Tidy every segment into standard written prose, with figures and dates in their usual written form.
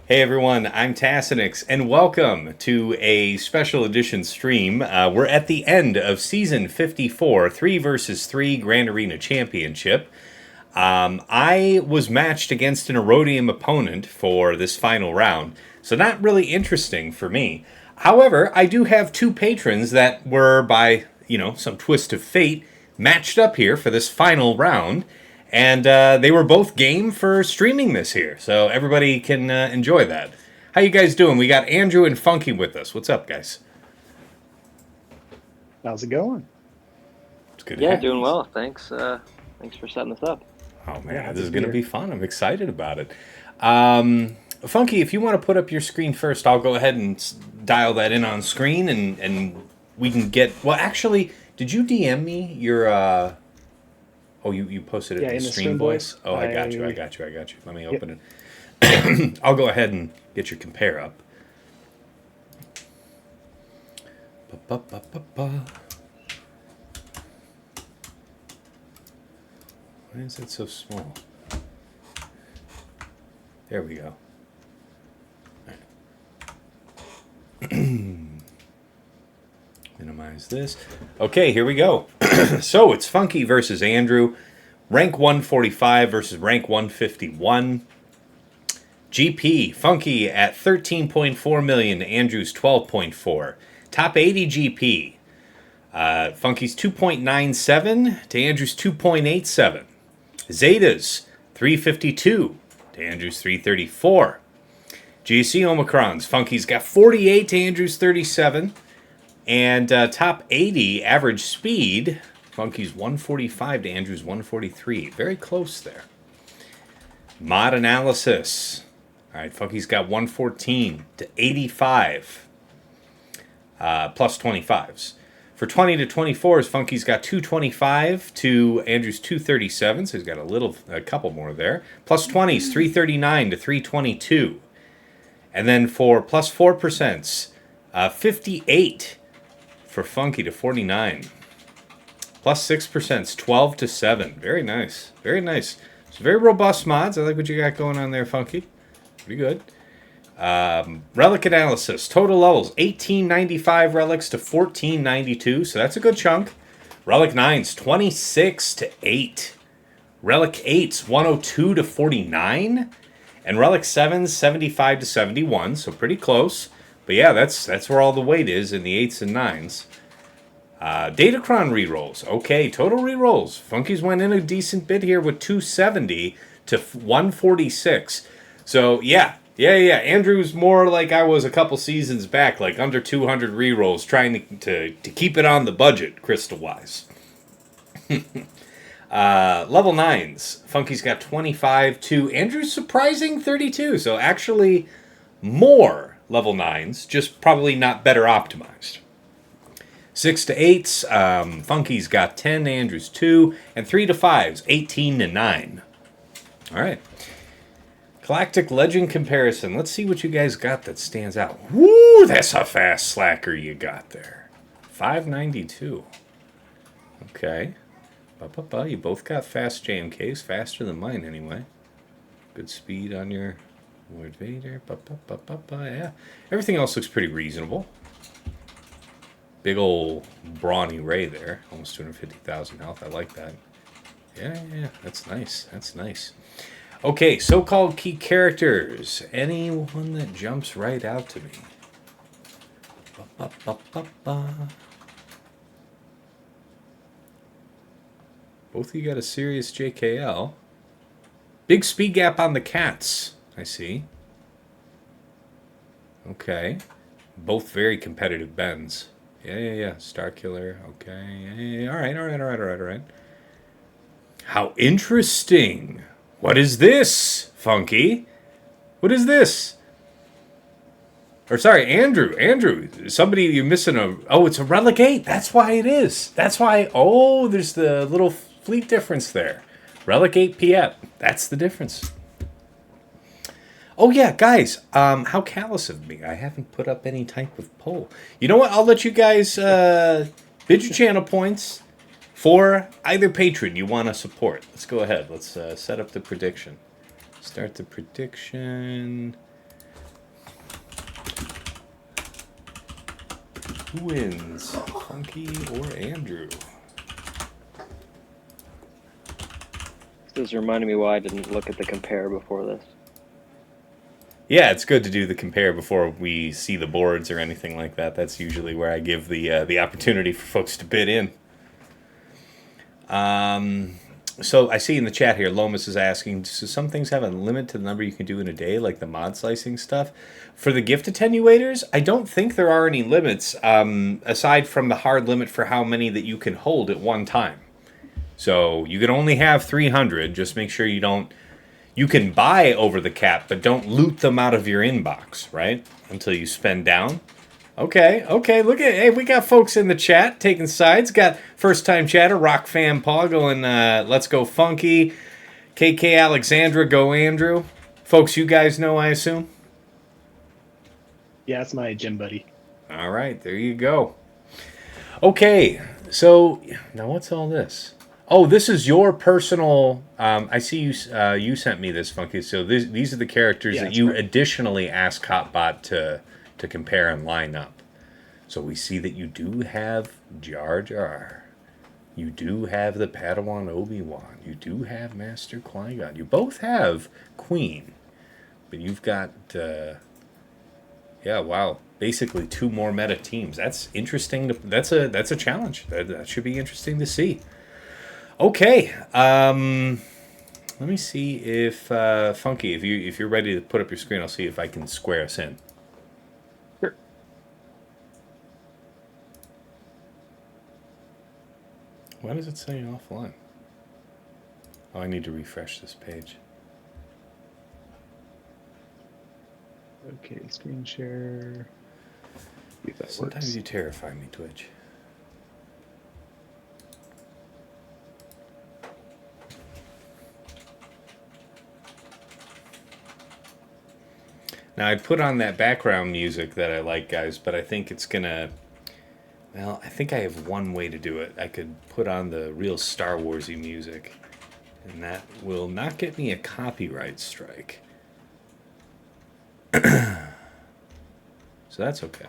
Hey everyone, I'm Tassinix, and welcome to a special edition stream. We're at the end of Season 54, 3 versus 3 Grand Arena Championship. I was matched against an Erodium opponent for this final round, so not really interesting for me. However, I do have two patrons that were, by, some twist of fate, matched up here for this final round. And they were both game for streaming this here, so everybody can enjoy that. How you guys doing? We got Andrew and Funky with us. What's up, guys? How's it going? It's good. Yeah, doing well. Thanks. Thanks for setting this up. Oh man, Yeah, this is going to here. be fun. I'm excited about it. Funky, if you want to put up your screen first, I'll go ahead and dial that in on screen, and we can get. Well, actually, did you DM me your? Oh, you posted it in the stream voice? Oh, I got you. Let me open it. I'll go ahead and get your compare up. Why is it so small? There we go. Minimize this. Okay, here we go. So it's Funky versus Andrew. Rank 145 versus rank 151. GP, Funky at 13.4 million, Andrew's 12.4. Top 80 GP. Funky's 2.97 to Andrew's 2.87. Zetas, 352 to Andrew's 334. GC Omicrons, Funky's got 48 to Andrew's 37. And top 80 average speed, Funky's 145 to Andrew's 143. Very close there. Mod analysis. All right, Funky's got 114 to 85. Plus 25s. For 20 to 24s, Funky's got 225 to Andrew's 237, so he's got a couple more there. Plus 20s, 339 to 322. And then for plus 4%, 58 for Funky to 49. Plus 6%, 12 to 7. Very nice. Very nice. It's very robust mods. I like what you got going on there, Funky. Pretty good. Relic analysis. Total levels, 1895 relics to 1492. So that's a good chunk. Relic 9s, 26 to 8. Relic 8s, 102 to 49. And Relic 7s, 75 to 71. So pretty close. But yeah, that's where all the weight is in the 8s and 9s. Datacron rerolls. Okay, total rerolls. Funky's went in a decent bit here with 270 to 146. So yeah. Andrew's more like I was a couple seasons back, like under 200 rerolls, trying to keep it on the budget, crystal-wise. Level 9s. Funky's got 25 to Andrew's surprising 32. So actually more level 9s, just probably not better optimized. 6 to 8s, Funky's got 10, Andrew's 2, and 3 to 5s, 18 to 9. All right. Galactic Legend comparison. Let's see what you guys got that stands out. Woo, that's a fast slacker you got there. 592. Okay. You both got fast JMKs, faster than mine anyway. Good speed on your Lord Vader. Yeah. Everything else looks pretty reasonable. Big ol' brawny Ray there. Almost 250,000 health. I like that. Yeah. That's nice. Okay, so-called key characters. Anyone that jumps right out to me? Both of you got a serious JCal. Big speed gap on the cats, I see. Okay. Both very competitive bends. Yeah. Starkiller, okay. All right. How interesting. What is this, Funky? What is this? Or sorry, Andrew. Somebody, you're missing it's a Relic 8. That's why it is. That's why, there's the little fleet difference there. Relic 8 Piet. That's the difference. Oh yeah, guys, how callous of me. I haven't put up any type of poll. You know what? I'll let you guys bid your channel points for either patron you want to support. Let's go ahead. Let's set up the prediction. Start the prediction. Who wins, Funky or Andrew? This is reminding me why I didn't look at the compare before this. Yeah, it's good to do the compare before we see the boards or anything like that. That's usually where I give the opportunity for folks to bid in. So I see in the chat here, Lomas is asking, so some things have a limit to the number you can do in a day, like the mod slicing stuff. For the gift attenuators, I don't think there are any limits, aside from the hard limit for how many that you can hold at one time. So you can only have 300. Just make sure you don't... You can buy over the cap, but don't loot them out of your inbox, right? Until you spend down. Okay, look at... Hey, we got folks in the chat taking sides. Got first-time chatter, Rock Fan Paul going, let's go Funky. KK Alexandra, go Andrew. Folks, you guys know, I assume? Yeah, it's my gym buddy. All right, there you go. Okay, so now what's all this? Oh, this is your personal... I see you sent me this, Funky. So these are the characters that you additionally ask Hotbot to compare and line up. So we see that you do have Jar Jar. You do have the Padawan Obi-Wan. You do have Master Qui-Gon. You both have Queen. But you've got... yeah, wow. Basically 2 more meta teams. That's interesting. That's a challenge. That should be interesting to see. Okay. Let me see if Funky, if you're ready to put up your screen, I'll see if I can square us in. Sure. Why does it say offline? Oh, I need to refresh this page. Okay, screen share. See if that Sometimes works. you terrify me, Twitch. Now, I'd put on that background music that I like, guys, but I think it's gonna... Well, I think I have one way to do it. I could put on the real Star Wars-y music, and that will not get me a copyright strike. So that's okay.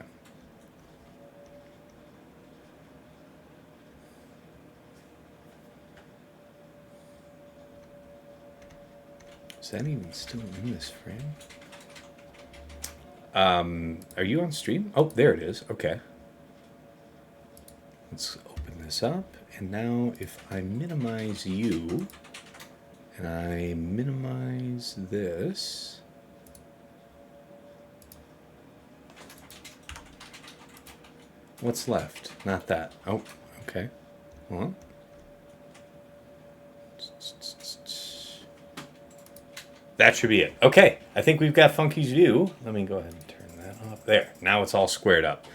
Is that even still in this frame? Are you on stream? Oh, there it is. Okay. Let's open this up. And now if I minimize you, and I minimize this... What's left? Not that. Oh, okay. Hold on. That should be it. Okay, I think we've got Funky's view. Let me go ahead and turn that off. There, now it's all squared up.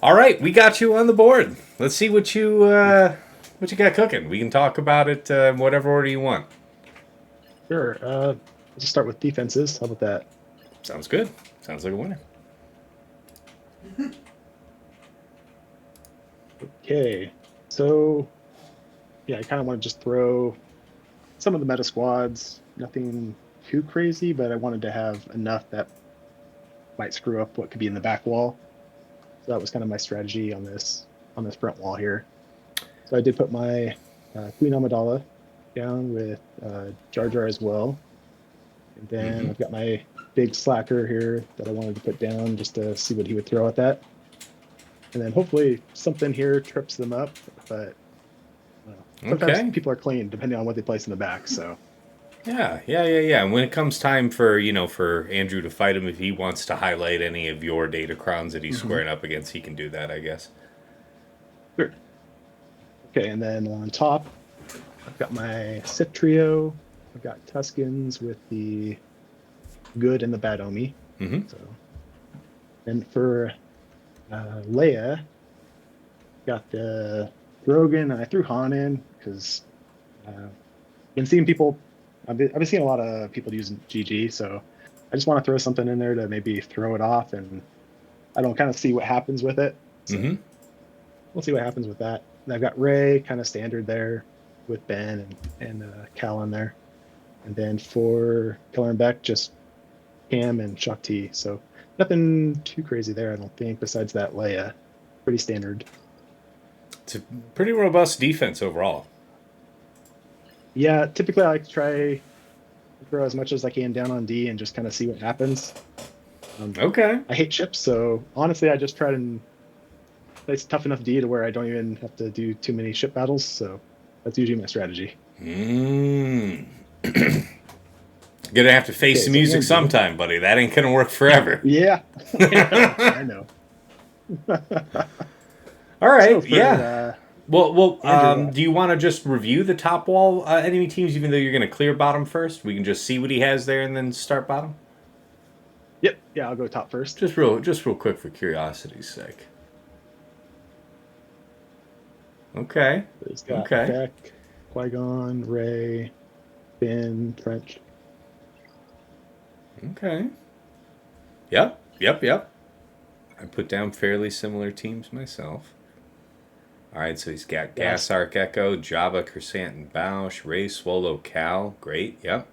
All right, we got you on the board. Let's see what you got cooking. We can talk about it in whatever order you want. Sure. Let's just start with defenses. How about that? Sounds good. Sounds like a winner. Okay, so yeah, I kind of want to just throw some of the meta squads. Nothing too crazy, but I wanted to have enough that might screw up what could be in the back wall. So that was kind of my strategy on this front wall here. So I did put my Queen Amidala down with Jar Jar as well, and then I've got my big slacker here that I wanted to put down just to see what he would throw at that. And then hopefully something here trips them up, but sometimes people are clean depending on what they place in the back. So Yeah. And when it comes time for for Andrew to fight him, if he wants to highlight any of your data crowns that he's squaring up against, he can do that, I guess. Sure. Okay, and then on top, I've got my Sith trio. I've got Tuskens with the good and the bad Omi. So, and for Leia, got the Drogan, and I threw Han in because I've been seeing people. I've been seeing a lot of people using GG, so I just want to throw something in there to maybe throw it off, and I don't kind of see what happens with it. So we'll see what happens with that. And I've got Rey kind of standard there with Ben and Cal in there, and then for Killer and Beck, just Cam and Shaak T. So nothing too crazy there, I don't think. Besides that Leia, pretty standard. It's a pretty robust defense overall. Yeah, typically I like to try to throw as much as I can down on D and just kind of see what happens. Okay. I hate chips, so honestly, I just try to play tough enough D to where I don't even have to do too many ship battles. So that's usually my strategy. Gonna have to face the music sometime, buddy. That ain't gonna work forever. Yeah, I know. All right, So yeah. Well, Andrew, do you want to just review the top wall enemy teams, even though you're going to clear bottom first? We can just see what he has there and then start bottom. Yep, yeah, I'll go top first. Just real quick for curiosity's sake. Okay. He's got Beck, Qui-Gon, Rey, Finn, French. Okay. Yep. I put down fairly similar teams myself. All right, so he's got Gas Arc Echo, Jabba, Crescent, and Boushh, Rey, Swolo, Cal. Great, yep.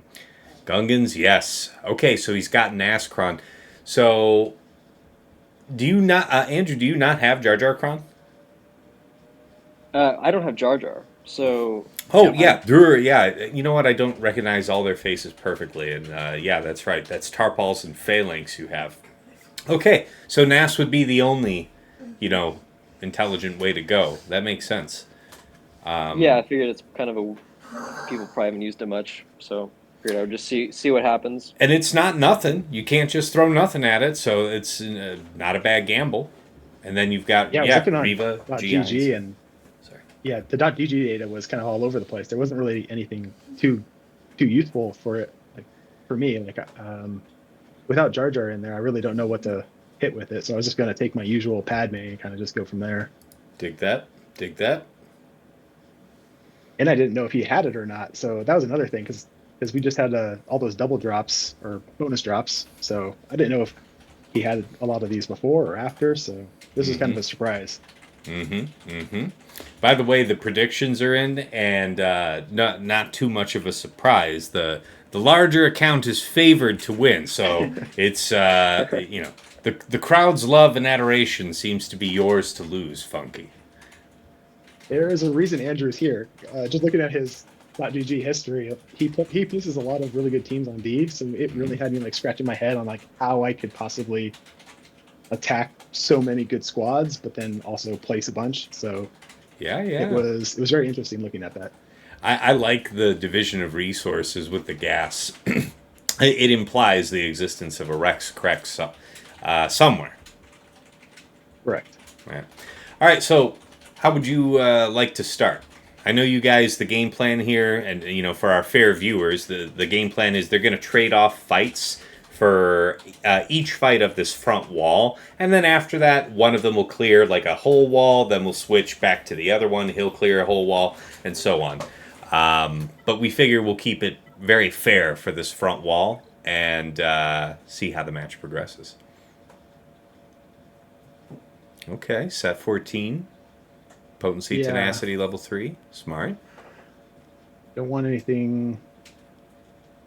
Gungans, yes. Okay, so he's got Nass Kron. So, do you not, Andrew, do you not have Jar Jar Kron? I don't have Jar Jar, so... Oh, yeah, you know what? I don't recognize all their faces perfectly, and yeah, that's right. That's Tarpals and Phalanx you have. Okay, so Nass would be the only, intelligent way to go. That makes sense. Yeah, I figured it's kind of people probably haven't used it much, so I figured I would just see what happens. And it's not nothing. You can't just throw nothing at it, so it's not a bad gamble. And then you've got Riva, GG, and yeah, the .gg data was kind of all over the place. There wasn't really anything too useful for it, like for me. Like without Jar Jar in there, I really don't know what to hit with it. So I was just going to take my usual Padme and kind of just go from there. Dig that. And I didn't know if he had it or not. So that was another thing because we just had all those double drops or bonus drops. So I didn't know if he had a lot of these before or after. So this is kind of a surprise. By the way, the predictions are in, and not too much of a surprise. The larger account is favored to win, so it's the crowd's love and adoration seems to be yours to lose, Funky. There is a reason Andrew's here. Just looking at his .gg history, he places a lot of really good teams on D, so it really had me scratching my head on how I could possibly attack so many good squads, but then also place a bunch. So yeah, it was very interesting looking at that. I like the division of resources with the gas. It implies the existence of a CRex somewhere. Correct. Yeah. All right, so how would you like to start? I know you guys, the game plan here, and for our fair viewers, the game plan is they're going to trade off fights for each fight of this front wall, and then after that, one of them will clear a whole wall, then we'll switch back to the other one, he'll clear a whole wall, and so on. But we figure we'll keep it very fair for this front wall, and see how the match progresses. Okay, set 14. Potency, tenacity, level 3. Smart. Don't want anything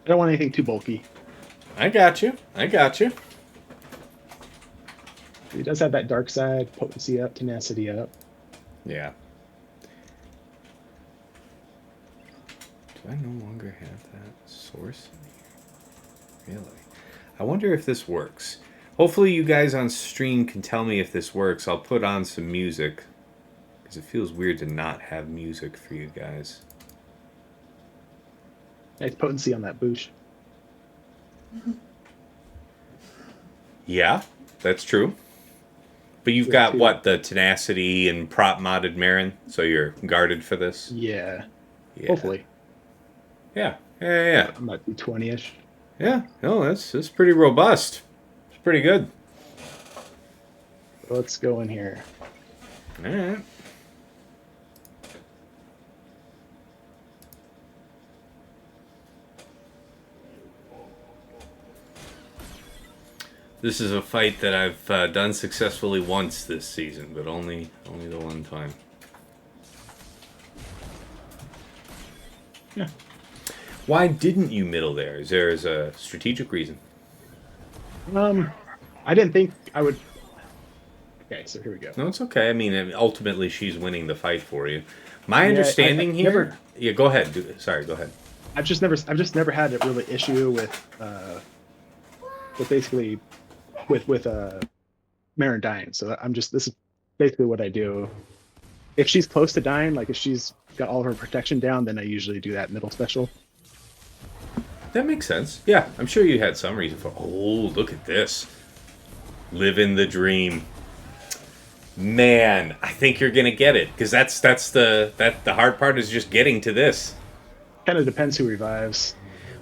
too bulky. I got you. He does have that dark side, potency up, tenacity up. Yeah. Do I no longer have that source? Really? I wonder if this works. Hopefully you guys on stream can tell me if this works. I'll put on some music, because it feels weird to not have music for you guys. Nice potency on that Boushh. Yeah, that's true. But you've got, the tenacity and prop modded Merrin, so you're guarded for this? Yeah. Hopefully. Yeah. I'm at 20-ish. Yeah, no, that's pretty robust. It's pretty good. Let's go in here. All right. This is a fight that I've done successfully once this season, but only the one time. Yeah. Why didn't you middle there? Is there a strategic reason? I didn't think I would Okay, so here we go. No, it's okay. I mean, ultimately, she's winning the fight for you. My understanding here. Never, yeah, go ahead. Sorry, go ahead. I've just never had a really issue with basically with Merrin dying. So this is basically what I do. If she's close to dying, like if she's got all of her protection down, then I usually do that middle special. That makes sense. Yeah, I'm sure you had some reason for. Oh, look at this. Living the dream. Man, I think you're gonna get it because that's the hard part is just getting to this. Kind of depends who revives.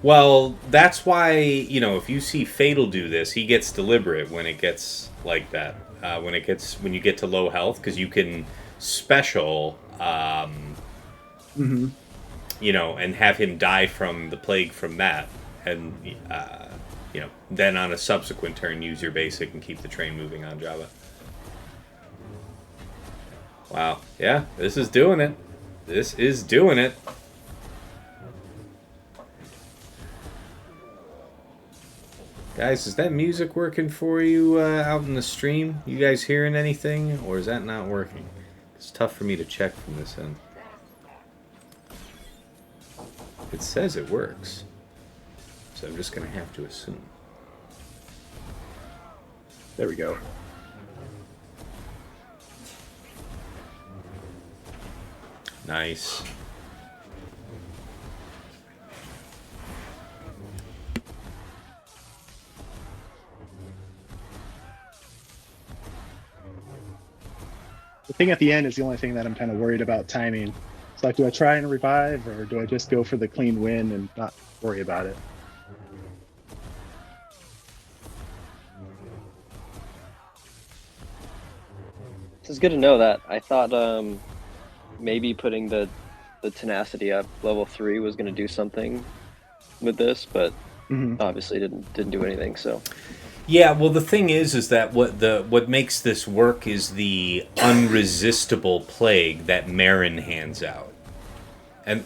Well, that's why if you see Fatal do this, he gets deliberate when it gets like that. When you get to low health, because you can special, and have him die from the plague from that, and then on a subsequent turn use your basic and keep the train moving on Jabba. Wow. Yeah, this is doing it. This is doing it. Guys, is that music working for you out in the stream? You guys hearing anything? Or is that not working? It's tough for me to check from this end. It says it works. So I'm just going to have to assume. There we go. Nice. The thing at the end is the only thing that I'm kind of worried about timing. It's like, do I try and revive, or do I just go for the clean win and not worry about it? It's good to know that. I thought maybe putting the tenacity up level 3 was going to do something with this, but obviously didn't do anything. So. Yeah, well, the thing is that what makes this work is the unresistible plague that Merrin hands out, and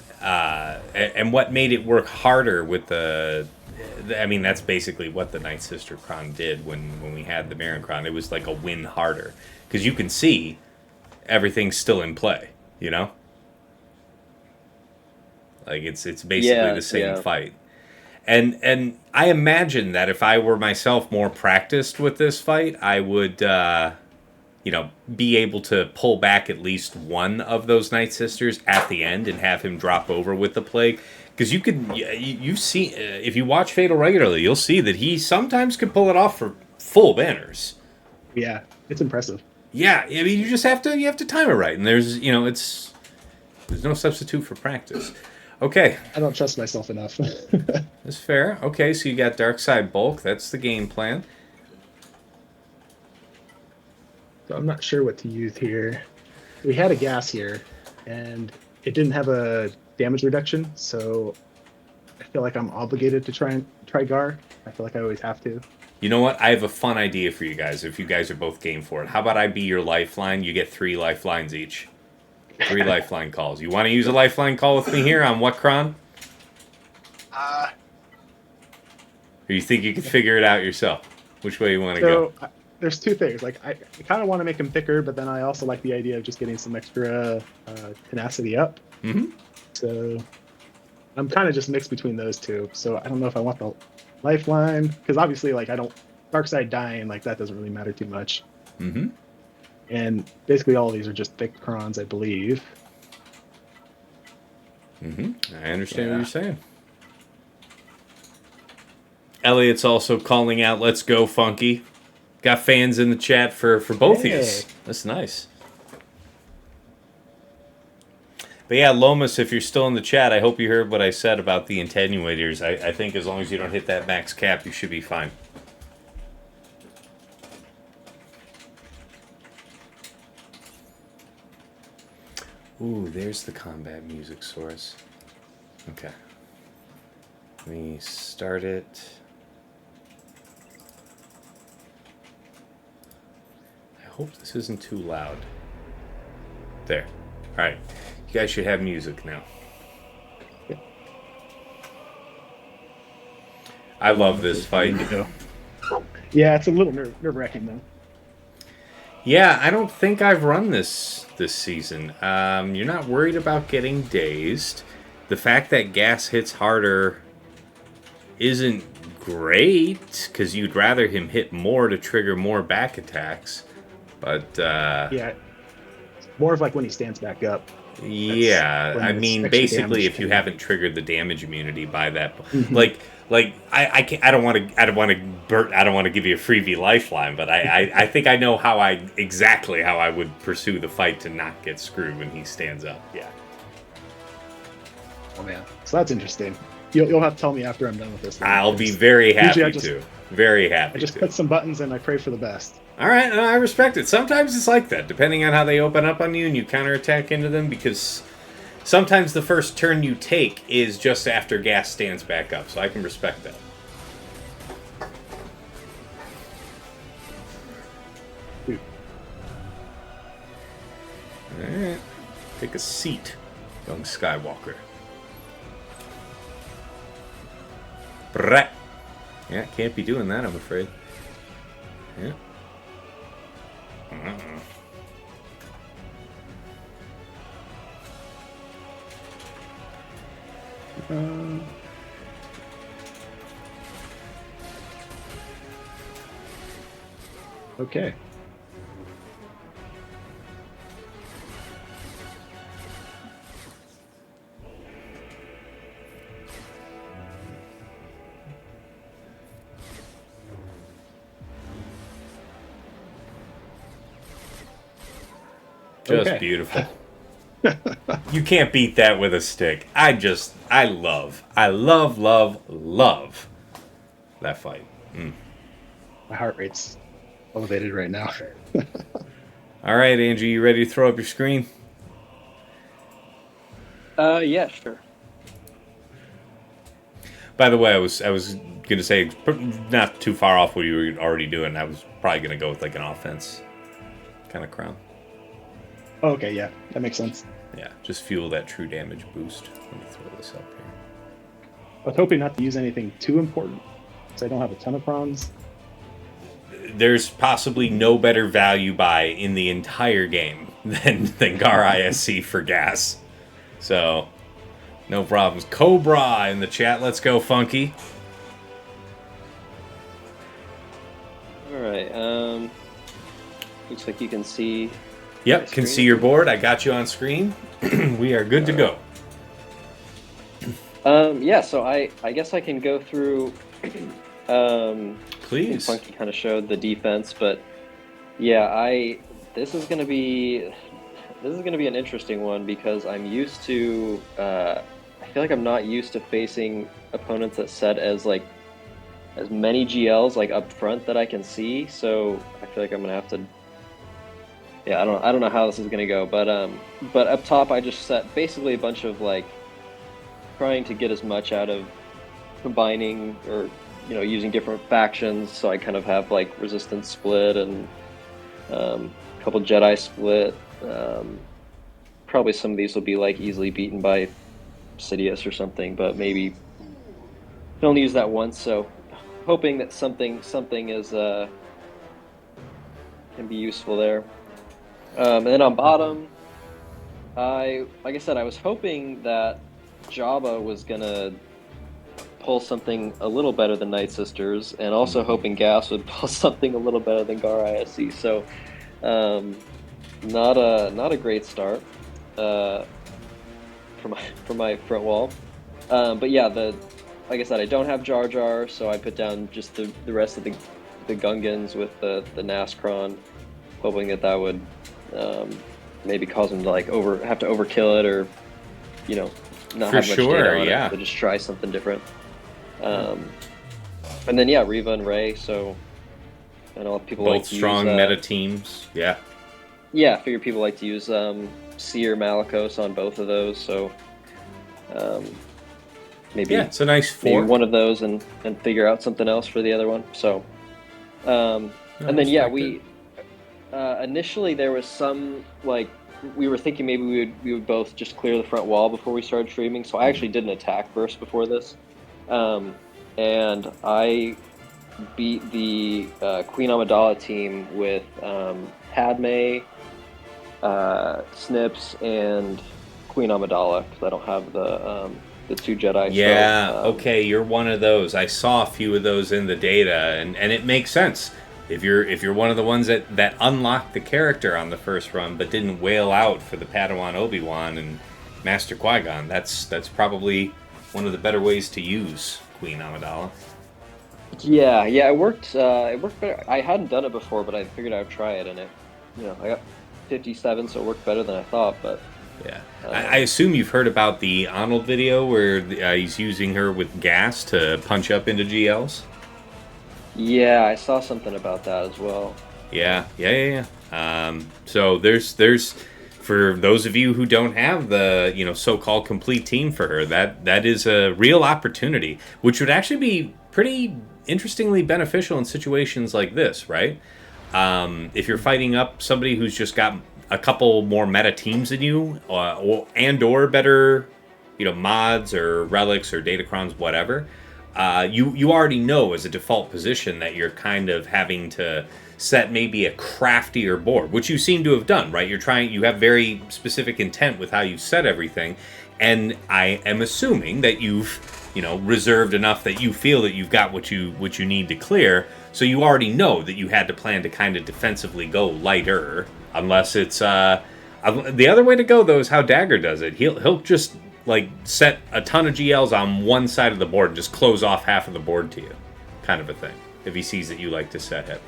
what made it work harder with that's basically what the Night Sister Cron did when we had the Merrin Cron. It was like a win harder because you can see everything's still in play. Like it's basically the same fight. And I imagine that if I were myself more practiced with this fight, I would, be able to pull back at least one of those Night Sisters at the end and have him drop over with the plague. Because you see, if you watch Fatal regularly, you'll see that he sometimes can pull it off for full banners. Yeah, it's impressive. Yeah, I mean, you have to time it right, and there's no substitute for practice. Okay. I don't trust myself enough. That's fair. Okay, so you got Dark Side Bulk. That's the game plan. So I'm not sure what to use here. We had a gas here, and it didn't have a damage reduction, so I feel like I'm obligated to try Gar. I feel like I always have to. You know what? I have a fun idea for you guys, if you guys are both game for it. How about I be your lifeline? You get 3 lifelines each. 3 lifeline calls. You want to use a lifeline call with me here on what cron? Or you think you can figure it out yourself? Which way you want to go? There's 2 things. Like I kind of want to make him thicker, but then I also like the idea of just getting some extra tenacity up. So I'm kind of just mixed between those 2. So I don't know if I want the lifeline, because obviously, like, Dark Side dying, like, that doesn't really matter too much. And basically all of these are just thick crons, I believe. I understand what you're saying. Elliot's also calling out, let's go, Funky. Got fans in the chat for both of you. That's nice. But yeah, Lomas, if you're still in the chat, I hope you heard what I said about the attenuators. I think as long as you don't hit that max cap, you should be fine. Ooh, there's the combat music source. Okay. Let me start it. I hope this isn't too loud. There. Alright. You guys should have music now. I love this fight. Yeah, it's a little nerve-wracking, though. Yeah, I don't think I've run this season. You're not worried about getting dazed. The fact that gas hits harder isn't great, because you'd rather him hit more to trigger more back attacks. But, Yeah, more of like when he stands back up. yeah, when I it's mean, extra basically, damage if you to- haven't triggered the damage immunity by that, Mhm. like I can't, I don't want to give you a freebie lifeline, but I think I know exactly how I would pursue the fight to not get screwed when he stands up. Yeah. Oh man, so that's interesting. You'll have to tell me after I'm done with this. Then, I'll be because very happy usually I just- to. Very happy I just to. put some buttons and I pray for the best. All right, and I respect it. Sometimes it's like that, depending on how they open up on you and you counterattack into them, because sometimes the first turn you take is just after gas stands back up, so I can respect that. Dude. All right, take a seat, young Skywalker. Brat. Yeah, can't be doing that, I'm afraid. Yeah. Okay. Just Okay. beautiful. You can't beat that with a stick. I love that fight. My heart rate's elevated right now. All right, Andrew, you ready to throw up your screen? Yeah, sure. By the way, I was gonna say, not too far off what you were already doing. I was probably gonna go with like an offense kind of crown. Oh, okay, yeah, that makes sense. Yeah, just fuel that true damage boost. Let me throw this up here. I was hoping not to use anything too important, because I don't have a ton of prawns. There's possibly no better value buy in the entire game than Gar ISC for gas. So, no problems. Cobra in the chat. Let's go, Funky. All right. Looks like you can see. Yep, my can screen. see your board. I got you on screen. We are good to go. Yeah. So I guess I can go through. Please. Funky kind of showed the defense, but yeah, this is gonna be an interesting one because I'm used to. I feel like I'm not used to facing opponents that set as many GLs like up front that I can see. So I feel like I'm gonna have to. Yeah, I don't know how this is gonna go, but up top I just set basically a bunch of trying to get as much out of combining or using different factions. So I kind of have resistance split and a couple Jedi split. Probably some of these will be easily beaten by Sidious or something, but maybe I only use that once. So hoping that something is can be useful there. And then on bottom, like I said, I was hoping that Jabba was gonna pull something a little better than Night Sisters, and also hoping Gas would pull something a little better than Gar ISC. So, not a great start for my front wall. But yeah, like I said, I don't have Jar Jar, so I put down just the rest of the Gungans with the Naskron, hoping that would maybe cause him to have to overkill it, or not For have much sure, data on yeah. it, so just try something different. And then yeah, Reva and Rey. So I know people Both like to strong use, meta teams. Yeah. Yeah, I figure people like to use Cere Malicos on both of those. So maybe Yeah, it's a nice maybe four. one of those and figure out something else for the other one. So and then yeah, we initially there was some we were thinking maybe we would both just clear the front wall before we started streaming. So I actually did an attack burst before this, and I beat the Queen Amidala team with Padme, Snips, and Queen Amidala, because I don't have the 2 Jedi. Yeah, so, okay, you're one of those. I saw a few of those in the data, and it makes sense. If you're one of the ones that unlocked the character on the first run, but didn't wail out for the Padawan Obi-Wan and Master Qui-Gon, that's probably one of the better ways to use Queen Amidala. Yeah, it worked. It worked better. I hadn't done it before, but I figured I'd try it, and I got 57, so it worked better than I thought. But yeah, I assume you've heard about the Arnold video where he's using her with gas to punch up into GLs. Yeah, I saw something about that as well. Yeah. So there's for those of you who don't have the so-called complete team for her, that is a real opportunity, which would actually be pretty interestingly beneficial in situations like this, right? If you're fighting up somebody who's just got a couple more meta teams than you, or better, mods or relics or datacrons, whatever. You already know as a default position that you're kind of having to set maybe a craftier board, which you seem to have done, right? You have very specific intent with how you set everything, and I am assuming that you've reserved enough that you feel that you've got what you need to clear, so you already know that you had to plan to kind of defensively go lighter, unless it's the other way to go though is how Dagger does it. He'll just set a ton of GLs on one side of the board and just close off half of the board to you, kind of a thing, if he sees that you like to set heavy.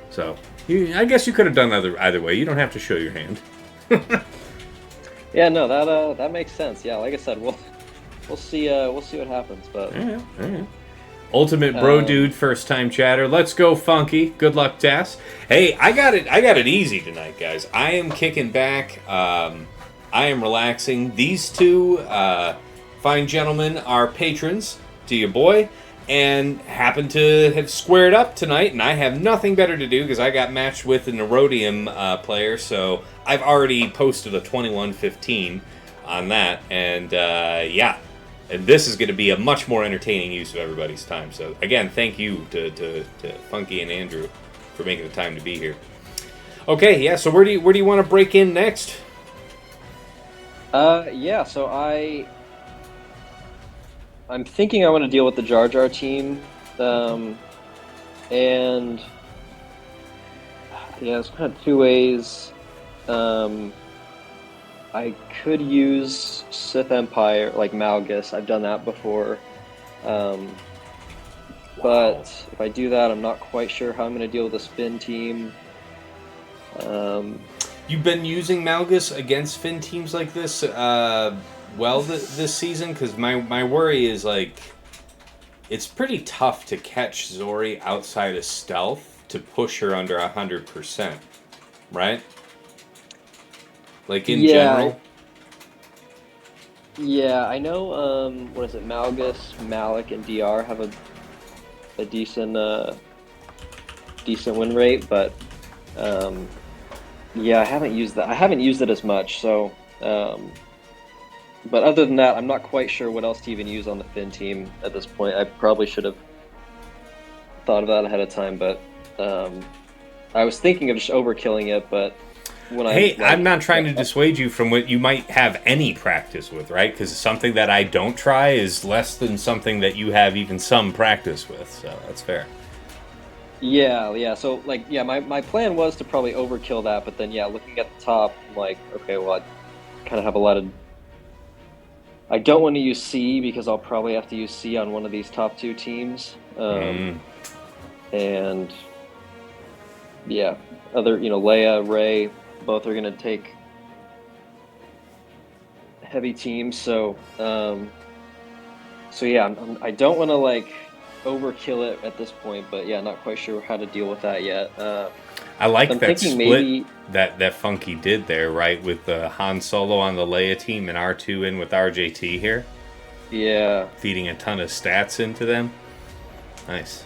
So I guess you could have done either way. You don't have to show your hand. Yeah, no, that makes sense. Yeah, like I said, we'll see what happens. But yeah. Ultimate bro dude, first time chatter. Let's go, Funky. Good luck, Tass. Hey, I got it easy tonight, guys. I am kicking back. I am relaxing. These two fine gentlemen are patrons to your boy and happen to have squared up tonight, and I have nothing better to do because I got matched with an Erodium player, so I've already posted a 21-15 on that, and yeah. And this is going to be a much more entertaining use of everybody's time. So, again, thank you to Funky and Andrew for making the time to be here. Okay, yeah, so where do you want to break in next? Yeah, so I'm thinking I want to deal with the Jar Jar team, and yeah, it's kind of two ways. I could use Sith Empire, like Malgus. I've done that before. But if I do that, I'm not quite sure how I'm going to deal with the Spin team. You've been using Malgus against Finn teams like this this season? Because my worry is, it's pretty tough to catch Zorii outside of stealth to push her under 100%, right? In general? Yeah, I know, what is it, Malgus, Malak, and DR have a decent win rate, but, yeah, I haven't used that. I haven't used it as much, so, but other than that, I'm not quite sure what else to even use on the Finn team at this point. I probably should have thought of that ahead of time, but, I was thinking of just overkilling it, but I'm not trying to dissuade you from what you might have any practice with, right? Because something that I don't try is less than something that you have even some practice with, so that's fair. Yeah. So, my plan was to probably overkill that, but then, looking at the top, I'm like, okay, well, I kind of have a lot of... I don't want to use C because I'll probably have to use C on one of these top two teams. And, yeah, Leia, Rey, both are going to take heavy teams, so yeah, I don't want to overkill it at this point, but yeah, not quite sure how to deal with that yet. I like that split that Funky did there, right, with the Han Solo on the Leia team and R2 in with RJT here. Yeah, feeding a ton of stats into them. Nice.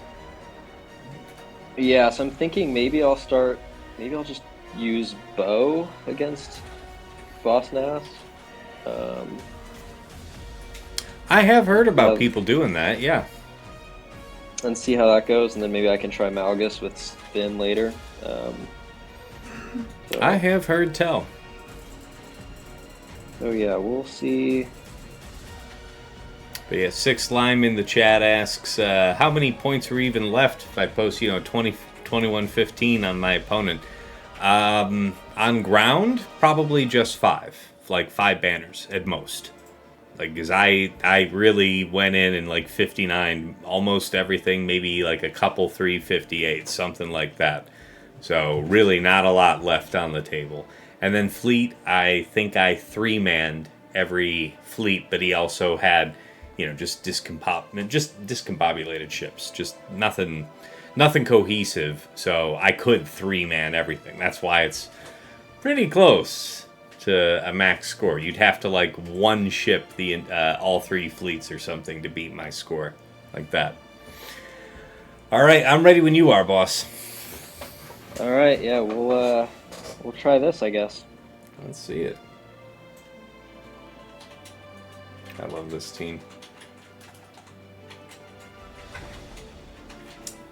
Yeah, so I'm thinking maybe I'll just use Bow against Boss Nass. I have heard about people doing that, yeah. And see how that goes, and then maybe I can try Malgus with Spin later. So, I have heard tell. So yeah, we'll see. But yeah, Six Lime in the chat asks, how many points were even left if I post, 21-15 on my opponent? On ground, probably just 5. Like 5 banners at most. Like, because I really went in and like 59, almost everything, maybe like a couple 358, something like that. So really not a lot left on the table. And then Fleet, I think I 3-manned every fleet, but he also had, just discombobulated ships. Just nothing cohesive. So I could 3-man everything. That's why it's pretty close to a max score. You'd have to like one ship the all 3 fleets or something to beat my score, like that. All right, I'm ready when you are, boss. All right, yeah, we'll try this, I guess. Let's see it. I love this team.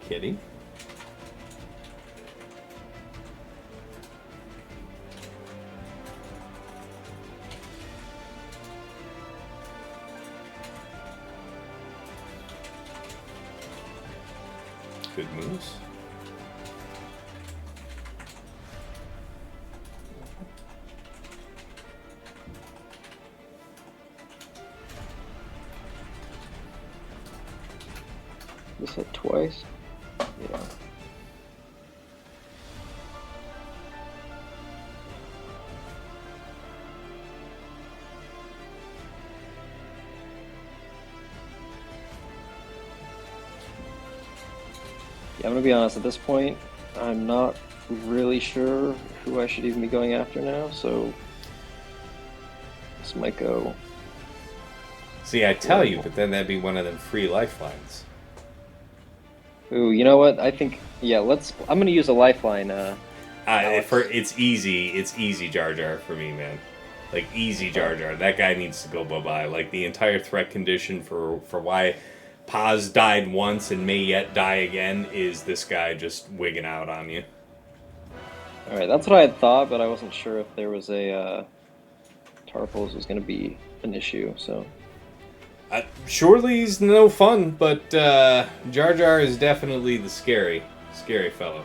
Kitty. Good moves. This hit twice. Yeah. Yeah, I'm gonna be honest, at this point, I'm not really sure who I should even be going after now, so this might go. See, I tell you, but then that'd be one of them free lifelines. Ooh, you know what? I think, yeah, I'm gonna use a lifeline. It's easy Jar Jar for me, man. Like, easy Jar Jar. That guy needs to go bye-bye. Like, the entire threat condition for why Paz died once and may yet die again is this guy just wigging out on you. Alright, that's what I had thought, but I wasn't sure if there was a Tarples was gonna be an issue, so. Surely he's no fun, but Jar Jar is definitely the scary fellow.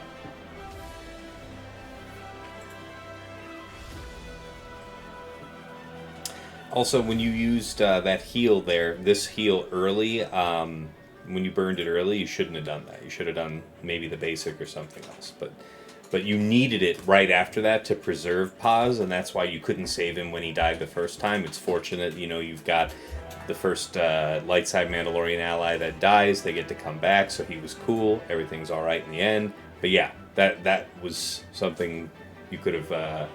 Also, when you used that heal there, this heal early, when you burned it early, you shouldn't have done that. You should have done maybe the basic or something else. But you needed it right after that to preserve Paz, and that's why you couldn't save him when he died the first time. It's fortunate, you've got the first light side Mandalorian ally that dies. They get to come back, so he was cool. Everything's all right in the end. But yeah, that was something you could have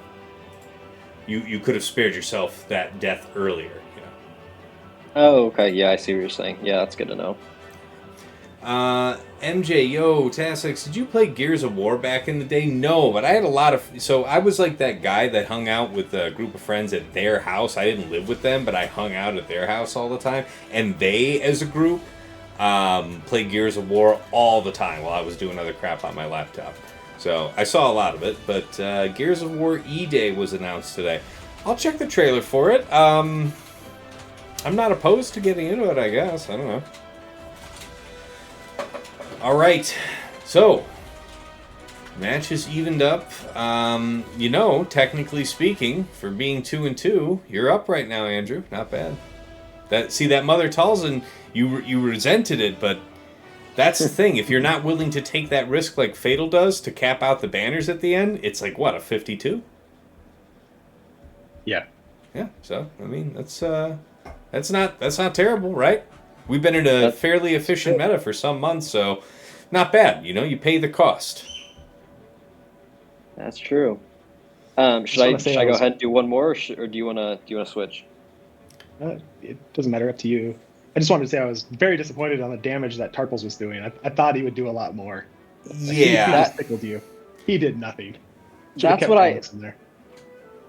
you could have spared yourself that death earlier. Oh, okay. Yeah, I see what you're saying. Yeah, that's good to know. MJ, Tassix, did you play Gears of War back in the day? No, but I had a lot of... So I was like that guy that hung out with a group of friends at their house. I didn't live with them, but I hung out at their house all the time. And they, as a group, played Gears of War all the time while I was doing other crap on my laptop. So I saw a lot of it, but Gears of War E-Day was announced today. I'll check the trailer for it. I'm not opposed to getting into it, I guess. I don't know. All right, so match is evened up. Technically speaking, for being 2-2, you're up right now, Andrew. Not bad. That Mother Talzin, you resented it, but that's the thing. If you're not willing to take that risk like Fatal does to cap out the banners at the end, it's like what, a 52? Yeah. Yeah. So I mean, that's not terrible, right? We've been in a fairly efficient meta for some months, so not bad. You pay the cost. That's true. Should I go ahead and do one more, or do you wanna switch? It doesn't matter. Up to you. I just wanted to say I was very disappointed on the damage that Tarples was doing. I thought he would do a lot more. Yeah, he just tickled you. He did nothing. That's what I.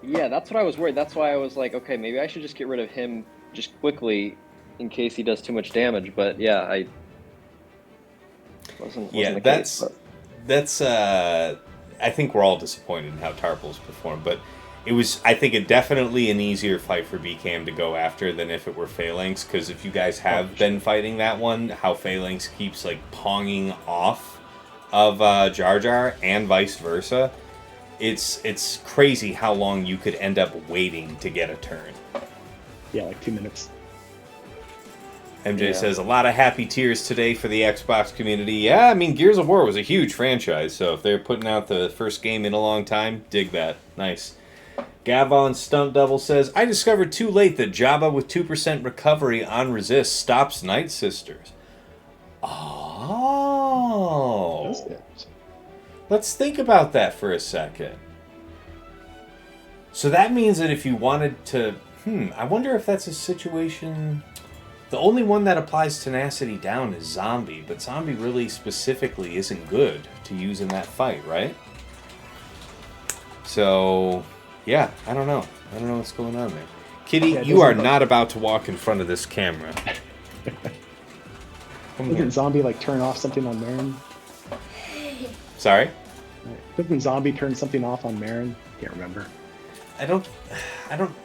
Yeah, that's what I was worried. That's why I was like, okay, maybe I should just get rid of him just quickly, in case he does too much damage. But yeah, I wasn't the case, but... I think we're all disappointed in how Tarple's performed, but it was, I think, definitely an easier fight for BCam to go after than if it were Phalanx, because if you guys have been fighting that one, how Phalanx keeps, like, ponging off of Jar Jar and vice versa, it's crazy how long you could end up waiting to get a turn. Yeah, like 2 minutes. MJ says, a lot of happy tears today for the Xbox community. Yeah, I mean, Gears of War was a huge franchise, so if they're putting out the first game in a long time, dig that. Nice. Gavon Stunt Devil says, I discovered too late that Jabba with 2% recovery on resist stops Night Sisters. Oh. Does it? Let's think about that for a second. So that means that if you wanted to... I wonder if that's a situation... The only one that applies tenacity down is Zombie, but Zombie really specifically isn't good to use in that fight, right? So, yeah, I don't know. I don't know what's going on there. Kitty, you are not about to walk in front of this camera. Didn't Zombie, like, turn off something on Merrin? Sorry? Didn't Zombie turn something off on Merrin? Can't remember. I don't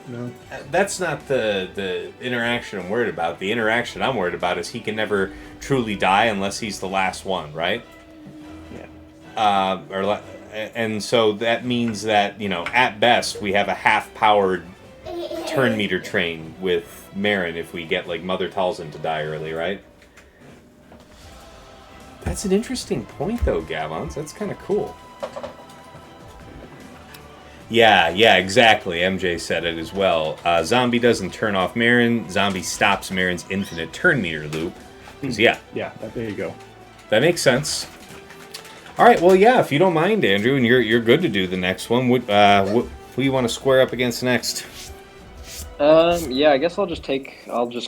know. That's not the interaction I'm worried about. The interaction I'm worried about is he can never truly die unless he's the last one, right? Yeah. And so that means that, you know, at best we have a half-powered turn meter train with Merrin if we get, like, Mother Talzin to die early, right? That's an interesting point, though, Gavons. That's kind of cool. Yeah, exactly. MJ said it as well. Zombie doesn't turn off Merrin. Zombie stops Merrin's infinite turn meter loop. Yeah, there you go. That makes sense. All right, well, yeah, if you don't mind, Andrew, and you're good to do the next one, who do you want to square up against next? Yeah, I guess I'll just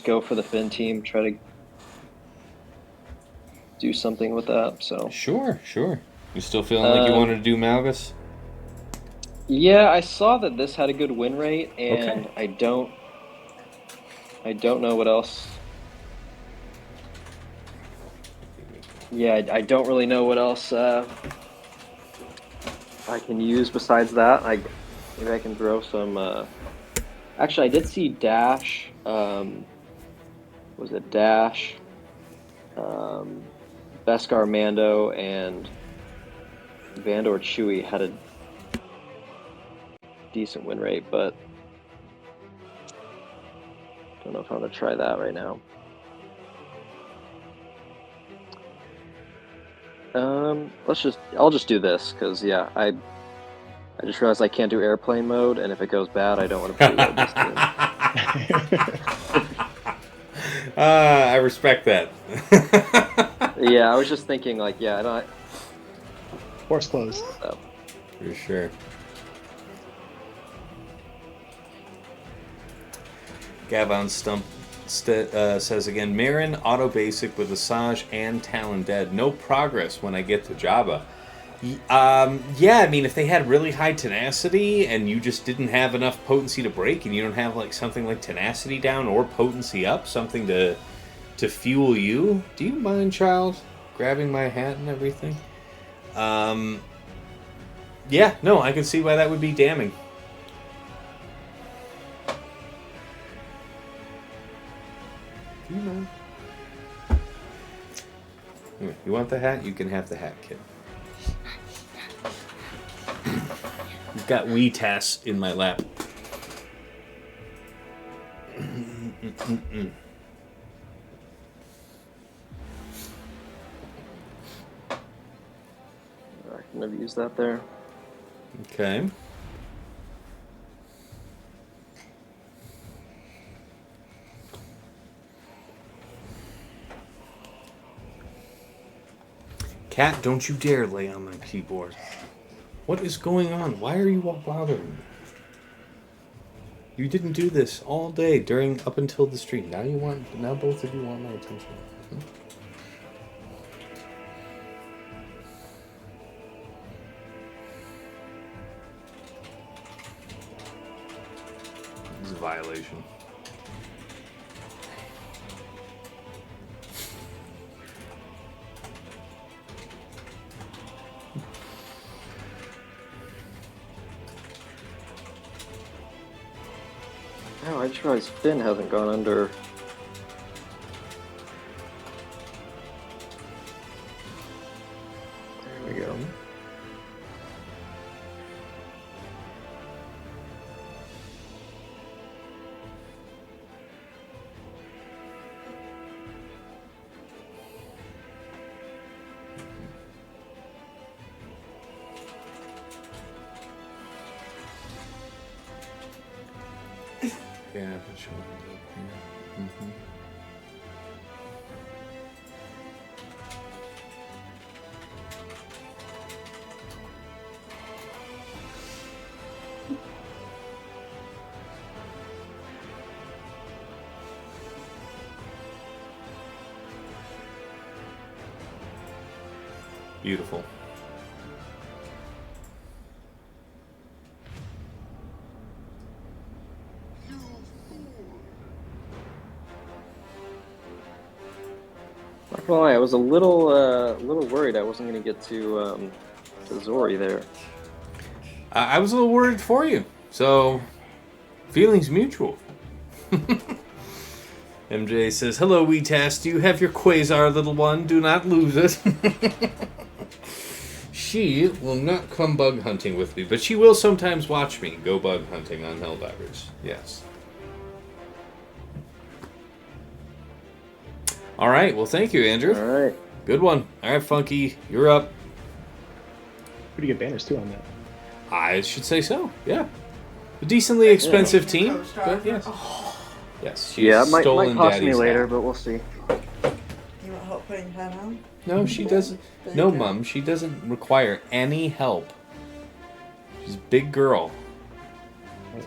go for the Finn team, try to do something with that, so. Sure. You still feeling like you wanted to do Malgus? Yeah, I saw that this had a good win rate, and okay. I don't know what else. Yeah, I don't really know what else I can use besides that. Maybe I can throw some. Actually, I did see Dash. Was it Dash? Beskar Mando and Vandor Chewie had a decent win rate, but don't know if I'm gonna try that right now. I'll just do this because yeah, I just realized I can't do airplane mode, and if it goes bad, I don't want to preload this team. I respect that. Yeah, I was just thinking like, yeah, I don't. Force closed. So. For sure. Gavon says again, Merrin auto basic with Asajj and Talon dead. No progress when I get to Jabba. Yeah, I mean, if they had really high tenacity and you just didn't have enough potency to break, and you don't have like something like tenacity down or potency up, something to fuel you. Do you mind, child, grabbing my hat and everything? Yeah, no, I can see why that would be damning. You want the hat? You can have the hat, kid. You've got wee Tass in my lap. I can have used that there. Okay. Cat, don't you dare lay on my keyboard. What is going on? Why are you all bothering me? You didn't do this all day up until the stream. Now both of you want my attention. This is a violation. quite sure his fin hasn't gone under. There we go. Yeah, for sure. Yeah. Mm-hmm. Beautiful. Not gonna lie, I was a little worried I wasn't gonna get to Zorii there. I was a little worried for you, so feelings mutual. MJ says, "Hello, WeTask. Do you have your Quasar, little one? Do not lose it." She will not come bug hunting with me, but she will sometimes watch me go bug hunting on Helldivers. Yes. All right. Well, thank you, Andrew. All right. Good one. All right, Funky, you're up. Pretty good banners too on that. I should say so. Yeah. A decently expensive team, but yes. Yes. She's Yeah, it might stolen cost me Daddy's later, hat. but we'll see. You want help putting that on? No, she doesn't. There No, you go. Mum, she doesn't require any help. She's a big girl.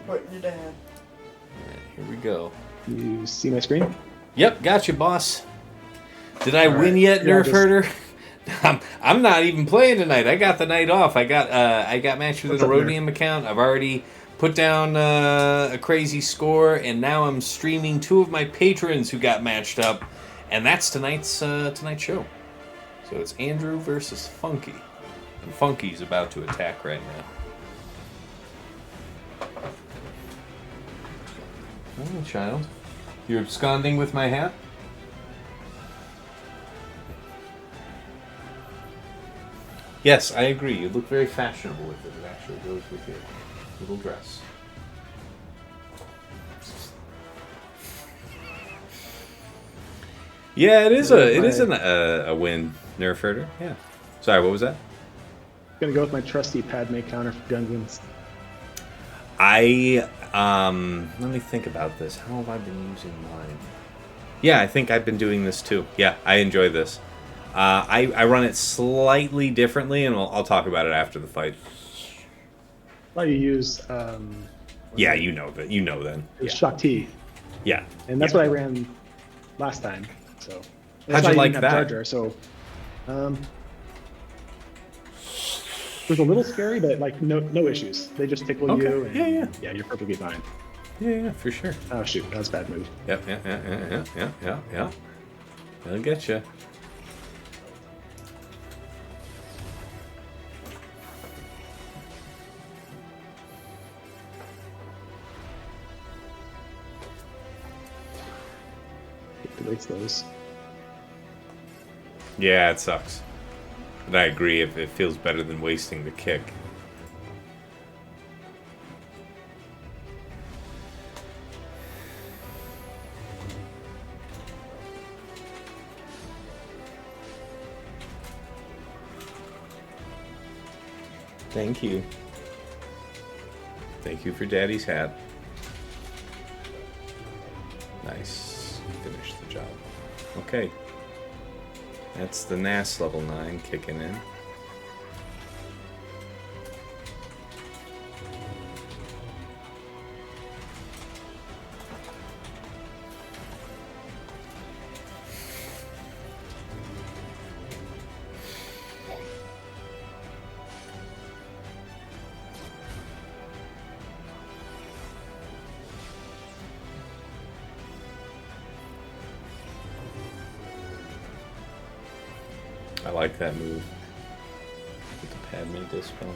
Putting your dad. All right, here we go. You see my screen? Yep, gotcha, boss. Did I All win right. yet, Yeah, Nerf just- Herder? I'm not even playing tonight. I got the night off. I got matched with What's a up, Nerf? Rhodium account. I've already put down a crazy score, and now I'm streaming 2 of my patrons who got matched up, and that's tonight's show. So it's Andrew versus Funky, and Funky's about to attack right now. Oh, child, you're absconding with my hat? Yes, I agree. You look very fashionable with it. It actually goes with your little dress. Yeah, it is a win, Nerf Herder. Yeah. Sorry, what was that? Gonna go with my trusty Padme counter for Gungans. Let me think about this. How have I been using mine? Yeah, I think I've been doing this too. Yeah, I enjoy this. I run it slightly differently, and I'll talk about it after the fight. Well, you use Yeah, you know that. You know then. the Shaak T, Yeah. and that's what I ran last time. So How'd you like that? Jar Jar, so it was a little scary, but like no issues. They just tickle Okay. you, and Yeah. you're perfectly fine. Yeah, for sure. Oh shoot, that was a bad move. Yep, yeah. They'll get you. It deletes those. Yeah, it sucks. But I agree, if it feels better than wasting the kick. Thank you. Thank you for Daddy's hat. Nice. Finish the job. Okay. That's the Nass level 9 kicking in. I like that move. With the Padme dispo.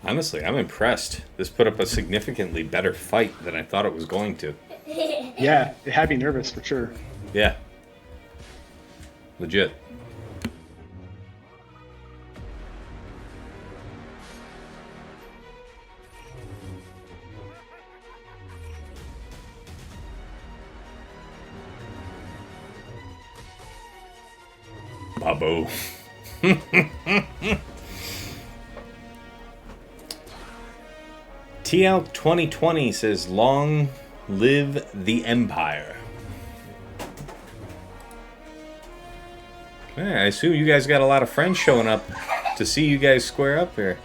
Honestly, I'm impressed. This put up a significantly better fight than I thought it was going to. Yeah, it had me nervous for sure. Yeah. Legit. Babo. TL 2020 says, long live the Empire. I assume you guys got a lot of friends showing up to see you guys square up here.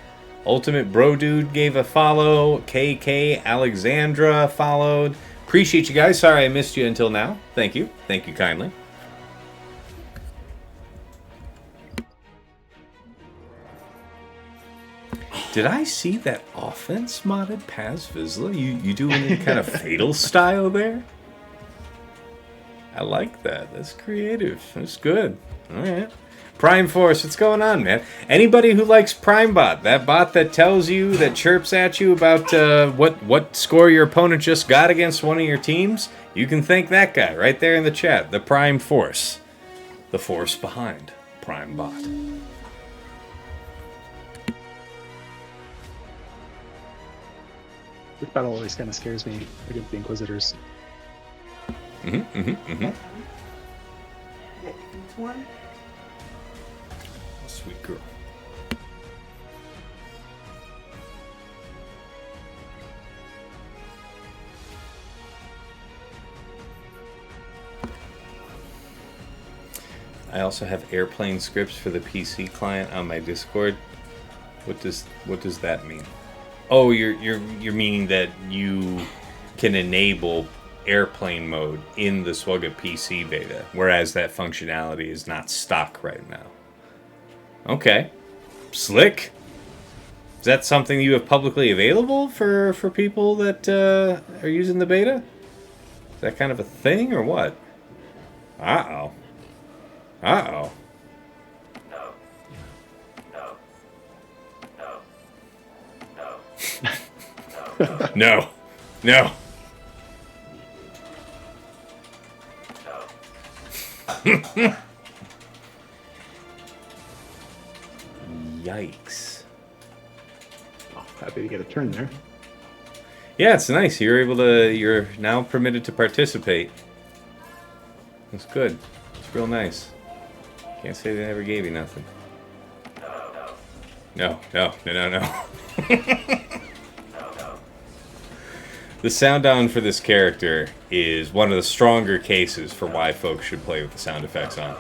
Ultimate Bro Dude gave a follow. KK Alexandra followed. Appreciate you guys. Sorry I missed you until now. Thank you. Thank you kindly. Did I see that offense modded Paz Vizsla? You doing any kind of fatal style there? I like that. That's creative. That's good. All right. Prime Force, what's going on, man? Anybody who likes Prime Bot, that bot that tells you, that chirps at you about what score your opponent just got against one of your teams, you can thank that guy right there in the chat. The Prime Force. The force behind Prime Bot. This battle always kind of scares me against the Inquisitors. Okay, one. Sweet girl. I also have airplane scripts for the PC client on my Discord. What does that mean? Oh, you're meaning that you can enable airplane mode in the Swogga PC beta, whereas that functionality is not stock right now. Okay. Slick. Is that something you have publicly available for people that are using the beta? Is that kind of a thing or what? Uh-oh. Uh-oh. No. No. Yikes. Oh, happy to get a turn there. Yeah, it's nice. You're now permitted to participate. That's good. It's real nice. Can't say they never gave you nothing. No. The sound down for this character is one of the stronger cases for why folks should play with the sound effects on.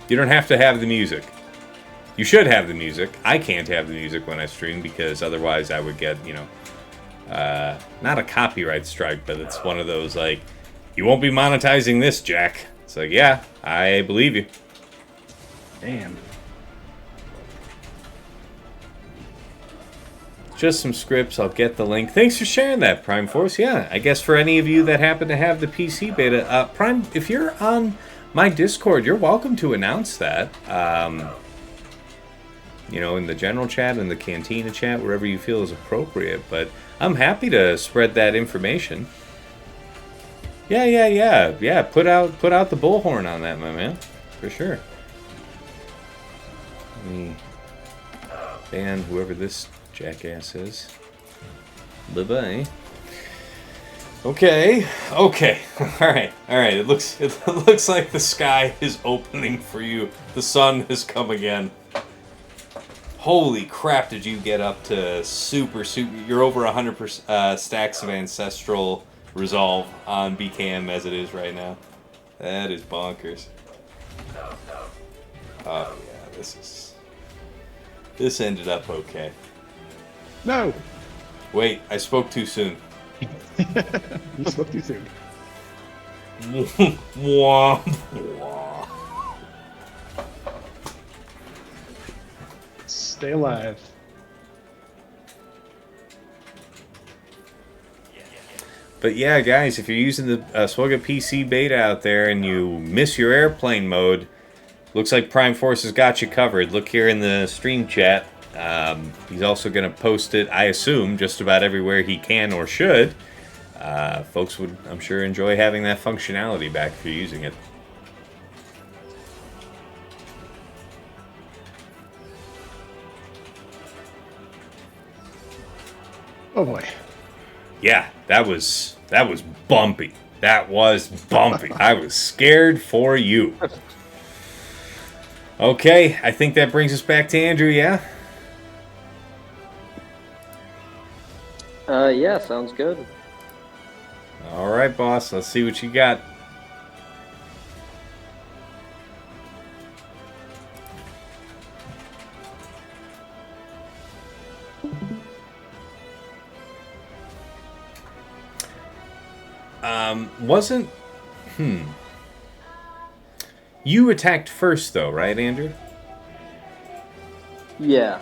You don't have to have the music. You should have the music. I can't have the music when I stream because otherwise I would get, not a copyright strike, but it's one of those like, you won't be monetizing this, Jack. It's like, yeah, I believe you. Damn. Just some scripts. I'll get the link. Thanks for sharing that, Prime Force. Yeah, I guess for any of you that happen to have the PC beta, Prime, if you're on my Discord, you're welcome to announce that. In the general chat, in the Cantina chat, wherever you feel is appropriate. But I'm happy to spread that information. Yeah. Put out the bullhorn on that, my man, for sure. Let me ban whoever this jackass is. Bye-bye. Okay. All right. It looks like the sky is opening for you. The sun has come again. Holy crap, did you get up to super... You're over 100% stacks of Ancestral Resolve on BKM as it is right now. That is bonkers. Oh, yeah, this ended up okay. No! Wait, I spoke too soon. You spoke too soon. Wah, wah. Stay alive. But yeah, guys, if you're using the Swogga PC beta out there and you miss your airplane mode, looks like Prime Force has got you covered. Look here in the stream chat. He's also going to post it, I assume, just about everywhere he can or should. Folks would, I'm sure, enjoy having that functionality back if you're using it. Oh boy. Yeah, that was bumpy. That was bumpy. I was scared for you. Okay, I think that brings us back to Andrew, yeah? Yeah, sounds good. All right, boss. Let's see what you got. Wasn't... You attacked first, though, right, Andrew? Yeah.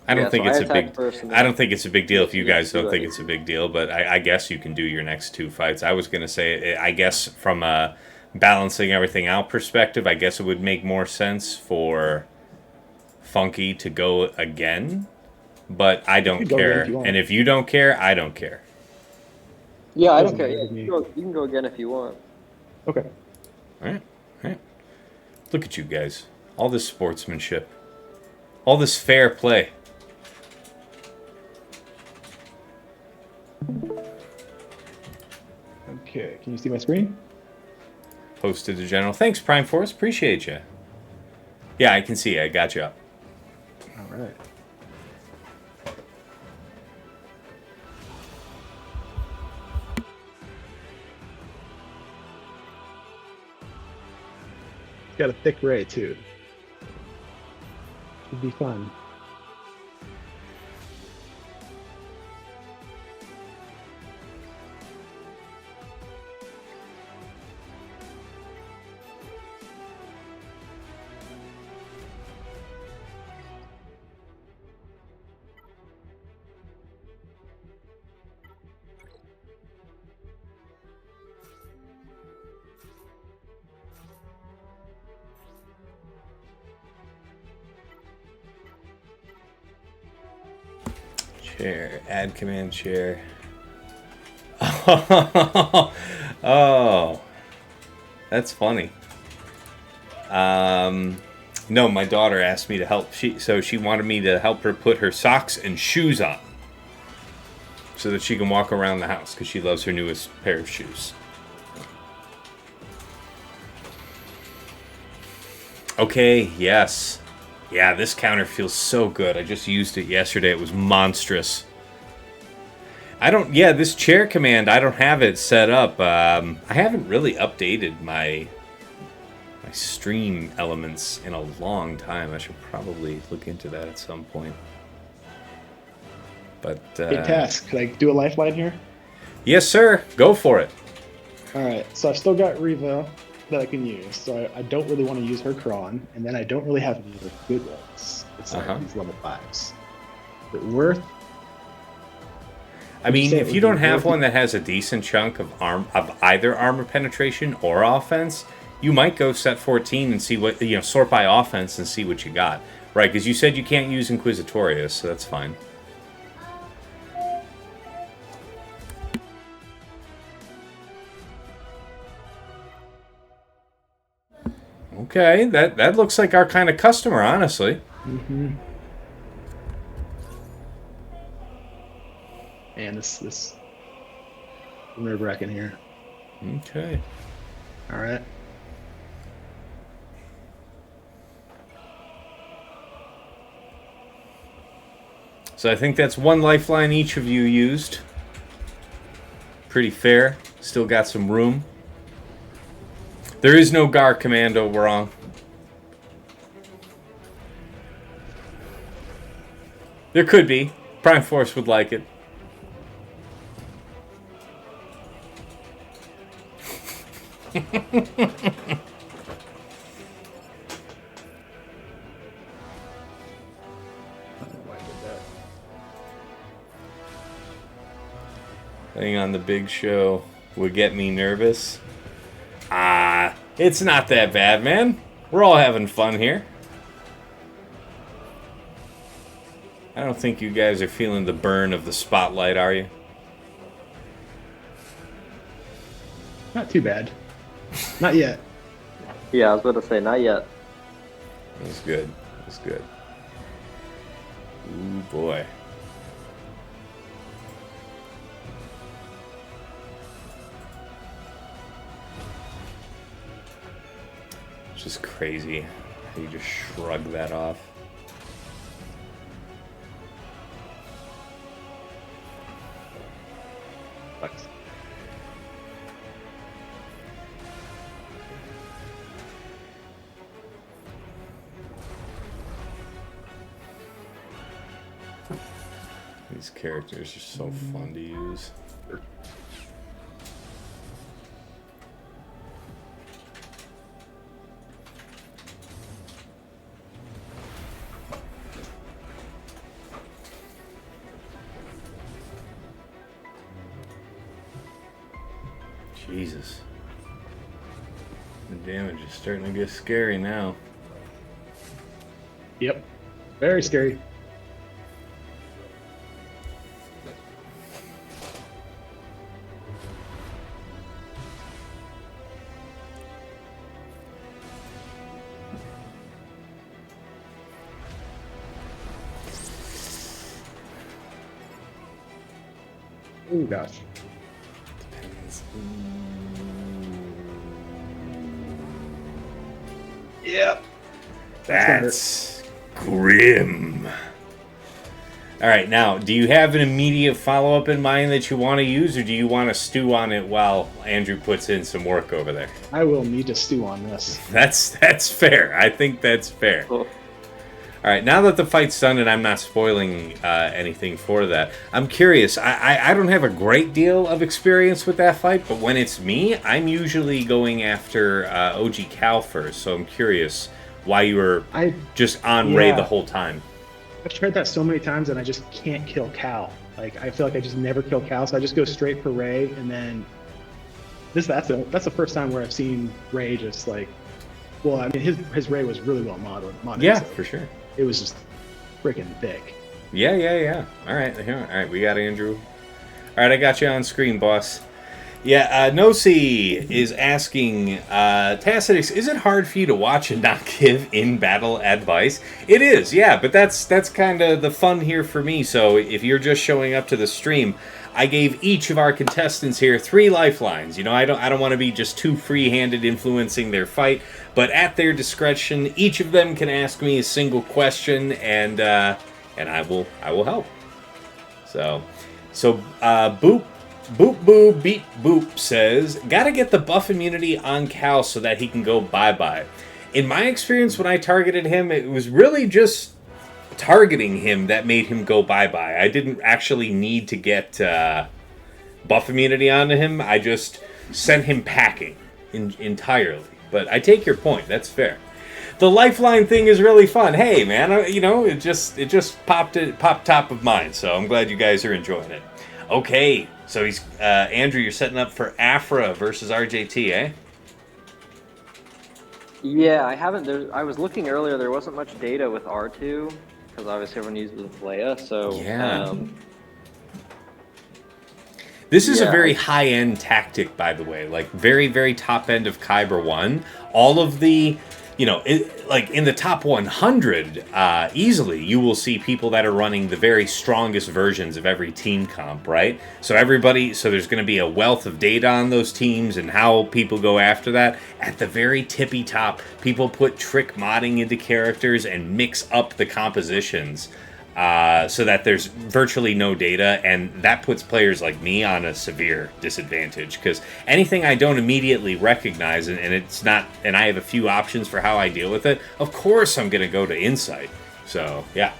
I don't think it's a big... I don't think think it's a big deal if you guys don't think it's a big deal, but I guess you can do your next two fights. I was going to say, I guess from a balancing everything out perspective, I guess it would make more sense for Funky to go again, but I don't care. And if you don't care, I don't care. Yeah, I don't care. Yeah, you can go again if you want. Okay. All right. Look at you guys. All this sportsmanship. All this fair play. Okay, can you see my screen? Posted to General. Thanks, Prime Force. Appreciate you. Yeah, I can see. I got you up. All right. Got a thick ray too. Should be fun. Chair. Add command chair. Oh. That's funny. No, my daughter asked me to help. She wanted me to help her put her socks and shoes on so that she can walk around the house because she loves her newest pair of shoes. Okay, yes. Yeah, this counter feels so good. I just used it yesterday. It was monstrous. This chair command, I don't have it set up. I haven't really updated my stream elements in a long time. I should probably look into that at some point. But Big task. Could I do a lifeline here? Yes, sir. Go for it. All right. So I've still got Reva that I can use. So I don't really want to use her Kron, and then I don't really have any of the good ones. It's like these level 5s. Is it worth? I mean, if you don't have one that has a decent chunk of either armor penetration or offense, you might go set 14 and see what, sort by offense and see what you got. Right, because you said you can't use Inquisitorius, so that's fine. Okay, that looks like our kind of customer, honestly. Mm-hmm. And this nerve-wracking here. Okay. All right. So I think that's one lifeline each of you used. Pretty fair. Still got some room. There is no Gar Commando, wrong. There could be. Prime Force would like it. Playing on the big show would get me nervous. It's not that bad, man. We're all having fun here. I don't think you guys are feeling the burn of the spotlight, are you? Not too bad. Not yet. Yeah, I was about to say, not yet. That's good. That's good. Ooh, boy. It's just crazy how you just shrug that off. Thanks. These characters are so fun to use. Jesus. The damage is starting to get scary now. Yep. Very scary. Oh gosh. Depends. Yep. That's grim. All right, now, do you have an immediate follow-up in mind that you want to use, or do you want to stew on it while Andrew puts in some work over there? I will need to stew on this. That's fair. I think that's fair. Cool. All right, now that the fight's done and I'm not spoiling anything for that, I'm curious. I don't have a great deal of experience with that fight, but when it's me, I'm usually going after OG Cal first, so I'm curious why you were just on Rey the whole time. I've tried that so many times and I just can't kill Cal. Like, I feel like I just never kill Cal, so I just go straight for Rey, and then that's the first time where I've seen Rey just like, well, I mean, his Rey was really well modeled. Yeah, so for sure. It was just freaking thick. Yeah. All right, we got Andrew. All right, I got you on screen, boss. Yeah, Nosi is asking, Tacitus, is it hard for you to watch and not give in-battle advice? It is, yeah, but that's kind of the fun here for me. So if you're just showing up to the stream, I gave each of our contestants here 3 lifelines. You know, I don't want to be just too free-handed influencing their fight, but at their discretion, each of them can ask me a single question, and I will help. So Boop Beep Boop says, gotta get the buff immunity on Cal so that he can go bye-bye. In my experience, when I targeted him, it was really just targeting him that made him go bye-bye. I didn't actually need to get buff immunity onto him. I just sent him packing entirely. But I take your point. That's fair. The lifeline thing is really fun. Hey, man, it just popped top of mind. So I'm glad you guys are enjoying it. Okay, so he's Andrew. You're setting up for Aphra versus RJT, eh? Yeah, I haven't. I was looking earlier. There wasn't much data with R2 because obviously everyone uses Leia. So yeah. This is a very high-end tactic, by the way. Like, very, very top end of Kyber 1. All of the, like, in the top 100, easily, you will see people that are running the very strongest versions of every team comp, right? So there's going to be a wealth of data on those teams and how people go after that. At the very tippy top, people put trick modding into characters and mix up the compositions. So that there's virtually no data, and that puts players like me on a severe disadvantage, because anything I don't immediately recognize and it's not, and I have a few options for how I deal with it, of course I'm going to go to Insight. So, yeah.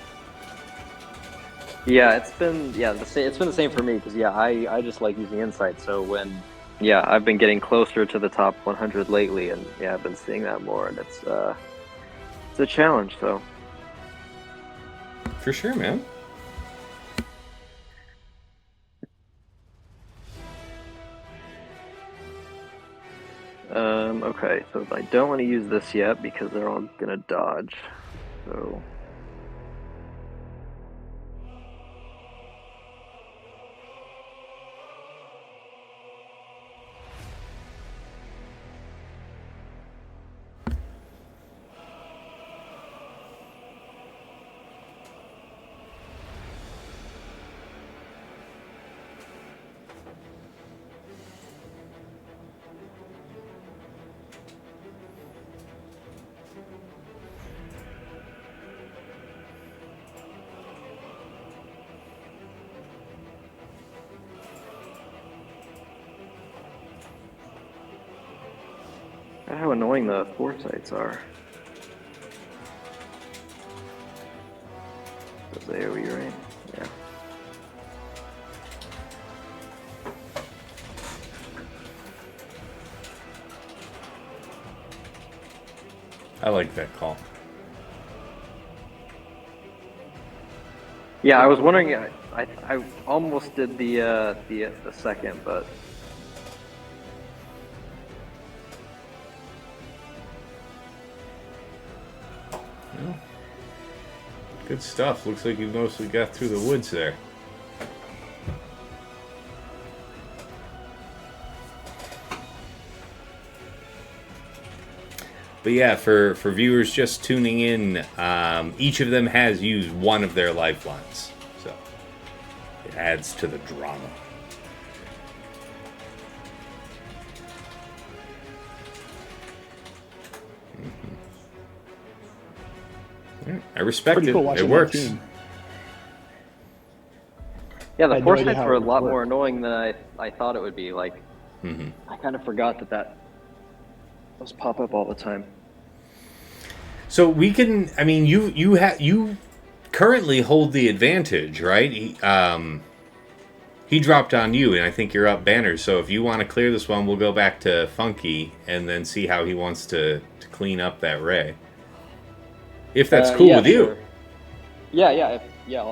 Yeah, it's been the same for me, because I just like using Insight. So when I've been getting closer to the top 100 lately, and I've been seeing that more, and it's a challenge. So. For sure, man. Okay, So I don't want to use this yet because they're all gonna dodge. So. How annoying the foresights are. That's AoE, right? Yeah. I like that call. Yeah, I was wondering. I almost did the second, but. Good stuff. Looks like you've mostly got through the woods there. But yeah, for viewers just tuning in, each of them has used one of their lifelines. So it adds to the drama. I respect it. Cool, it works. Yeah, the no foresights idea how were a it would lot work. more annoying than I thought it would be. Like, I kind of forgot that those pop up all the time. So we can. I mean, you currently hold the advantage, right? He dropped on you, and I think you're up banners. So if you want to clear this one, we'll go back to Funky and then see how he wants to clean up that Ray. If that's cool with you. Sure. Yeah.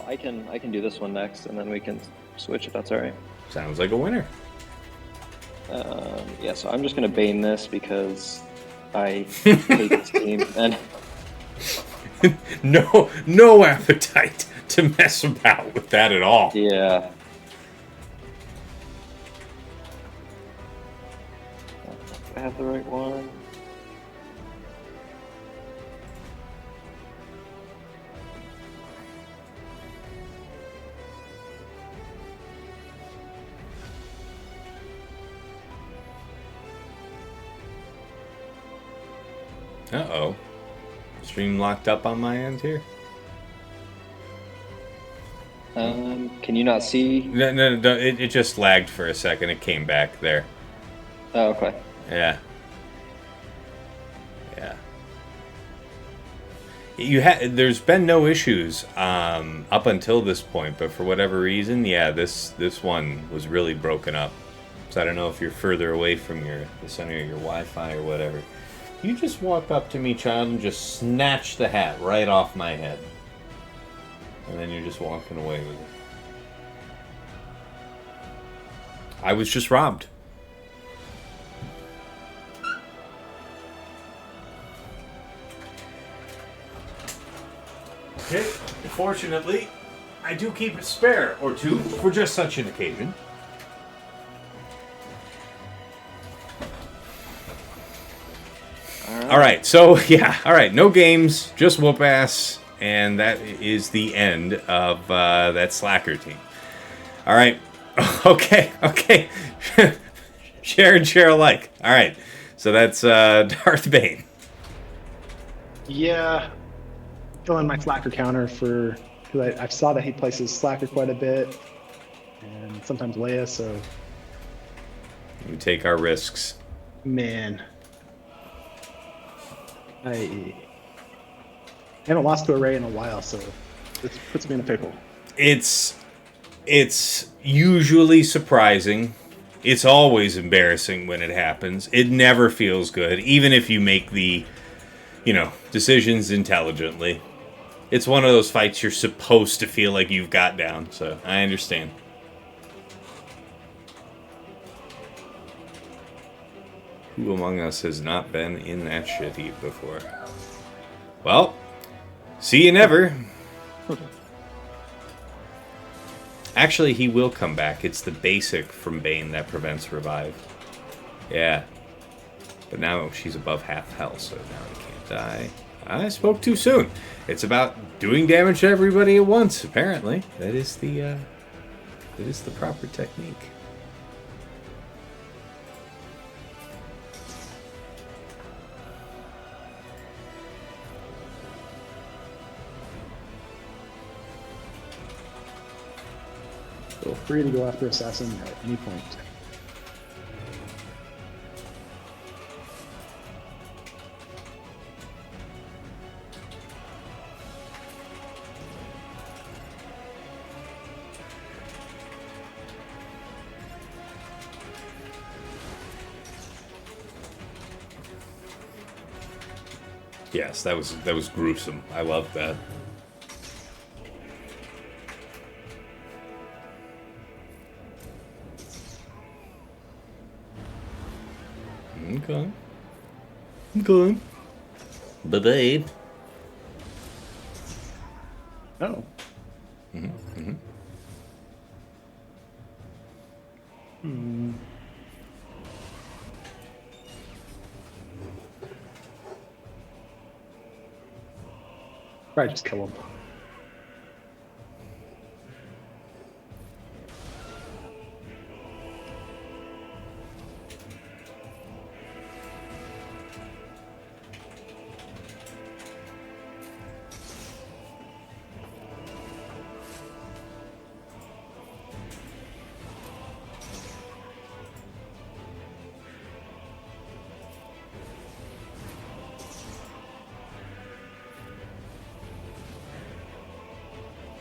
I can do this one next, and then we can switch if that's all right. Sounds like a winner. Yeah, so I'm just gonna Bane this because I hate this team, and no appetite to mess about with that at all. yeah. I have the right one. Uh-oh. Stream locked up on my end here? Can you not see? No, it just lagged for a second. It came back there. Oh, okay. Yeah. There's been no issues up until this point, but for whatever reason, yeah, this one was really broken up. So I don't know if you're further away from the center of your Wi-Fi or whatever. You just walk up to me, child, and just snatch the hat right off my head. And then you're just walking away with it. I was just robbed. Okay, fortunately, I do keep a spare or two for just such an occasion. All right, so yeah, all right, no games, just whoop ass, and that is the end of that slacker team. All right, okay, share and share alike. All right, so that's Darth Bane. Yeah, filling my slacker counter because I saw that he places slacker quite a bit, and sometimes Leia. So We take our risks. man, I haven't lost to a Ray in a while, so this puts me in a pickle. It's usually surprising. It's always embarrassing when it happens. It never feels good, even if you make the, decisions intelligently. It's one of those fights you're supposed to feel like you've got down, so I understand. Who among us has not been in that shit heap before? Well, see you never. Actually, he will come back. It's the basic from Bane that prevents revive. Yeah. But now she's above half health, so now he can't die. I spoke too soon. It's about doing damage to everybody at once, apparently. That is the proper technique. Feel free to go after Assassin at any point. Yes, that was gruesome. I love that. Okay. Okay. Bye-bye. Oh. Mm-hmm. Mm-hmm. Hmm. Probably just kill him.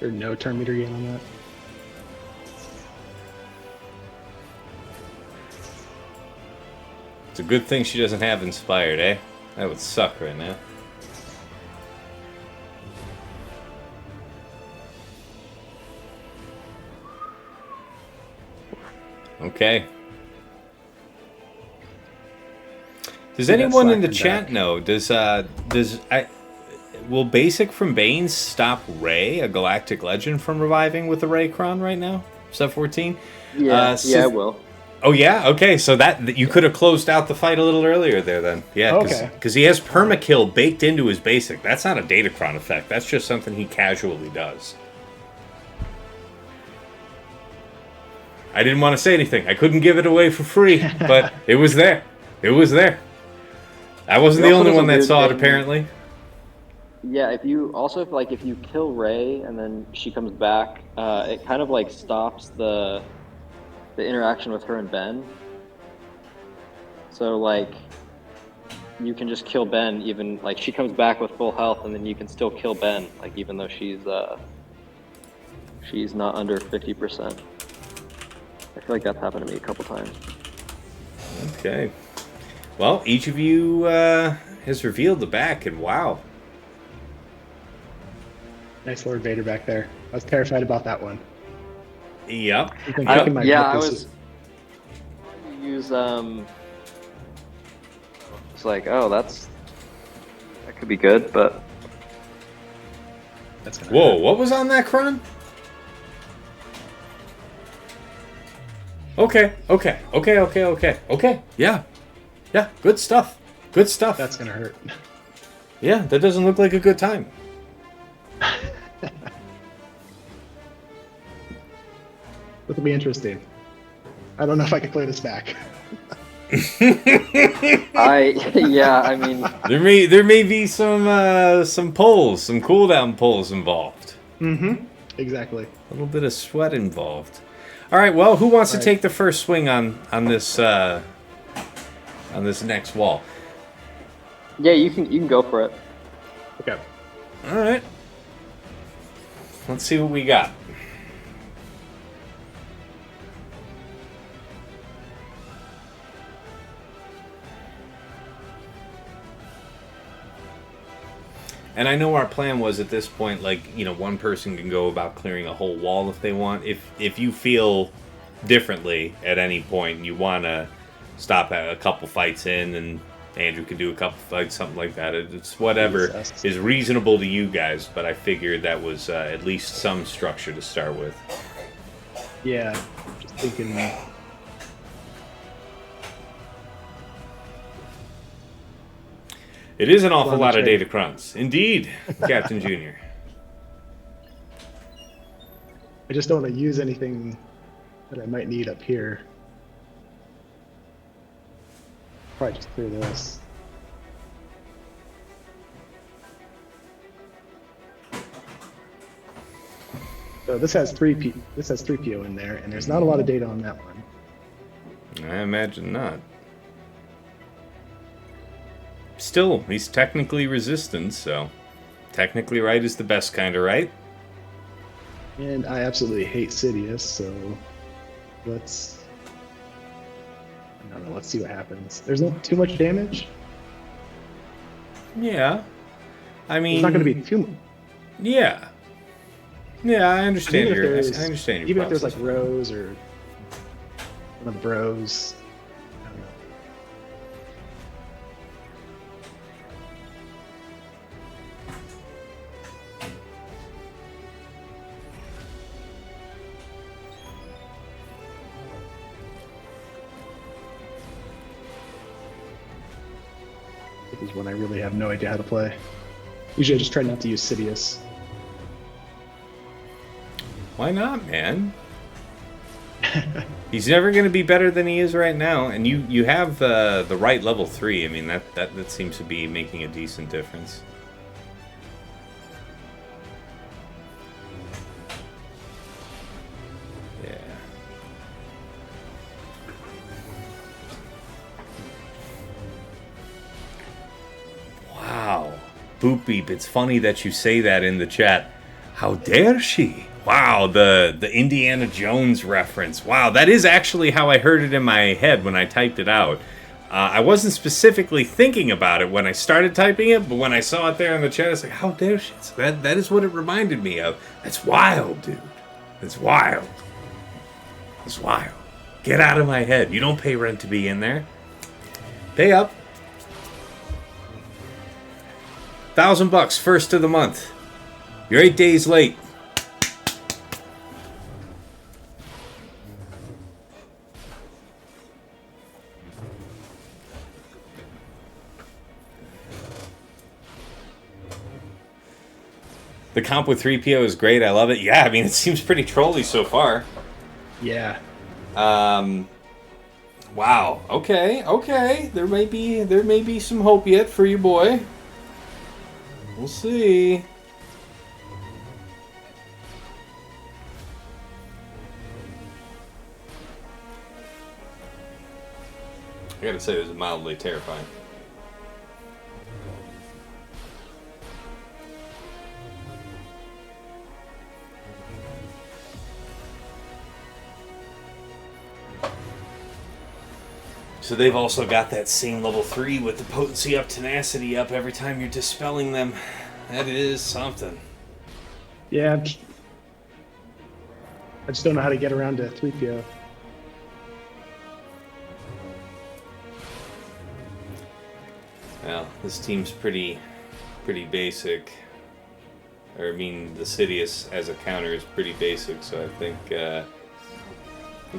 There's no turn meter gain on that. It's a good thing she doesn't have Inspired, eh? That would suck right now. Okay. Does anyone in the chat know? Will Basic from Bane stop Rey, a Galactic Legend, from reviving with the Raycron right now? Sub 14? Yeah, it will. Oh yeah, okay. So that you could have closed out the fight a little earlier there, then. Yeah, because he has permakill baked into his Basic. That's not a Datacron effect. That's just something he casually does. I didn't want to say anything. I couldn't give it away for free, but it was there. It was there. I wasn't the only one that saw it, apparently. Yeah, if you kill Rey and then she comes back, it kind of like stops the interaction with her and Ben. So like you can just kill Ben even like she comes back with full health and then you can still kill Ben like even though she's not under 50%. I feel like that's happened to me a couple times. Okay. Well, each of you has revealed the back, and wow. Nice Lord Vader back there. I was terrified about that one. Yep. I was use it's like, oh, that could be good, but that's gonna whoa, hurt. What was on that Kron? Okay. Yeah, good stuff. Good stuff. That's gonna hurt. Yeah, that doesn't look like a good time. It'll be interesting. I don't know if I can play this back. I mean, there may be some pulls, some cooldown pulls involved. Mm-hmm. Exactly. A little bit of sweat involved. All right. Well, who wants to take the first swing on this next wall? Yeah, you can go for it. Okay. All right. Let's see what we got. And I know our plan was at this point, like, one person can go about clearing a whole wall if they want. If you feel differently at any point and you want to stop at a couple fights in, and Andrew can do a couple fights, something like that. It's whatever is reasonable to you guys, but I figured that was at least some structure to start with. Yeah, just thinking. It is an awful lot of data crunch. Indeed, Captain Junior. I just don't want to use anything that I might need up here. Probably just clear this. So this has 3PO in there, and there's not a lot of data on that one. I imagine not. Still, he's technically resistant, so technically right is the best kind of right. And I absolutely hate Sidious, so I don't know, let's see what happens. There's not too much damage. Yeah. I mean... It's not going to be too much. Yeah. Yeah, I understand your process. Even if there's like Rose or one of the bros. I don't know. This is when I really have no idea how to play. Usually I just try not to use Sidious. Why not, man? He's never going to be better than he is right now, and you have the right level 3. I mean, that seems to be making a decent difference. Yeah. Wow. Boop beep, it's funny that you say that in the chat. How dare she? Wow, the Indiana Jones reference. Wow, that is actually how I heard it in my head when I typed it out. I wasn't specifically thinking about it when I started typing it, but when I saw it there in the chat, I was like, how dare she? So that is what it reminded me of. That's wild, dude. That's wild. That's wild. Get out of my head. You don't pay rent to be in there. Pay up. $1,000 first of the month. You're 8 days late. The comp with 3PO is great. I love it. Yeah, I mean, it seems pretty trolly so far. Yeah. Wow. Okay. There may be some hope yet for your boy. We'll see. I gotta say, it was mildly terrifying. So they've also got that same level 3 with the potency up, tenacity up every time you're dispelling them. That is something. Yeah. I just don't know how to get around to 3PO. Well, this team's pretty basic. Or, I mean, the Sidious as a counter is pretty basic, so I think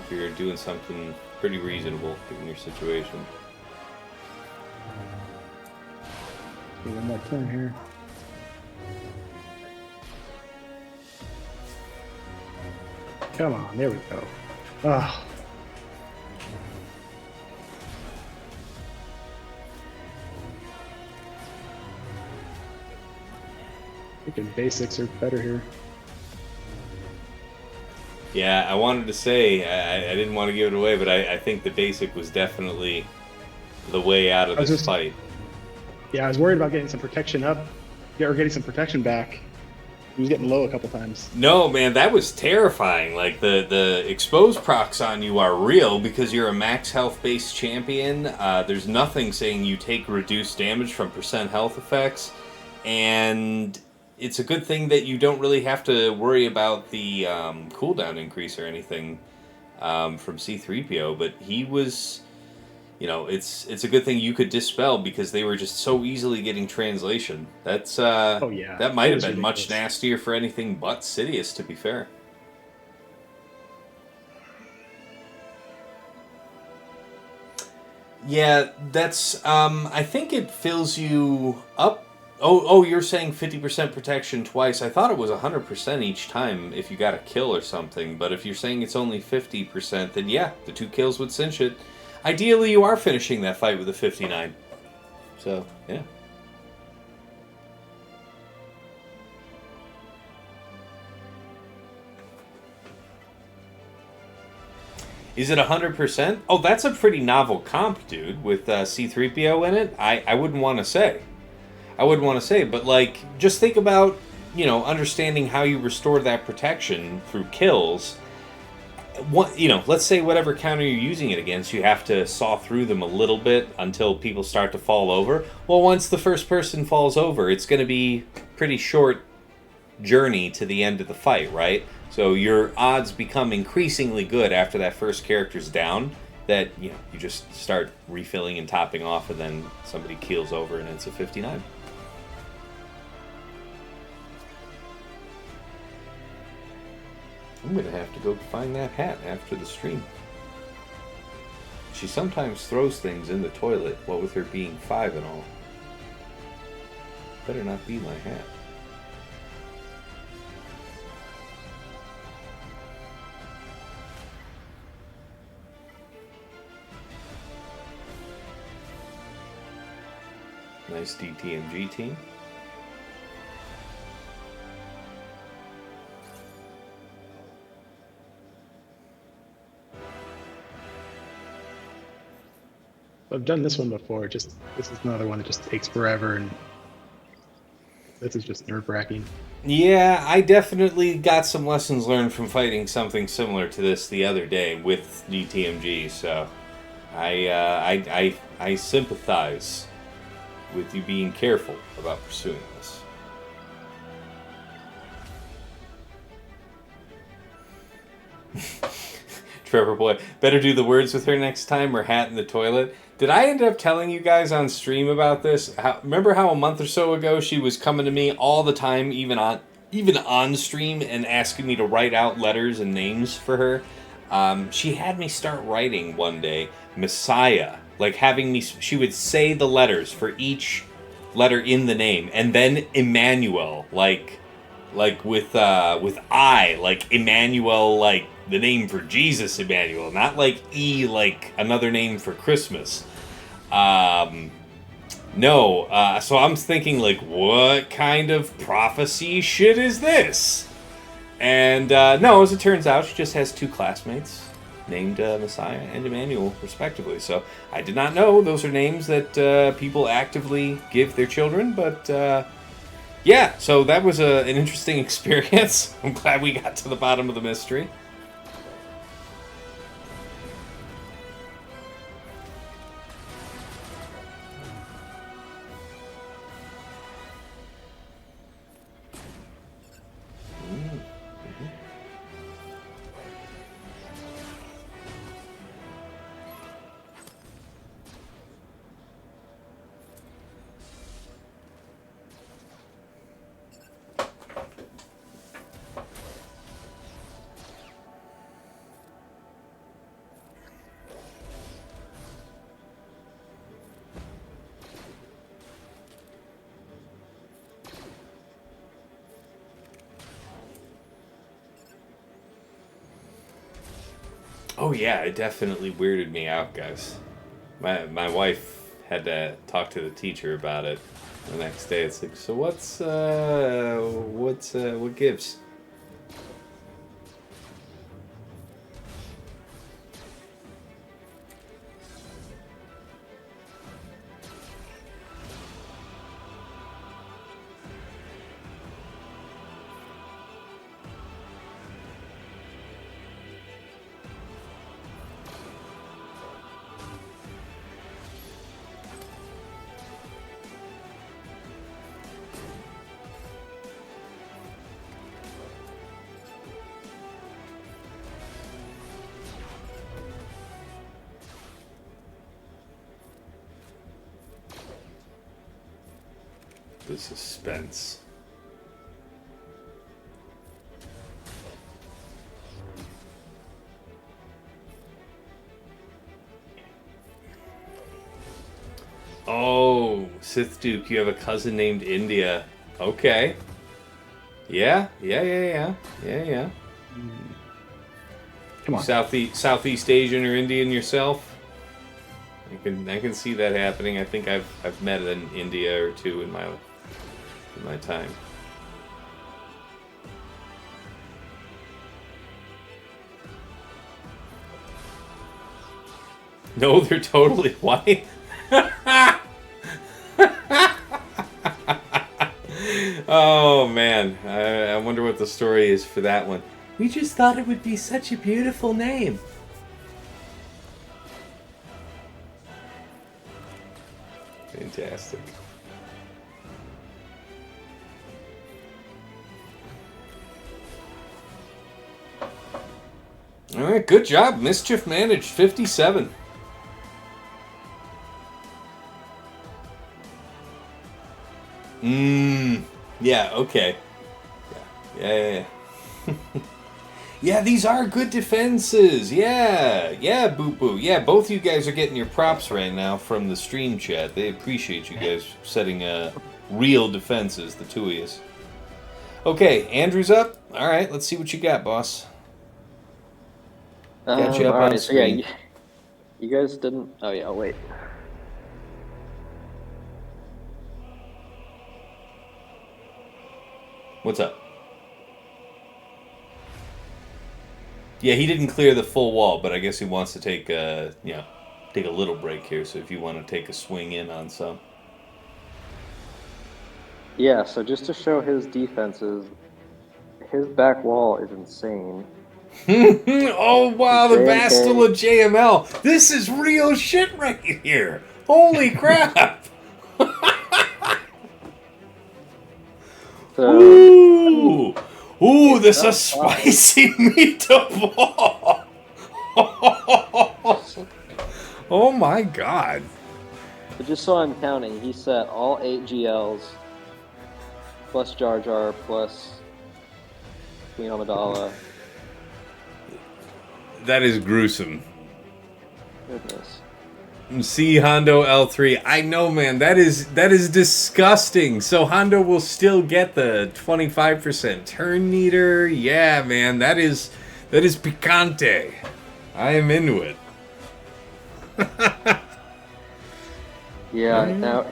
you're doing something pretty reasonable given your situation. One more turn here. Come on, there we go. Ah. Thinking basics are better here. Yeah, I wanted to say, I didn't want to give it away, but I think the basic was definitely the way out of this fight. Yeah, I was worried about getting some protection up, or getting some protection back. He was getting low a couple times. No, man, that was terrifying. Like, the exposed procs on you are real because you're a max health-based champion. There's nothing saying you take reduced damage from percent health effects, and it's a good thing that you don't really have to worry about the cooldown increase or anything from C-3PO, but he was you know, it's a good thing you could dispel because they were just so easily getting translation. That's Oh yeah, that might it have was been much ridiculous. nastier for anything but Sidious, to be fair. Yeah, that's I think it fills you up. Oh, you're saying 50% protection twice. I thought it was 100% each time if you got a kill or something, but if you're saying it's only 50%, then yeah, the 2 kills would cinch it. Ideally, you are finishing that fight with a 59. So, yeah. Is it 100%? Oh, that's a pretty novel comp, dude, with C-3PO in it. I wouldn't want to say. I wouldn't want to say, but, like, just think about, you know, understanding how you restore that protection through kills. What, you know, let's say whatever counter you're using it against, you have to saw through them a little bit until people start to fall over. Well, once the first person falls over, it's going to be pretty short journey to the end of the fight, right? So your odds become increasingly good after that first character's down, that, you know, you just start refilling and topping off, and then somebody keels over and it's a 59. I'm gonna have to go find that hat after the stream. She sometimes throws things in the toilet, what with her being 5 and all. Better not be my hat. Nice DTMG team. I've done this one before. Just this is another one that just takes forever, and this is just nerve-wracking. Yeah, I definitely got some lessons learned from fighting something similar to this the other day with DTMG. So, I sympathize with you being careful about pursuing this. Trevor boy, better do the words with her next time or hat in the toilet. Did I end up telling you guys on stream about this? Remember how a month or so ago she was coming to me all the time, even on stream, and asking me to write out letters and names for her? She had me start writing one day Messiah, like having me. She would say the letters for each letter in the name, and then Emmanuel, like with I, like Emmanuel, like the name for Jesus, Emmanuel, not like E, like another name for Christmas. No, so I'm thinking, like, what kind of prophecy shit is this? And no, as it turns out, she just has 2 classmates named Messiah and Emmanuel, respectively. So I did not know those are names that people actively give their children, but yeah, so that was an interesting experience. I'm glad we got to the bottom of the mystery. Oh yeah, it definitely weirded me out, guys. My wife had to talk to the teacher about it the next day. It's like, so what gives? The suspense. Oh, Sith Duke, you have a cousin named India. Okay. Yeah. Come on. Southeast Asian or Indian yourself? I can see that happening. I think I've met an India or two in my time. No, they're totally white. Oh man, I wonder what the story is for that one. We just thought it would be such a beautiful name. Fantastic. All right, good job. Mischief managed. 57. Yeah, okay. Yeah. Yeah, these are good defenses. Yeah, boo-boo. Yeah, both you guys are getting your props right now from the stream chat. They appreciate you guys setting real defenses, the two of you. Okay, Andrew's up. All right, let's see what you got, boss. Got you up on screen. So yeah, you guys didn't... Oh, yeah, wait. What's up? Yeah, he didn't clear the full wall, but I guess he wants to take a little break here. So if you want to take a swing in on some. Yeah, so just to show his defenses, his back wall is insane. Oh wow, the Bastille of JML. This is real shit right here. Holy crap. So, Ooh, this is a spicy meatball. Oh my god. But just so I'm counting, he set all 8 GLs, plus Jar Jar, plus Queen Amidala. That is gruesome. Goodness. See Hondo L3. I know, man. That is disgusting. So Hondo will still get the 25% turn meter. Yeah, man. That is picante. I am into it. Yeah, now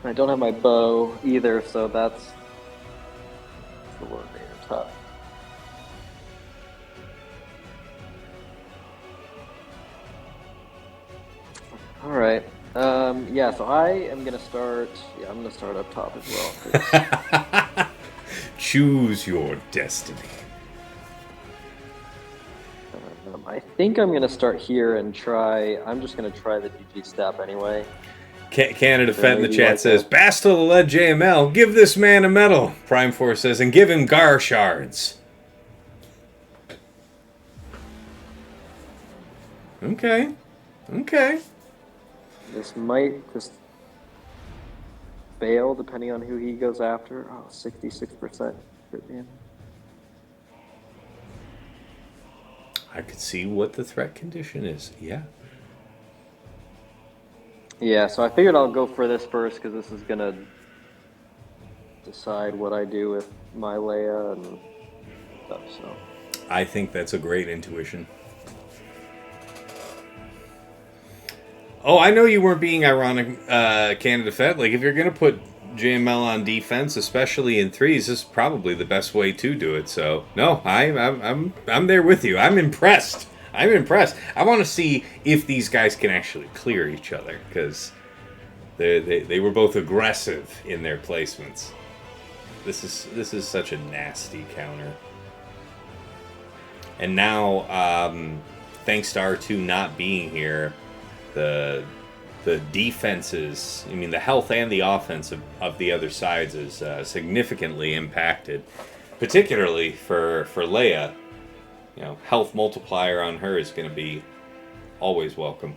I don't have my bow either, so that's a little bit tough. All right. Yeah, so I am gonna start. Yeah, I'm gonna start up top as well. Choose your destiny. I think I'm gonna start here and try. I'm just gonna try the GG STAP anyway. Canada Fett in the chat says, Bastille led JML. Give this man a medal. Prime Force says, and give him Gar shards. Okay. This might just fail depending on who he goes after. Oh, 66%. I could see what the threat condition is. Yeah. Yeah, so I figured I'll go for this first because this is going to decide what I do with my Leia and stuff, so. I think that's a great intuition. Oh, I know you weren't being ironic, Canada Fed. Like, if you're going to put JML on defense, especially in threes, this is probably the best way to do it. So, no, I'm there with you. I'm impressed. I want to see if these guys can actually clear each other, because they were both aggressive in their placements. This is such a nasty counter. And now, thanks to R2 not being here, the defenses, I mean the health and the offense of the other sides is significantly impacted, particularly for Leia. You know, health multiplier on her is going to be always welcome.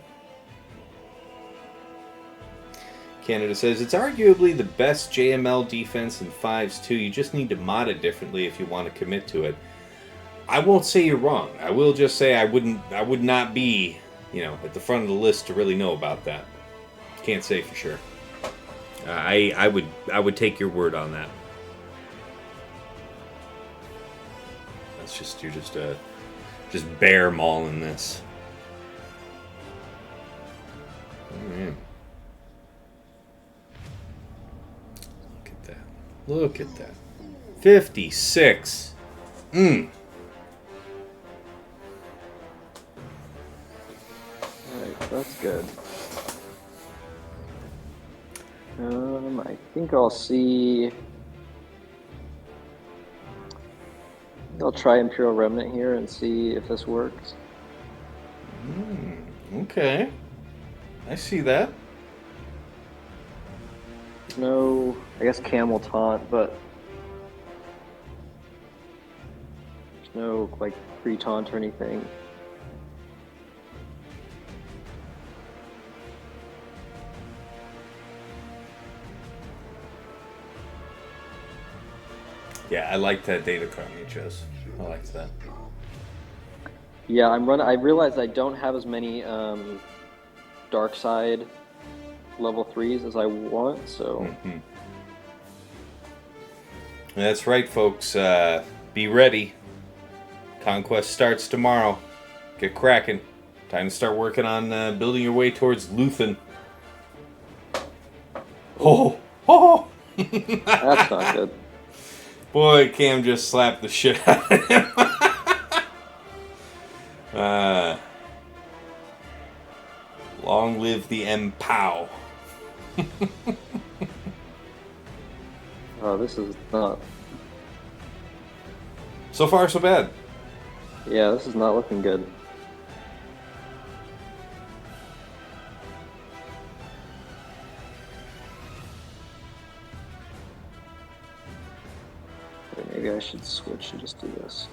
Canada says, it's arguably the best JML defense in 5s too. You just need to mod it differently if you want to commit to it. I won't say you're wrong. I will just say I would not be, at the front of the list to really know about that. Can't say for sure. I would take your word on that. That's just you're just bear mauling this. Oh, man. Look at that. Look at that. 56. Alright, that's good. I think I'll see. I'll try Imperial Remnant here and see if this works. Okay. I see that. No, I guess Camel Taunt, but there's no, pre-taunt or anything. Yeah, I like that data card you chose. I like that. Yeah, I realized I don't have as many dark side level 3s as I want, so. Mm-hmm. That's right, folks. Be ready. Conquest starts tomorrow. Get cracking. Time to start working on building your way towards Luthen. Oh! That's not good. Boy, Cam just slapped the shit out of him. Long live the MPOW. Oh, this is not. So far, so bad. Yeah, this is not looking good. Maybe I should switch and just do this.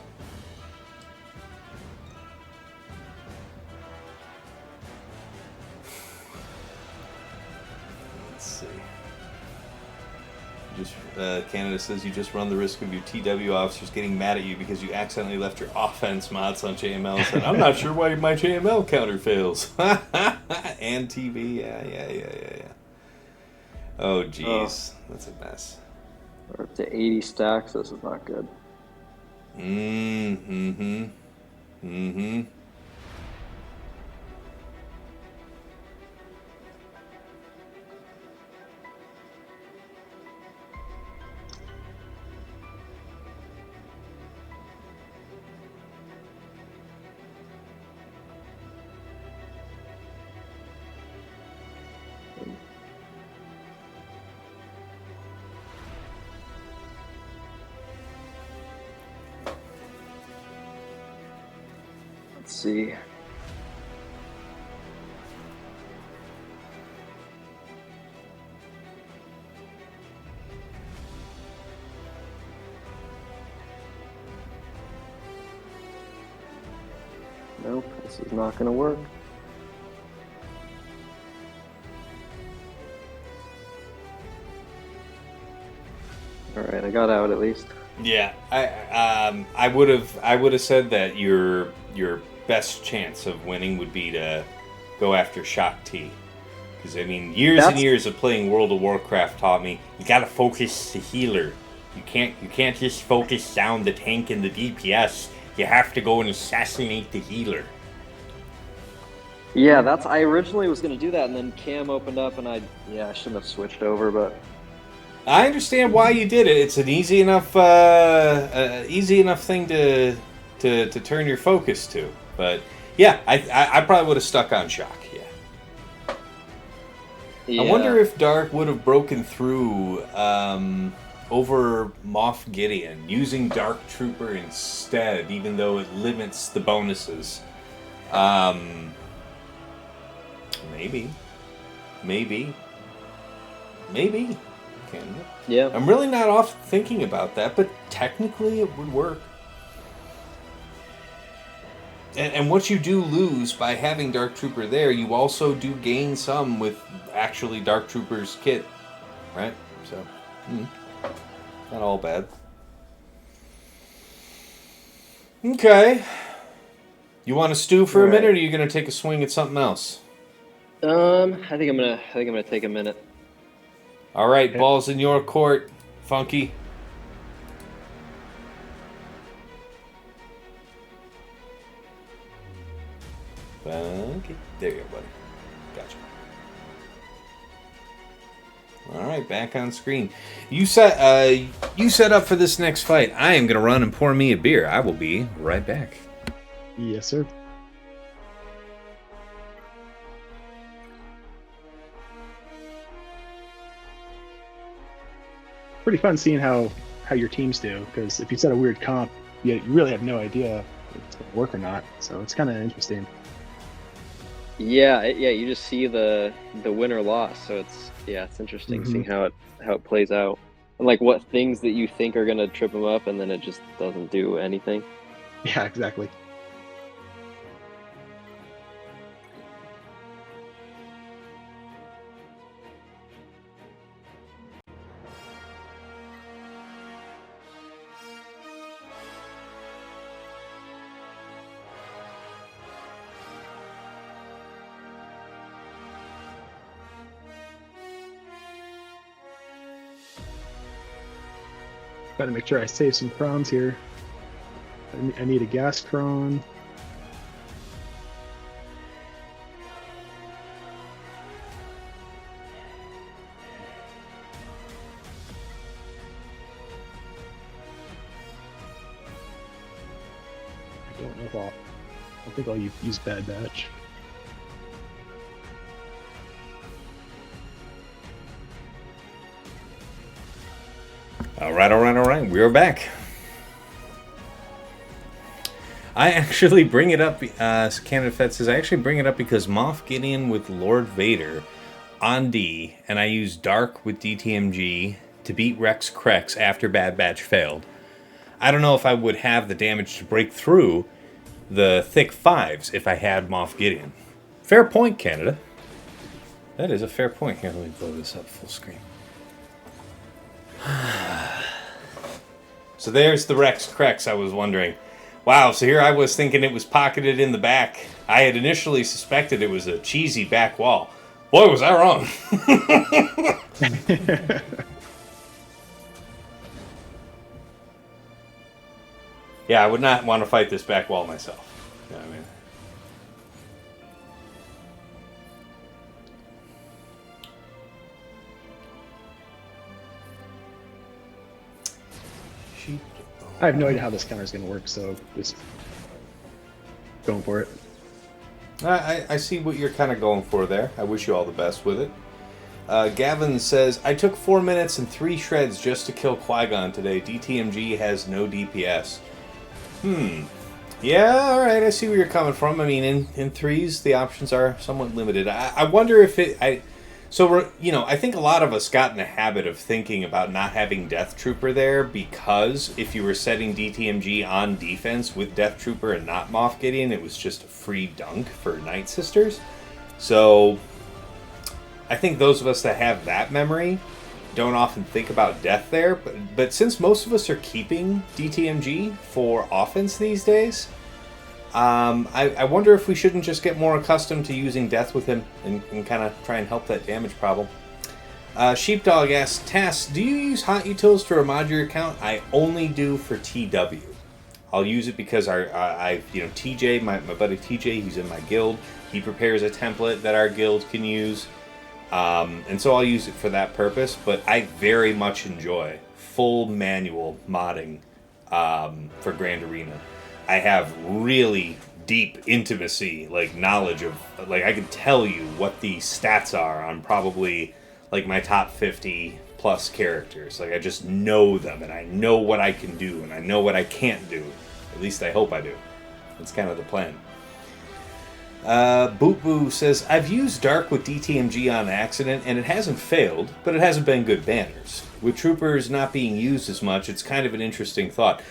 Let's see. Canada says you just run the risk of your TW officers getting mad at you because you accidentally left your offense mods on JML. And I'm not sure why my JML counter fails. And TV, yeah. Oh, jeez. That's a mess. We're up to 80 stacks. This is not good. Mm-hmm. Let's see. Nope, this is not going to work. All right, I got out at least. Yeah, I would have said that your best chance of winning would be to go after Shaak T. Because I mean, years and years of playing World of Warcraft taught me you gotta focus the healer. You can't just focus down the tank and the DPS. You have to go and assassinate the healer. Yeah, I originally was going to do that, and then Cam opened up, and I shouldn't have switched over, but I understand why you did it. It's an easy enough thing to turn your focus to. But yeah, I probably would have stuck on Shaak. Yeah. I wonder if Dark would have broken through over Moff Gideon using Dark Trooper instead, even though it limits the bonuses. Maybe. Yeah. I'm really not off thinking about that, but technically it would work. And what you do lose by having Dark Trooper there, you also do gain some with actually Dark Trooper's kit, right? So, not all bad. Okay. You want to stew for a minute, or are you going to take a swing at something else? I think I'm gonna take a minute. All right, ball's in your court, Funky. Funky. There you go, buddy. Gotcha. All right, back on screen. You set up for this next fight. I am gonna run and pour me a beer. I will be right back. Yes, sir. Pretty fun seeing how your teams do, because if you set a weird comp, you really have no idea if it's going to work or not. So it's kind of interesting. Yeah, you just see the win or loss. So it's interesting seeing how it plays out, and like what things that you think are gonna trip them up, and then it just doesn't do anything. Yeah, exactly. Got to make sure I save some crowns here. I need a gas cron. I don't know if I think I'll use Bad Batch. All right. We're back. I actually bring it up, Canada Fett says, I actually bring it up because Moff Gideon with Lord Vader on D, and I use Dark with DTMG to beat CRex after Bad Batch failed. I don't know if I would have the damage to break through the thick 5s if I had Moff Gideon. Fair point, Canada. That is a fair point. Here, let me blow this up full screen. So there's the CRex I was wondering. Wow, so here I was thinking it was pocketed in the back. I had initially suspected it was a cheesy back wall. Boy, was I wrong. Yeah, I would not want to fight this back wall myself. You know what I mean? I have no idea how this counter is going to work, so just going for it. I see what you're kind of going for there. I wish you all the best with it. Gavin says, I took 4 minutes and 3 shreds just to kill Qui-Gon today. DTMG has no DPS. Yeah, alright, I see where you're coming from. I mean, in threes, the options are somewhat limited. I wonder if it... So, you know, I think a lot of us got in the habit of thinking about not having Death Trooper there because if you were setting DTMG on defense with Death Trooper and not Moff Gideon, it was just a free dunk for Night Sisters. So, I think those of us that have that memory don't often think about death there. But since most of us are keeping DTMG for offense these days, I wonder if we shouldn't just get more accustomed to using death with him and kind of try and help that damage problem. Sheepdog asks, Tass, do you use hot utils to remod your account? I only do for TW. I'll use it because TJ, my buddy TJ, he's in my guild. He prepares a template that our guild can use. And so I'll use it for that purpose, but I very much enjoy full manual modding for Grand Arena. I have really deep intimacy, like knowledge of, like I can tell you what the stats are on probably like my top 50 plus characters. Like I just know them and I know what I can do and I know what I can't do. At least I hope I do. That's kind of the plan. Boot Boo says, I've used Dark with DTMG on accident and it hasn't failed, but it hasn't been good banners. With troopers not being used as much, it's kind of an interesting thought.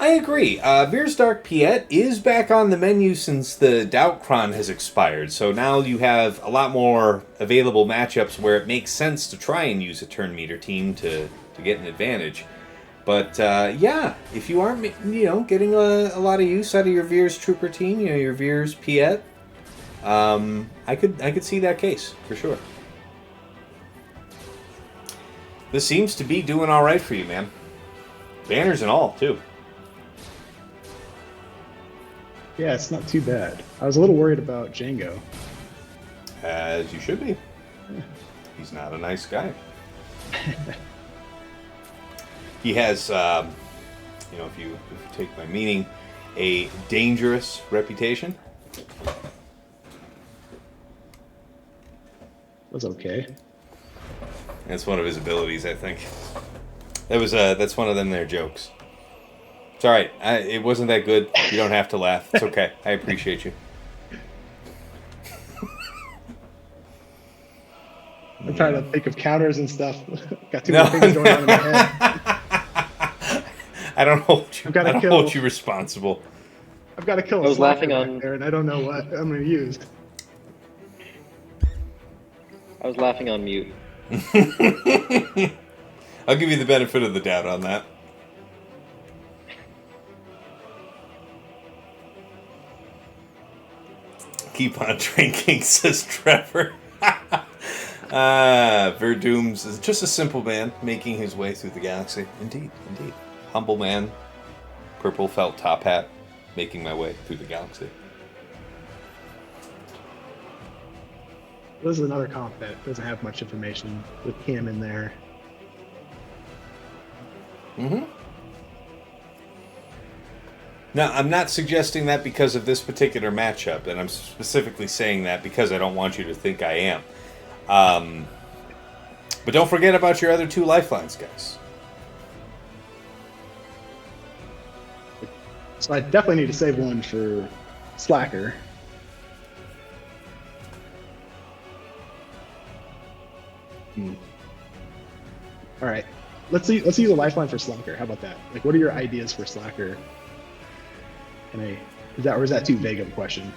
I agree. Veer's Dark Piet is back on the menu since the Doubtcron has expired, so now you have a lot more available matchups where it makes sense to try and use a turn meter team to get an advantage. But yeah, if you aren't getting a lot of use out of your Veer's Trooper team, your Veer's Piet, I could see that case for sure. This seems to be doing all right for you, man. Banners and all, too. Yeah, it's not too bad. I was a little worried about Jango. As you should be. He's not a nice guy. He has, if you take my meaning, a dangerous reputation. Was okay. That's one of his abilities, I think. That's one of them there jokes. It's all right. It wasn't that good. You don't have to laugh. It's okay. I appreciate you. I'm trying to think of counters and stuff. Got too many things going on in my head. I don't hold you responsible. I've got to kill a slacker back there, and I don't know what I'm going to use. I was laughing on mute. I'll give you the benefit of the doubt on that. Keep on drinking, says Trevor. Verdooms is just a simple man making his way through the galaxy. Indeed, indeed. Humble man, purple felt top hat, making my way through the galaxy. This is another comp that doesn't have much information with Cam in there. Mm-hmm. Now, I'm not suggesting that because of this particular matchup, and I'm specifically saying that because I don't want you to think I am. But don't forget about your other two lifelines, guys. So I definitely need to save one for Slacker. All right, let's use a lifeline for Slacker. How about that? Like, what are your ideas for Slacker? Is that too vague of a question?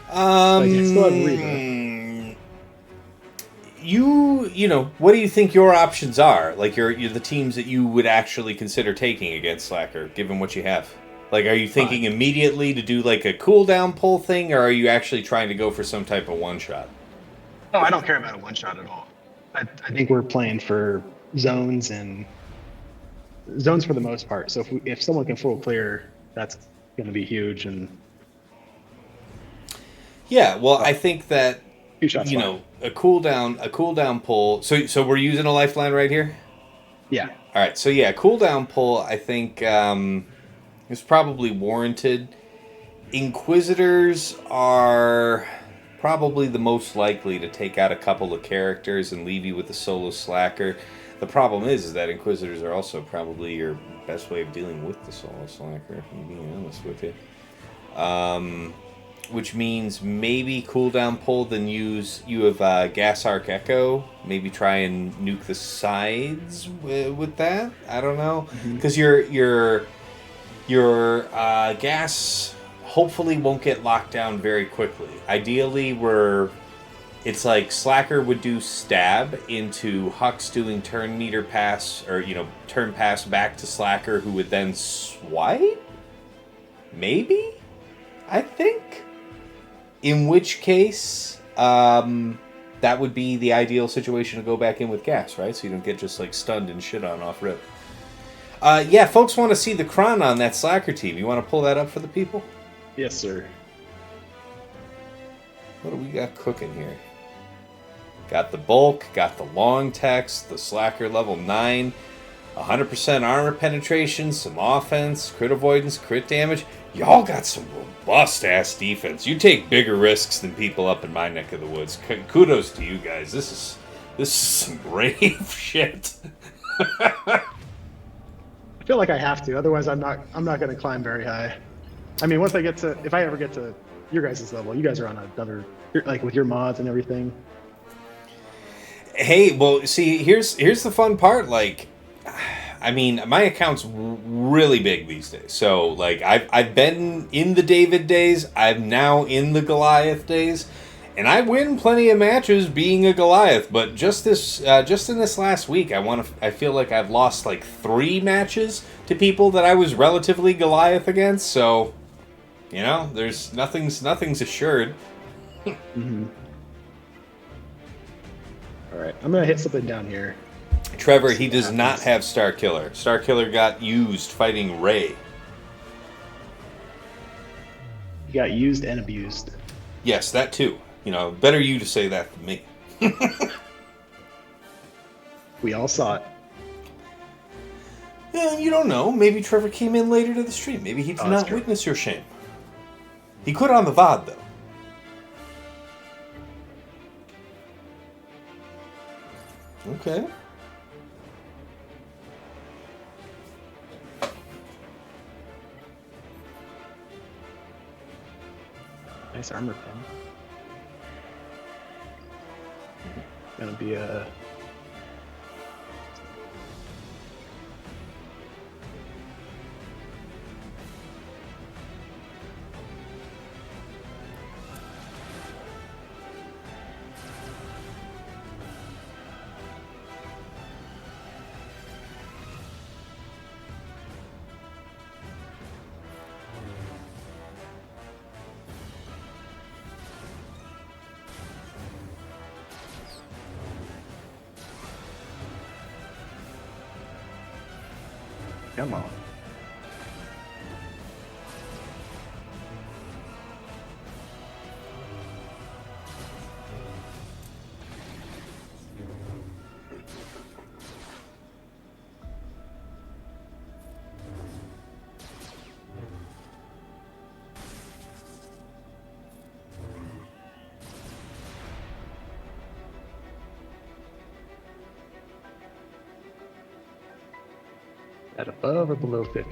I still have Reva. What do you think your options are? Like, you're the teams that you would actually consider taking against Slacker, given what you have. Like, are you thinking immediately to do like a cooldown pull thing, or are you actually trying to go for some type of one shot? No, I don't care about a one shot at all. I think we're playing for zones for the most part. So if someone can full clear, that's going to be huge. And yeah, well, I think that a cooldown pull. So we're using a lifeline right here. Yeah. All right. So yeah, cooldown pull. I think is probably warranted. Inquisitors are probably the most likely to take out a couple of characters and leave you with a solo slacker. The problem is that Inquisitors are also probably your best way of dealing with the solo slacker, if I'm being honest with you. Which means maybe cooldown pull, then you have Gas Arc Echo. Maybe try and nuke the sides with that. I don't know, because your gas hopefully won't get locked down very quickly. Ideally, it's like Slacker would do stab into Hux doing turn meter pass, or turn pass back to Slacker, who would then swipe? Maybe? I think. In which case, that would be the ideal situation to go back in with gas, right? So you don't get just like stunned and shit on off rip. Yeah, folks want to see the Kron on that Slacker team. You want to pull that up for the people? Yes, sir. What do we got cooking here? Got the bulk, got the long text, the Slacker level 9, 100% armor penetration, some offense, crit avoidance, crit damage. Y'all got some robust-ass defense. You take bigger risks than people up in my neck of the woods. Kudos to you guys. This is some brave shit. I feel like I have to. Otherwise, I'm not going to climb very high. I mean, if I ever get to your guys' level, you guys are on another, like with your mods and everything. Hey, well, see, here's the fun part. Like, I mean, my account's really big these days. So, like, I've been in the David days. I'm now in the Goliath days, and I win plenty of matches being a Goliath. But just in this last week, I feel like I've lost like 3 matches to people that I was relatively Goliath against. So, you know, there's nothing's assured. Mm-hmm. All right, I'm gonna hit something down here. Trevor, he does not have Starkiller. Starkiller got used fighting Rey. He got used and abused. Yes, that too. You know, better you to say that than me. We all saw it. Yeah, you don't know. Maybe Trevor came in later to the stream. Maybe he did not witness your shame. He could on the VOD, though. Okay. Nice armor pin. Gonna be a... Come on. At above or below 50?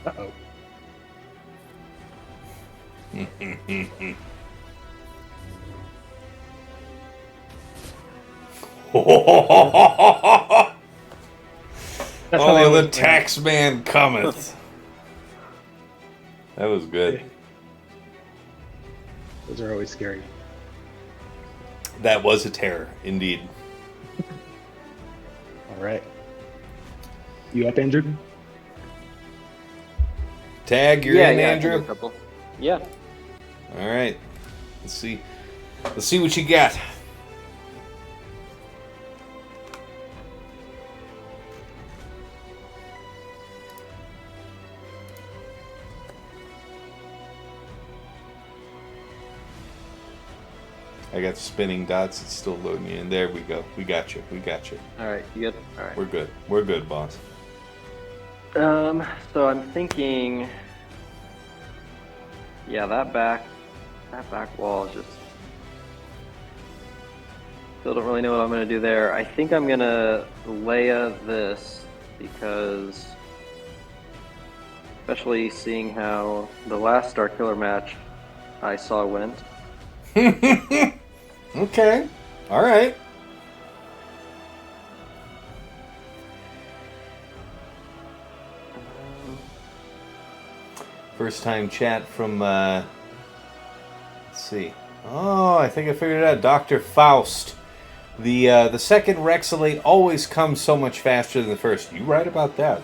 Uh-oh. Oh, the tax man cometh. That was good. Those are always scary. That was a terror, indeed. All right. You up, Andrew? Tag, you're in, Andrew? A couple. Yeah. All right. Let's see what you got. I got spinning dots. It's still loading you in. There we go. We got you. All right. You good? All right. We're good, boss. So I'm thinking, yeah, that back wall is just. Still don't really know what I'm gonna do there. I think I'm gonna Leia this because, especially seeing how the last Starkiller match I saw went. Okay. All right. First time chat from, let's see. Oh, I think I figured it out. Dr. Faust. The second Rexolate always comes so much faster than the first. You right about that.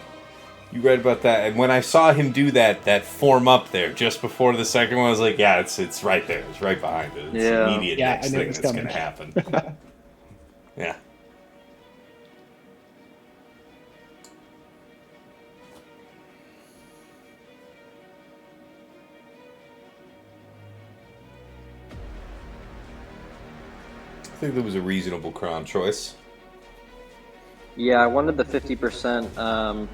And when I saw him do that form up there just before the second one, I was like, yeah, it's right there. It's right behind it. It's the immediate next thing that's going to happen. Yeah. I think that was a reasonable crown choice. Yeah, I wanted the 50%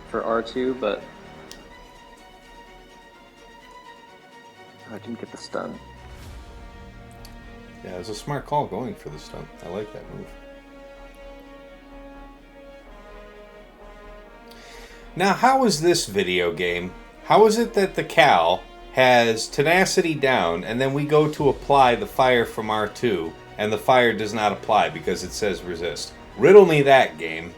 for R2, but I didn't get the stun. Yeah, it was a smart call going for the stun. I like that move. Now, how is this video game? How is it that the Cal has tenacity down, and then we go to apply the fire from R2, and the fire does not apply because it says resist. Riddle me that, game.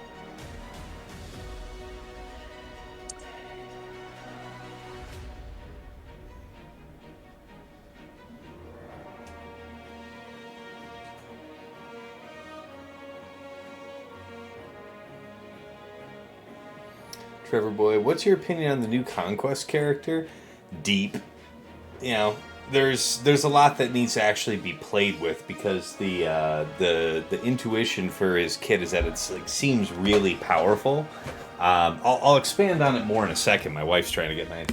Trevor Boy, what's your opinion on the new Conquest character? Deep. You know, there's a lot that needs to actually be played with because the intuition for his kit is that it's like seems really powerful. I'll expand on it more in a second. My wife's trying to get my.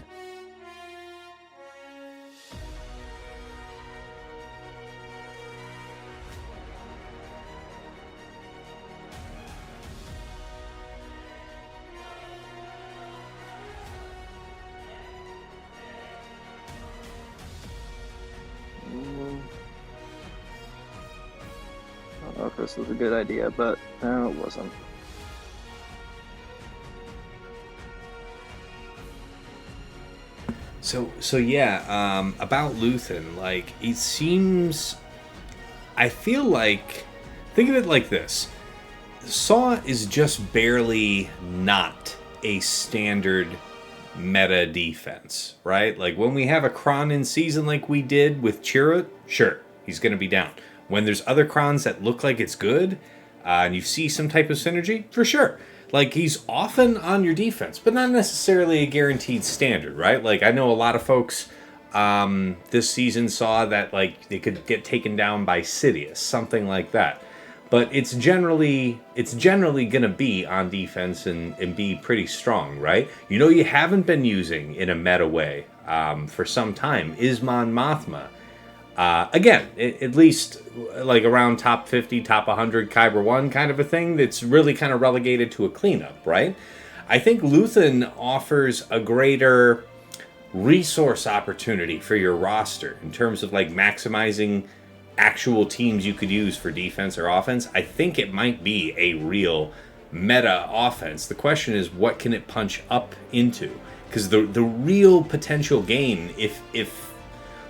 I don't know if this was a good idea, but no, it wasn't. So yeah, about Luthen, like, it seems... I feel like... Think of it like this. Saw is just barely not a standard meta defense, right? Like, when we have a Kron in season like we did with Cere, sure, he's going to be down. When there's other Krons that look like it's good, and you see some type of synergy, for sure. Like, he's often on your defense, but not necessarily a guaranteed standard, right? Like, I know a lot of folks this season saw that, like, they could get taken down by Sidious, something like that. But it's generally going to be on defense and be pretty strong, right? You know, you haven't been using in a meta way for some time is Mon Mothma. Again, at least like around top 50, top 100 Kyber 1 kind of a thing that's really kind of relegated to a cleanup, right? I think Luthen offers a greater resource opportunity for your roster in terms of like maximizing actual teams you could use for defense or offense. I think it might be a real meta offense. The question is, what can it punch up into? Because the real potential gain, if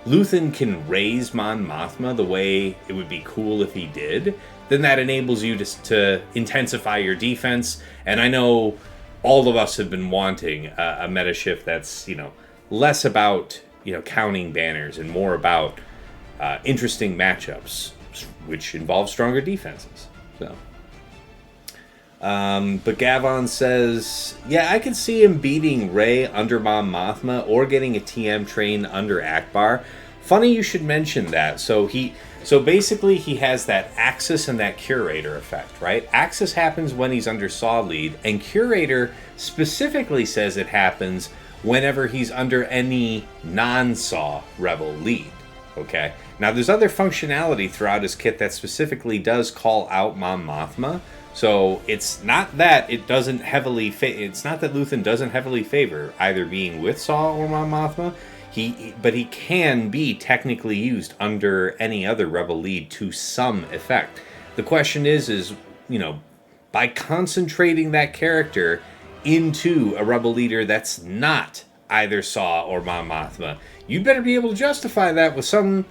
Luthen can raise Mon Mothma the way it would be cool if he did, then that enables you to intensify your defense. And I know all of us have been wanting a meta shift that's, you know, less about, you know, counting banners and more about interesting matchups, which involve stronger defenses. So, but Gavon says, yeah, I could see him beating Rey under Mon Mothma or getting a TM train under Akbar. Funny you should mention that. So basically he has that Axis and that Curator effect, right? Axis happens when he's under Saw lead, and Curator specifically says it happens whenever he's under any non-Saw Rebel lead. Okay. Now there's other functionality throughout his kit that specifically does call out Mon Mothma. So it's not that it doesn't heavily it's not that Luthen doesn't heavily favor either being with Saw or Mon Mothma. But he can be technically used under any other Rebel lead to some effect. The question is, you know, by concentrating that character into a Rebel leader that's not either Saw or Mon Mothma, you better be able to justify that with some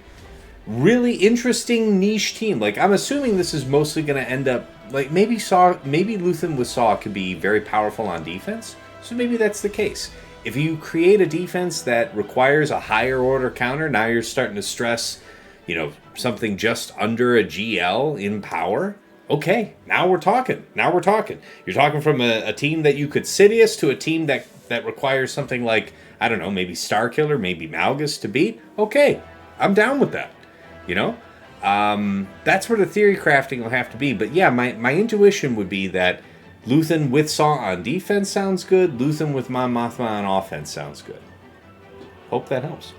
really interesting niche team. Like, I'm assuming this is mostly going to end up like maybe Luthen with Saw could be very powerful on defense. So maybe that's the case. If you create a defense that requires a higher order counter, now you're starting to stress, you know, something just under a GL in power. Okay, now we're talking. You're talking from a team that you could Sidious to a team that requires something like, I don't know, maybe Starkiller, maybe Malgus to beat. Okay, I'm down with that. You know? That's where the theory crafting will have to be. But yeah, my intuition would be that Luthen with Saw on defense sounds good. Luthen with Mon Mothma on offense sounds good. Hope that helps.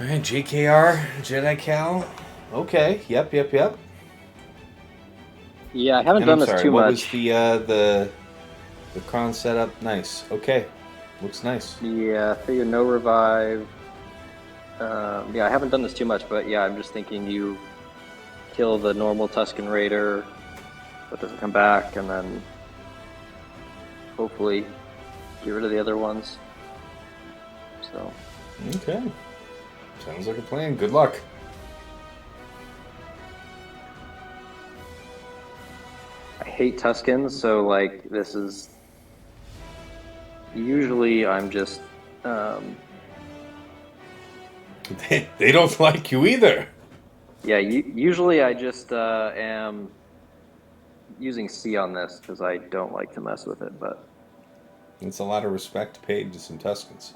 All right, JKR, JCal. Okay, yep. Yeah, I haven't done this too what much. Was the Kron setup? Nice. Okay, looks nice. Yeah, I figure no revive. Yeah, I haven't done this too much, but yeah, I'm just thinking you kill the normal Tusken Raider, but doesn't come back, and then hopefully get rid of the other ones. So. Okay. Sounds like a plan. Good luck. I hate Tuskens, so like this is usually I'm just They don't like you either. yeah. Usually I just am using C on this because I don't like to mess with it, but It's a lot of respect paid to some Tuskens.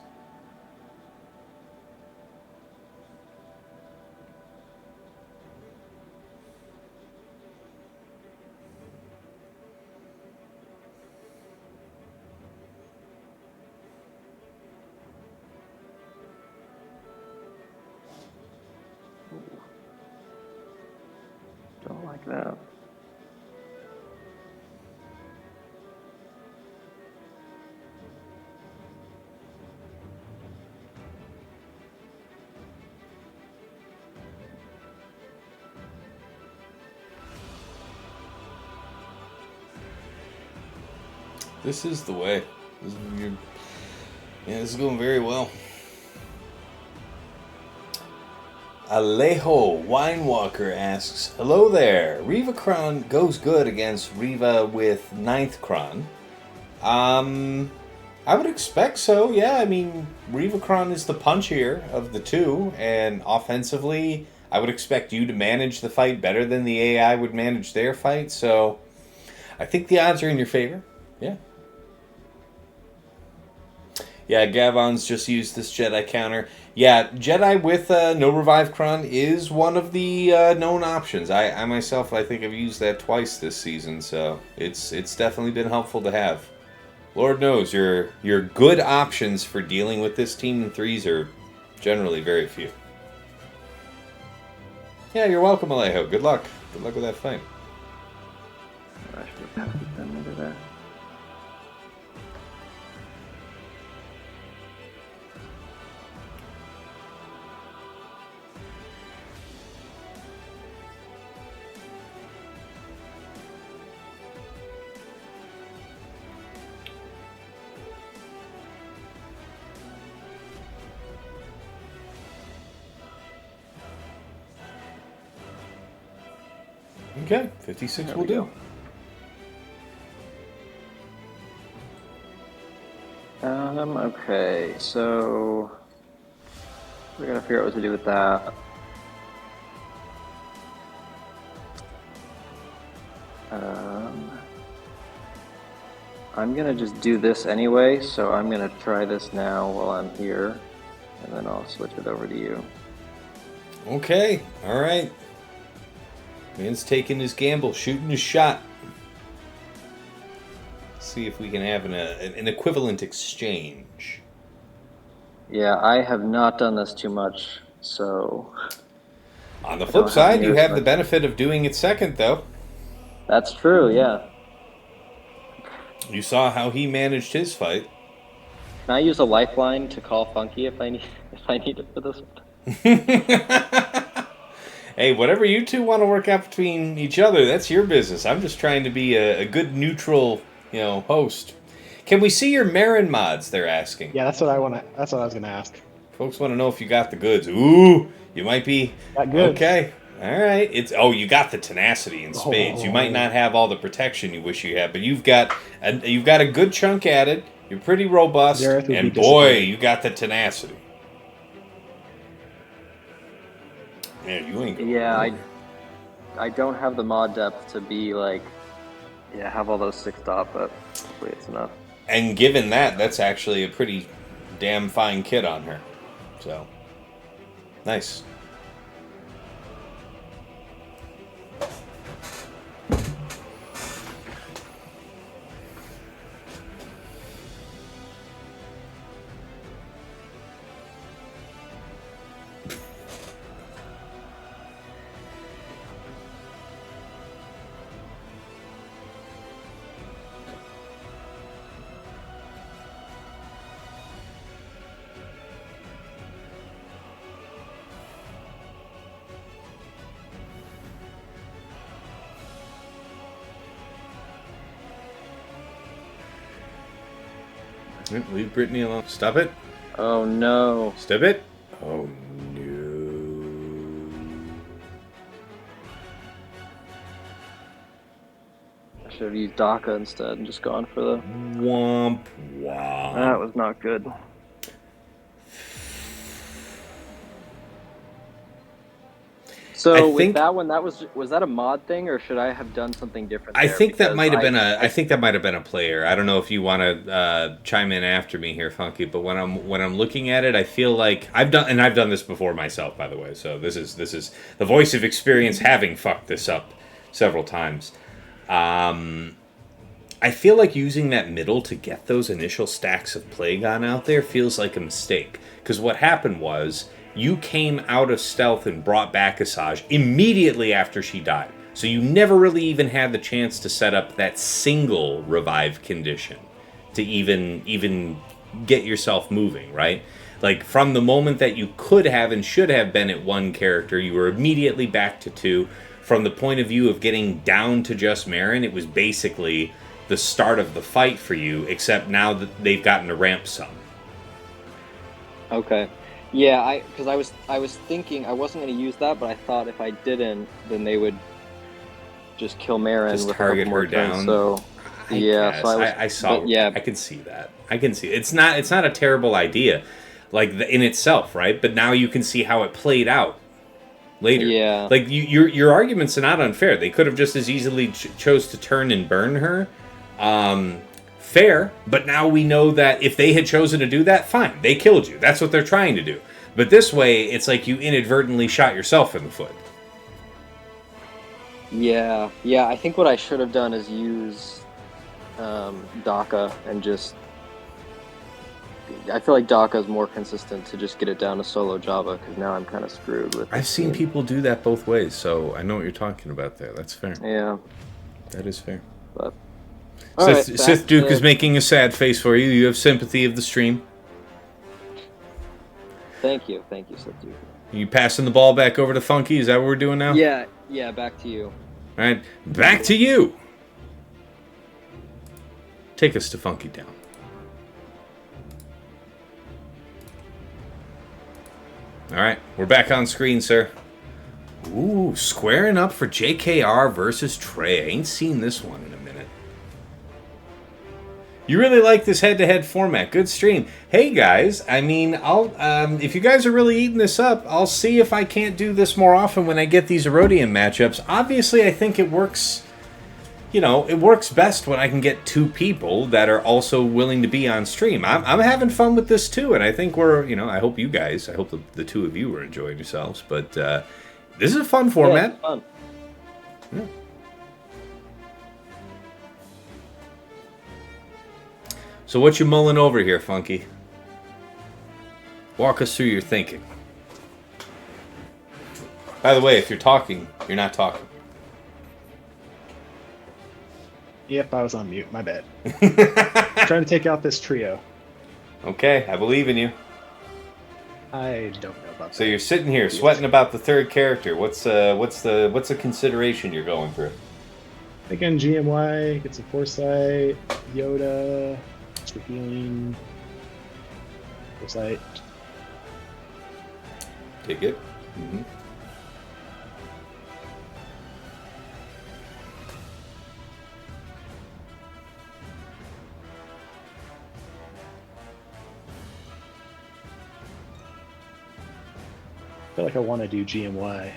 don't like that. This is the way. This is going very well. Alejo Winewalker asks, hello there. Reva Kron goes good against Reva with 9th Kron. I would expect so, yeah. I mean, Reva Kron is the punchier of the two, and offensively, I would expect you to manage the fight better than the AI would manage their fight, so I think the odds are in your favor. Yeah. Yeah, Gavon's just used this Jedi counter. Yeah, Jedi with no revive Kron is one of the known options. I myself, I think I've used that twice this season, so it's definitely been helpful to have. Lord knows, your good options for dealing with this team in threes are generally very few. Yeah, you're welcome, Alejo. Good luck. Good luck with that fight. I should have passed them into there. Okay, 56 will do. Okay, so we're gonna figure out what to do with that. I'm gonna just do this anyway, so I'm gonna try this now while I'm here, and then I'll switch it over to you. Okay, alright. Man's taking his gamble, shooting his shot. See if we can have an equivalent exchange. Yeah, I have not done this too much, so... On the flip side, you have the benefit of doing it second, though. That's true, yeah. You saw how he managed his fight. Can I use a lifeline to call Funky if I need it for this one? Hey, whatever you two want to work out between each other, that's your business. I'm just trying to be a good neutral, host. Can we see your Merrin mods? They're asking. Yeah, that's what I want to. That's what I was going to ask. Folks want to know if you got the goods. Ooh, you might be. Got goods. Okay, all right. You got the tenacity in spades. You might not have all the protection you wish you had, but you've got a good chunk added. You're pretty robust, and boy, you got the tenacity. Man, you ain't going. Yeah, I don't have the mod depth to be like, have all those 6 stop, but hopefully it's enough. And given that, that's actually a pretty damn fine kit on her. So, nice. Leave Brittany alone. Stop it. Oh no. Stop it. Oh no. I should have used DACA instead and just gone for the... Womp womp. That was not good. So with that one, was that a mod thing, or should I have done something different? I think that might have been I think that might have been a player. I don't know if you want to chime in after me here, Funky. But when I'm looking at it, I feel like I've done this before myself, by the way. So this is the voice of experience, having fucked this up several times. I feel like using that middle to get those initial stacks of Plagueon out there feels like a mistake, because what happened was, you came out of stealth and brought back Asajj immediately after she died. So you never really even had the chance to set up that single revive condition to even get yourself moving, right? Like, from the moment that you could have and should have been at 1 character, you were immediately back to 2. From the point of view of getting down to just Merrin, it was basically the start of the fight for you, except now that they've gotten to ramp some. Okay. Yeah, because I was thinking I wasn't going to use that, but I thought if I didn't, then they would just kill Merrin, just with target her down. So yeah, so I saw. Yeah, I can see that. I can see it's not a terrible idea, like in itself, right? But now you can see how it played out later. Yeah, like your arguments are not unfair. They could have just as easily chose to turn and burn her. Fair, but now we know that if they had chosen to do that, fine, they killed you. That's what they're trying to do. But this way, it's like you inadvertently shot yourself in the foot. Yeah. I think what I should have done is use DACA and just... I feel like DACA is more consistent to just get it down to solo Jabba, because now I'm kind of screwed with... I've seen people do that both ways, so I know what you're talking about there. That's fair. Yeah. That is fair. But... Sith Duke is making a sad face for you. You have sympathy of the stream. Thank you, Sith Duke. Are you passing the ball back over to Funky? Is that what we're doing now? Yeah, back to you. All right, back to you. Take us to Funky Town. All right, we're back on screen, sir. Ooh, squaring up for JCal versus TRaid. I ain't seen this one in a minute. You really like this head-to-head format. Good stream. Hey guys, I mean, I'll if you guys are really eating this up, I'll see if I can't do this more often when I get these Erodian matchups. Obviously, I think it works. You know, it works best when I can get 2 people that are also willing to be on stream. I'm having fun with this too, and I think we're, I hope you guys, I hope the 2 of you are enjoying yourselves. But this is a fun format. Yeah, it's fun. Yeah. So what you mulling over here, Funky? Walk us through your thinking. By the way, if you're talking, you're not talking. Yep, I was on mute. My bad. Trying to take out this trio. Okay, I believe in you. I don't know about that. So you're sitting here sweating about the 3rd character. What's the consideration you're going through? Again, GMY, get some foresight, Yoda, extra healing, foresight. Take it. Mm-hmm. I feel like I want to do GMY.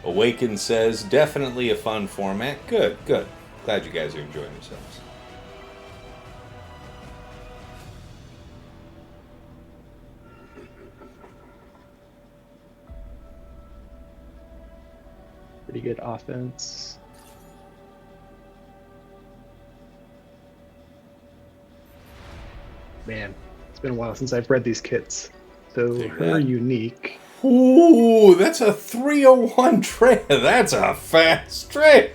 Awaken says, definitely a fun format. Good. Glad you guys are enjoying yourselves. Pretty good offense. Man, it's been a while since I've read these kits. So her unique. Ooh, that's a 301 TRaid. That's a fast TRaid.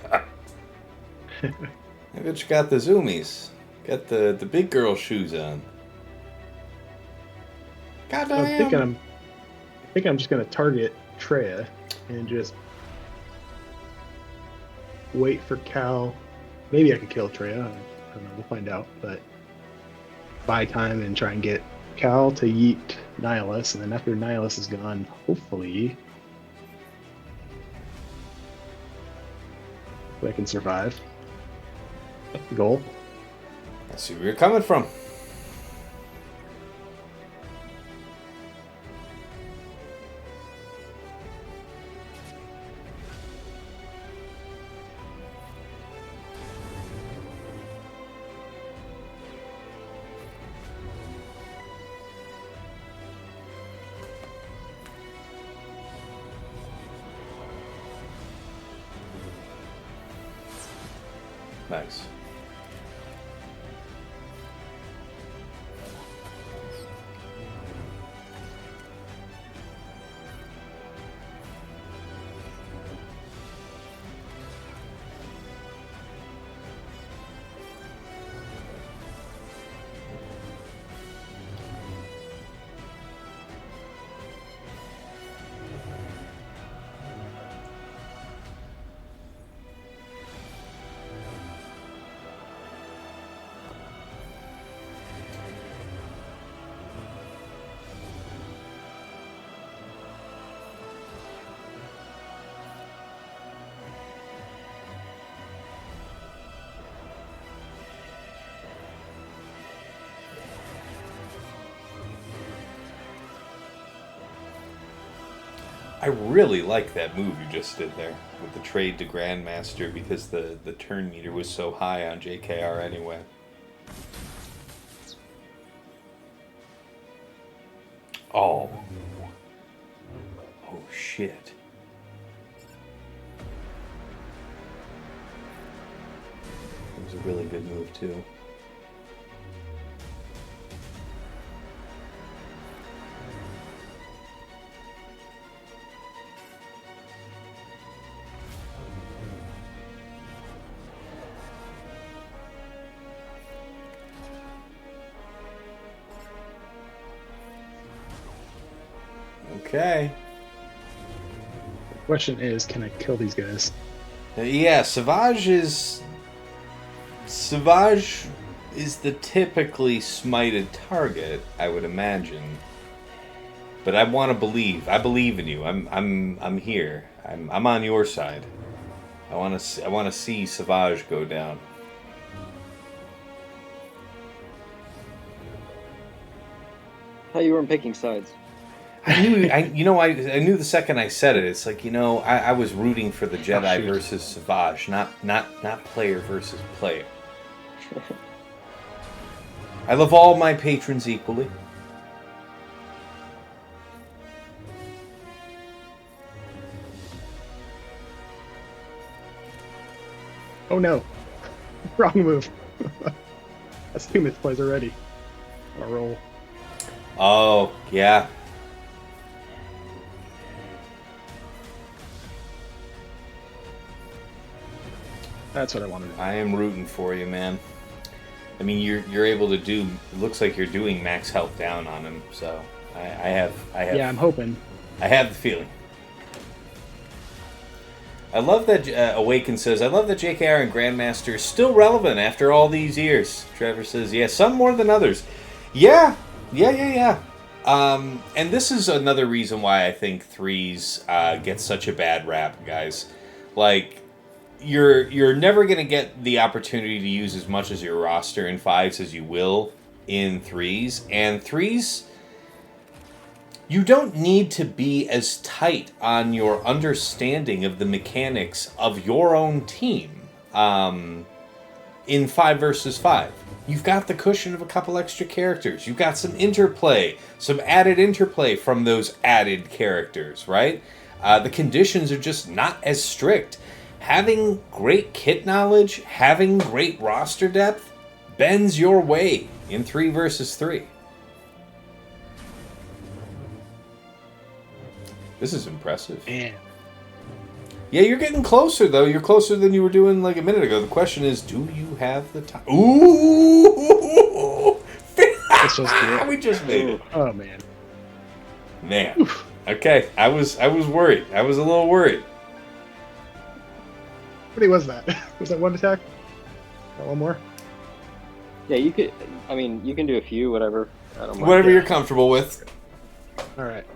I bet you got the zoomies. Got the big girl shoes on. Goddamn. I think I'm just gonna target Treya and just wait for Cal maybe I could kill Treya. I don't know. We'll find out. But buy time and try and get Cal to yeet Nihilus, and then after Nihilus is gone, hopefully I can survive. That's the goal. I see where you're coming from. Nice. I really like that move you just did there with the trade to Grandmaster because the turn meter was so high on JCal anyway. Oh. Oh shit. It was a really good move too. Okay. The question is, can I kill these guys? Yeah, Savage is the typically smited target, I would imagine. But I want to believe. I believe in you. I'm here. I'm on your side. I want to see Savage go down. How you weren't picking sides? I knew the second I said it. It's like, I was rooting for the Jedi versus Savage, not player versus player. I love all my patrons equally. Oh no. Wrong move. That's 2 misplays already. On a roll. Oh, yeah. That's what I wanted to do. I am rooting for you, man. I mean, you're able to do. It looks like you're doing max health down on him. So I have. Yeah, I'm hoping. I have the feeling. I love that Awaken says, I love that JCal and Grandmaster is still relevant after all these years. Trevor says, yeah, some more than others. Yeah. And this is another reason why I think threes get such a bad rap, guys. Like, you're never going to get the opportunity to use as much as your roster in fives as you will in threes. And threes, you don't need to be as tight on your understanding of the mechanics of your own team in 5 versus 5. You've got the cushion of a couple extra characters. You've got some interplay, some added interplay from those added characters, right? The conditions are just not as strict. Having great kit knowledge, having great roster depth, bends your way in 3 versus 3. This is impressive. Man. Yeah, you're getting closer, though. You're closer than you were doing like a minute ago. The question is, do you have the time? Ooh! We just made it. Oh, man. Man. Okay, I was worried. I was a little worried. What was that? Was that one attack? Got one more. Yeah, you could. I mean, you can do a few, whatever. I don't mind. Whatever you're comfortable with. All right.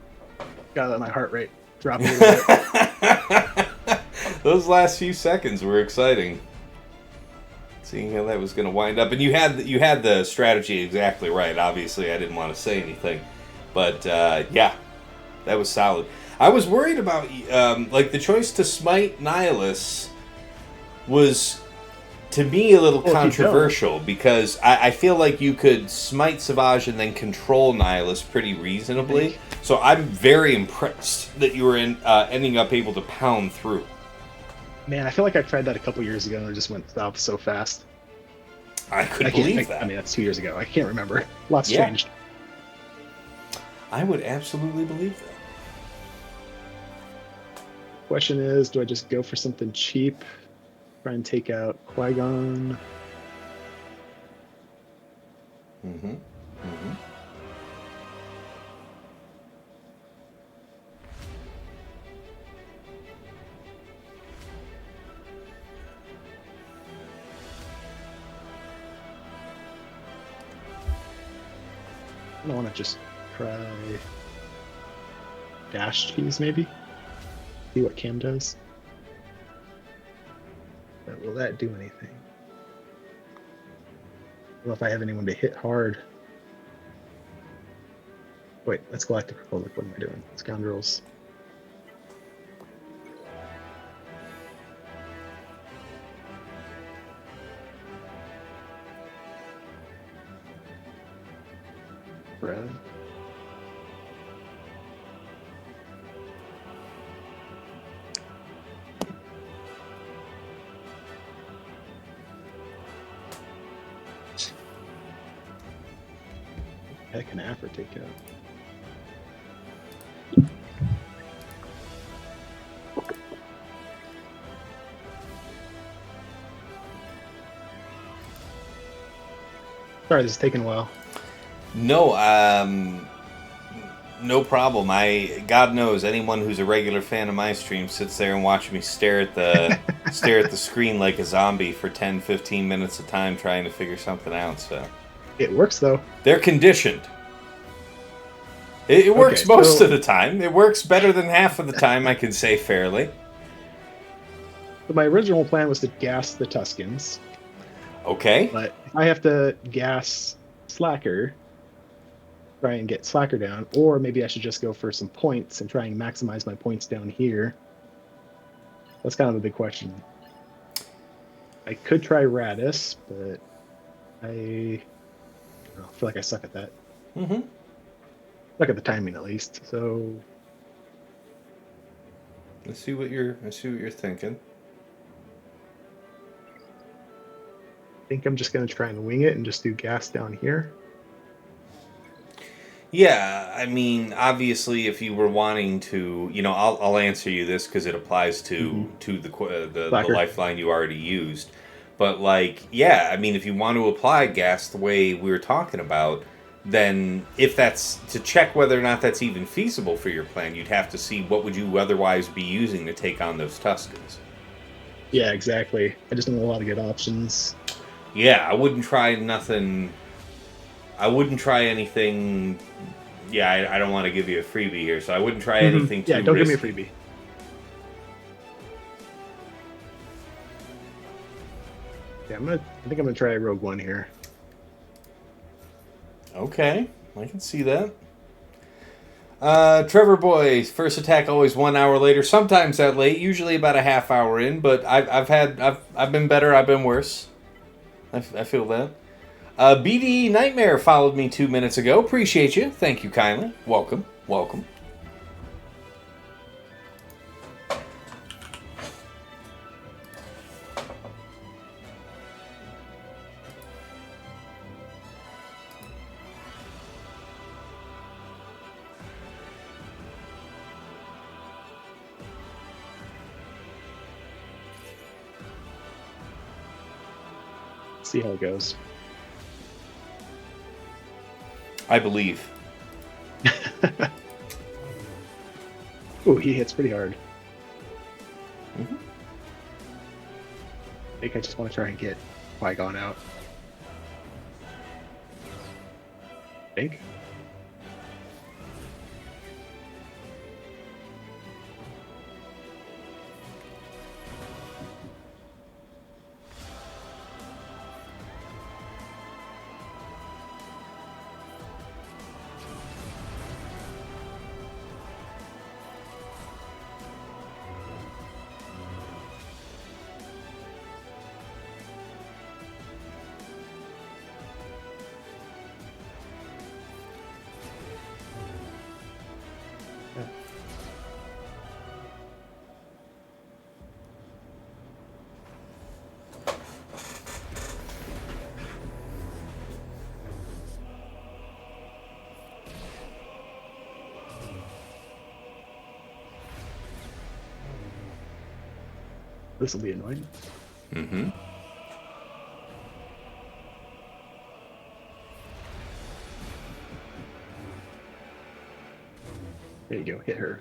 Gotta let my heart rate drop a little bit. Those last few seconds were exciting. Seeing how that was going to wind up, and you had the strategy exactly right. Obviously, I didn't want to say anything, but yeah, that was solid. I was worried about like the choice to smite Nihilus was, to me, a little controversial because I feel like you could smite Savage and then control Nihilus pretty reasonably. So I'm very impressed that you were ending up able to pound through. Man, I feel like I tried that a couple years ago and it just went south so fast. I couldn't believe that. I mean, that's 2 years ago. I can't remember. Lots changed. I would absolutely believe that. Question is, do I just go for something cheap? Try and take out Qui-Gon? Mm-hmm. Mm-hmm. I don't want to just try dash cheese, maybe? See what Cam does. But will that do anything? I don't know if I have anyone to hit hard. Wait, that's Galactic Republic. What am I doing? Scoundrels. Red. Heck, can Aphra take out? Sorry, this is taking a while. No, no problem. God knows, anyone who's a regular fan of my stream sits there and watches me stare at the screen like a zombie for 10, 15 minutes at a time trying to figure something out. So it works though. They're conditioned. It works most of the time. It works better than half of the time, I can say fairly. So my original plan was to gas the Tuskens. Okay. But if I have to gas Slacker, try and get Slacker down, or maybe I should just go for some points and try and maximize my points down here. That's kind of a big question. I could try Radis, but I feel like I suck at that. Mm-hmm. Suck at the timing, at least. So I see what you're thinking. I think I'm just going to try and wing it and just do gas down here. Yeah, I mean, obviously, if you were wanting to, I'll answer you this because it applies to the lifeline you already used. But yeah, I mean, if you want to apply gas the way we were talking about, then if that's to check whether or not that's even feasible for your plan, you'd have to see what would you otherwise be using to take on those Tuskens. Yeah, exactly. I just don't know a lot of good options. Yeah, I wouldn't try nothing. I wouldn't try anything. Yeah, I don't want to give you a freebie here, so I wouldn't try anything too risky. Yeah, don't give me a freebie. Yeah, I think I'm gonna try Rogue One here. Okay, I can see that. Trevor Boy, first attack always 1 hour later. Sometimes that late, usually about a half hour in. But I've been better. I've been worse. I feel that. BD Nightmare followed me 2 minutes ago. Appreciate you. Thank you kindly. Welcome. Welcome. See how it goes. I believe. Ooh, he hits pretty hard. Mm-hmm. I think I just want to try and get Qui-Gon out. Think. This will be annoying. Mm-hmm. There you go, hit her.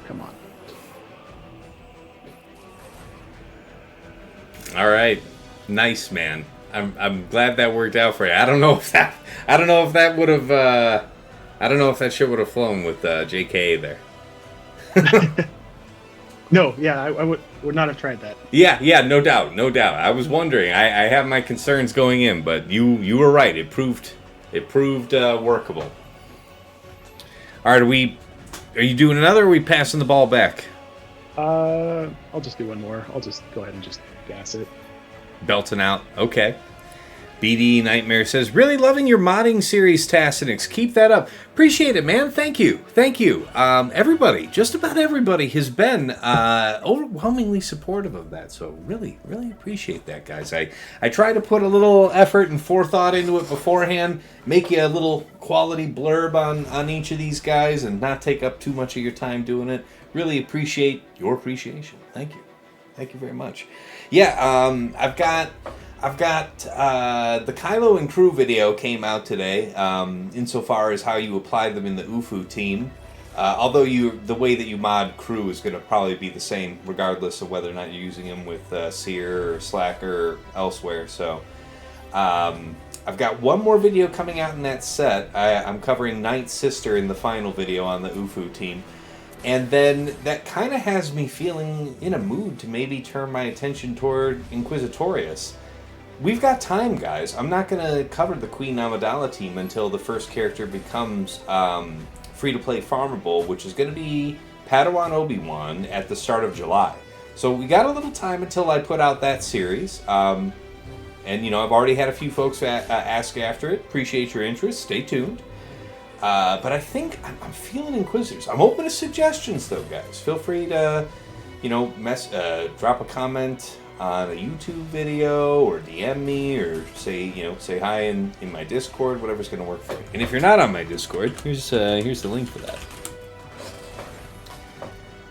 Come on. All right, nice, man. I'm glad that worked out for you. I don't know if that would have I don't know if that shit would have flown with JK there. No, yeah, I would not have tried that. Yeah, no doubt. I was wondering. I have my concerns going in, but you were right. It proved workable. All right, are you doing another, or are we passing the ball back? I'll just do one more. I'll just go ahead and just gas it. Belting out. Okay. BD Nightmare says, really loving your modding series, Tassinix. Keep that up. Appreciate it, man. Thank you. Everybody, just about everybody has been overwhelmingly supportive of that. So really, really appreciate that, guys. I try to put a little effort and forethought into it beforehand, make you a little quality blurb on each of these guys and not take up too much of your time doing it. Really appreciate your appreciation. Thank you. Thank you very much. Yeah, I've got the Kylo and crew video came out today, insofar as how you apply them in the UFU team. Although the way that you mod crew is going to probably be the same, regardless of whether or not you're using them with Cere or Slacker or elsewhere. So I've got one more video coming out in that set. I'm covering Knight's sister in the final video on the UFU team. And then that kind of has me feeling in a mood to maybe turn my attention toward Inquisitorius. We've got time, guys. I'm not going to cover the Queen Amidala team until the first character becomes free-to-play farmable, which is going to be Padawan Obi-Wan at the start of July. So we got a little time until I put out that series. And, I've already had a few folks ask after it. Appreciate your interest. Stay tuned. But I think I'm feeling Inquisitors. I'm open to suggestions, though, guys. Feel free to, drop a comment on a YouTube video or DM me or say hi in my Discord, whatever's going to work for you. And if you're not on my Discord, here's the link for that.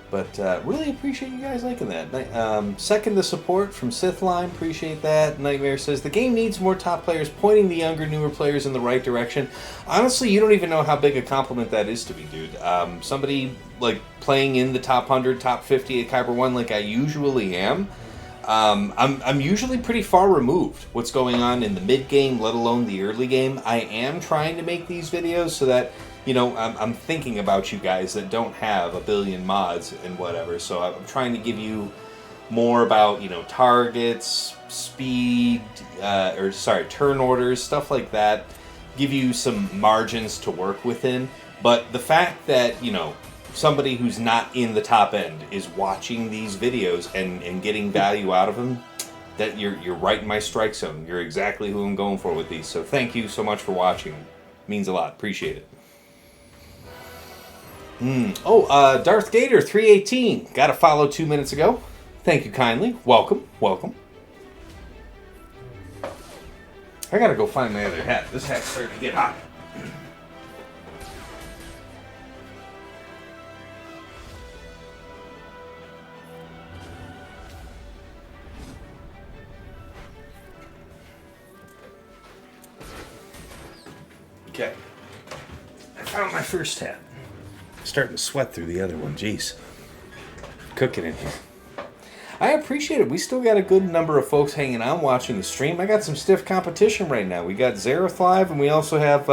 But really appreciate you guys liking that. Second the support from Sithline, appreciate that. Nightmare says, the game needs more top players pointing the younger, newer players in the right direction. Honestly, you don't even know how big a compliment that is to me, dude. Somebody like playing in the top 100, top 50 at Kyber 1 like I usually am. I'm usually pretty far removed what's going on in the mid game, let alone the early game. I am trying to make these videos so that I'm thinking about you guys that don't have a billion mods and whatever. So I'm trying to give you more about targets, speed, turn orders, stuff like that. Give you some margins to work within. But the fact that somebody who's not in the top end is watching these videos and getting value out of them, that you're right in my strike zone. You're exactly who I'm going for with these. So thank you so much for watching. It means a lot. Appreciate it. Darth Gator 318 got a follow 2 minutes ago. Thank you kindly. Welcome. I gotta go find my other hat. This hat's starting to get hot. Okay. I found my first hat. Starting to sweat through the other one. Jeez. Cooking in here. I appreciate it. We still got a good number of folks hanging on watching the stream. I got some stiff competition right now. We got Xerath live, and we also have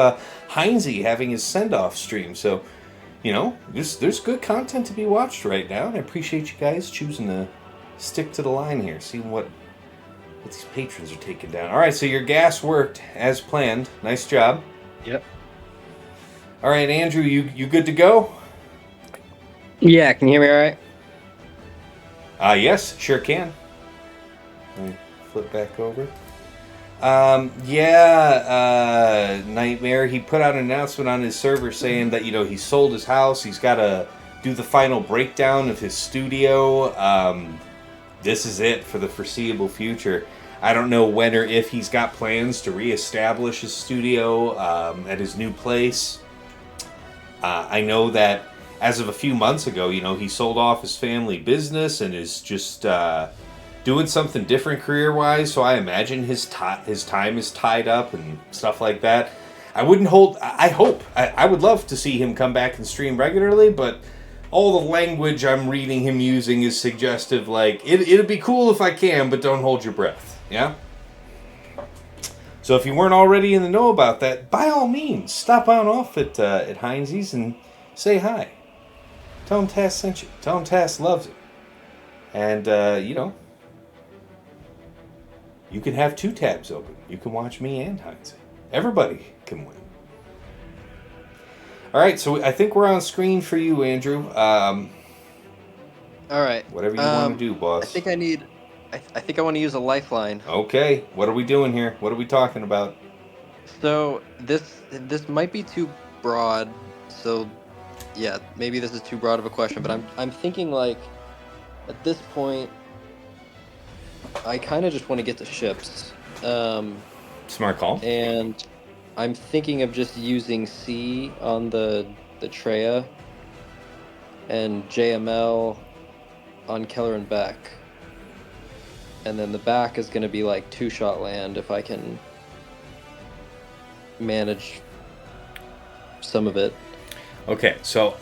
Heinze having his send-off stream. So, you know, there's good content to be watched right now, and I appreciate you guys choosing to stick to the line here, seeing what these patrons are taking down. All right, so your gas worked as planned. Nice job. Yep. All right, Andrew, you good to go? Yeah, can you hear me all right? Yes, sure can. Let me flip back over. Nightmare, he put out an announcement on his server saying that, you know, he sold his house. He's got to do the final breakdown of his studio. This is it for the foreseeable future. I don't know when or if he's got plans to reestablish his studio at his new place. I know that as of a few months ago, you know, he sold off his family business and is just doing something different career-wise. So I imagine his time is tied up and stuff like that. I would love to see him come back and stream regularly, but all the language I'm reading him using is suggestive, like, it'd be cool if I can, but don't hold your breath. Yeah? So if you weren't already in the know about that, by all means, stop on off at Heinze's and say hi. Tell him Tass sent you. Tell him Tass loves it. And, you know, you can have 2 tabs open. You can watch me and Heinze. Everybody can win. All right, so I think we're on screen for you, Andrew. All right. Whatever you want to do, boss. I think I want to use a lifeline. Okay, what are we doing here? What are we talking about? So this might be too broad. So yeah, maybe this is too broad of a question, but I'm thinking, like, at this point, I kind of just want to get to ships. Smart call. And I'm thinking of just using C on the Treya and JML on Keller and Beck. And then the back is going to be like 2-shot land if I can manage some of it. Okay, so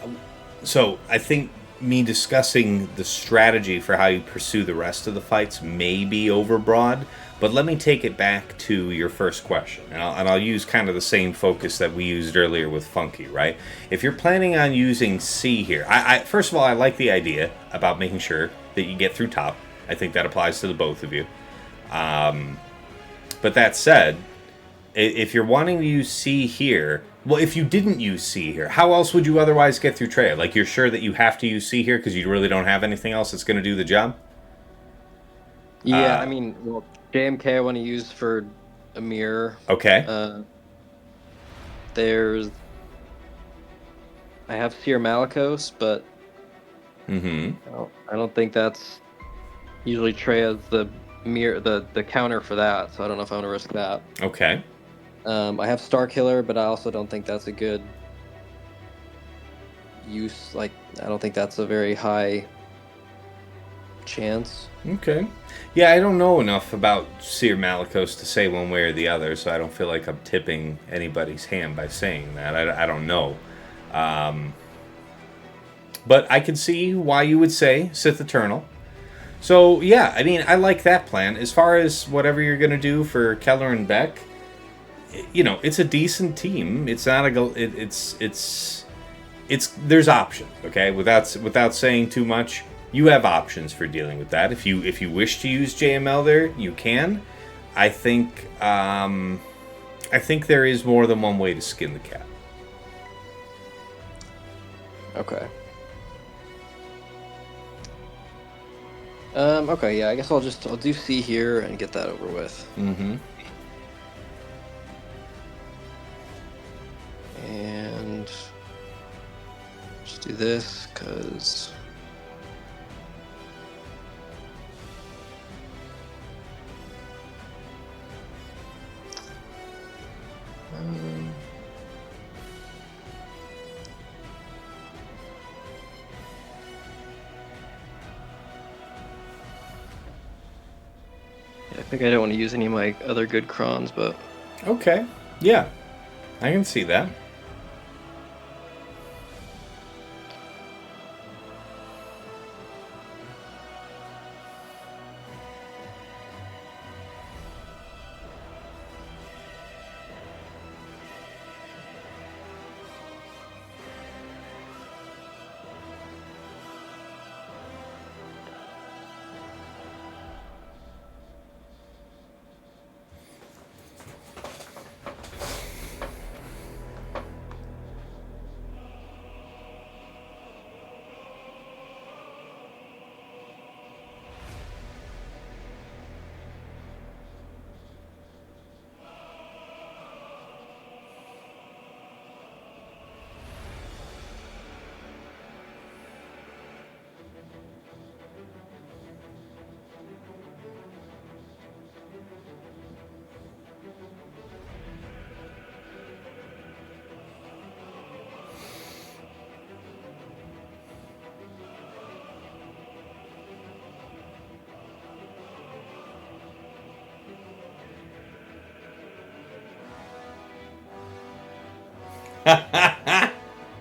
I think me discussing the strategy for how you pursue the rest of the fights may be overbroad, but let me take it back to your first question, and I'll use kind of the same focus that we used earlier with Funky, right? If you're planning on using C here, I first of all, I like the idea about making sure that you get through top. I think that applies to the both of you. But that said, if you're wanting to use C here, well, if you didn't use C here, how else would you otherwise get through Treya? Like, you're sure that you have to use C here because you really don't have anything else that's going to do the job? Yeah, I mean, well, JMK I want to use for a mirror. Okay. I have Cere Malicos, but I don't think that's usually Treya's the mirror, the counter for that. So I don't know if I want to risk that. Okay. I have Star Killer, but I also don't think that's a good use. Like, I don't think that's a very high chance. Okay. Yeah, I don't know enough about Cere Malicos to say one way or the other, so I don't feel like I'm tipping anybody's hand by saying that. I don't know. But I can see why you would say Sith Eternal. So, yeah, I mean, I like that plan. As far as whatever you're going to do for Keller and Beck, you know, it's a decent team. It's not it's there's options, okay? Without saying too much, you have options for dealing with that. If you wish to use JML there, you can. I think there is more than one way to skin the cat. Okay. Okay, yeah, I guess I'll do C here and get that over with. Mm-hmm. And Just do this, because... I think I don't want to use any of my other good crons, but... Okay. Yeah. I can see that.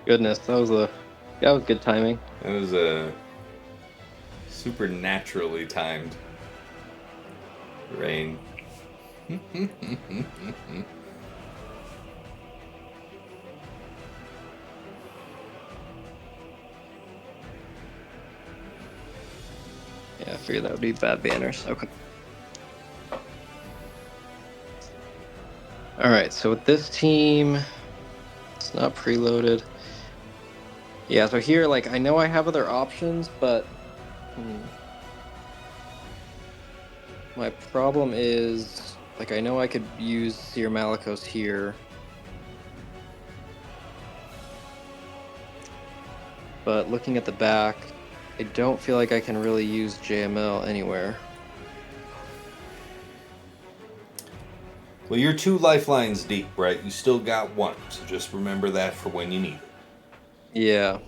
Goodness, that was good timing. That was a supernaturally timed rain. Yeah, I figured that would be bad banners. Okay. Alright, so with this team, it's not preloaded. Yeah, so here, like, I know I have other options, but... my problem is, like, I know I could use Cere Malicos here. But looking at the back, I don't feel like I can really use JML anywhere. Well, you're 2 lifelines deep, right? You still got 1, so just remember that for when you need it. Yeah.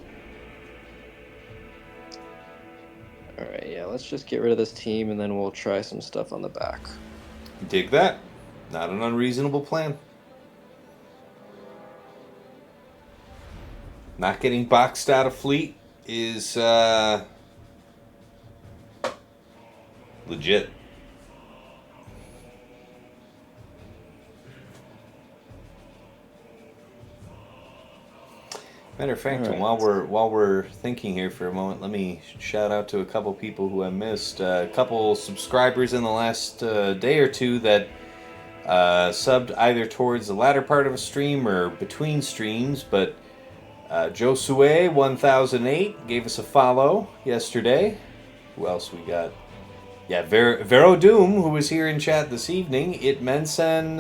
Alright, yeah, let's just get rid of this team and then we'll try some stuff on the back. Dig that. Not an unreasonable plan. Not getting boxed out of fleet is legit. Matter of fact, and while we're thinking here for a moment, let me shout out to a couple people who I missed. A couple subscribers in the last day or two that subbed either towards the latter part of a stream or between streams. But Josue 1008 gave us a follow yesterday. Who else we got? Yeah, Vero Doom, who was here in chat this evening. It Mensen,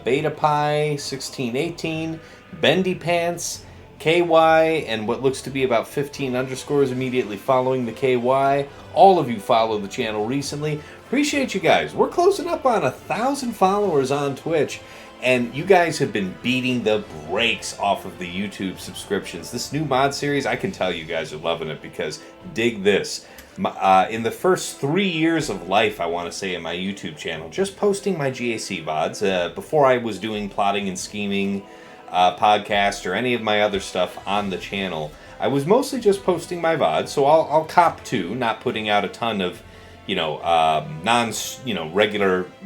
Beta Pie 1618, Bendy Pants, KY, and what looks to be about 15 underscores immediately following the KY. All of you followed the channel recently. Appreciate you guys. We're closing up on 1,000 followers on Twitch, and you guys have been beating the brakes off of the YouTube subscriptions. This new mod series, I can tell you guys are loving it because dig this. In the first 3 years of life, I want to say, in my YouTube channel, just posting my GAC VODs, before I was doing plotting and scheming podcast or any of my other stuff on the channel, I was mostly just posting my VODs, so I'll cop to not putting out a ton of, regular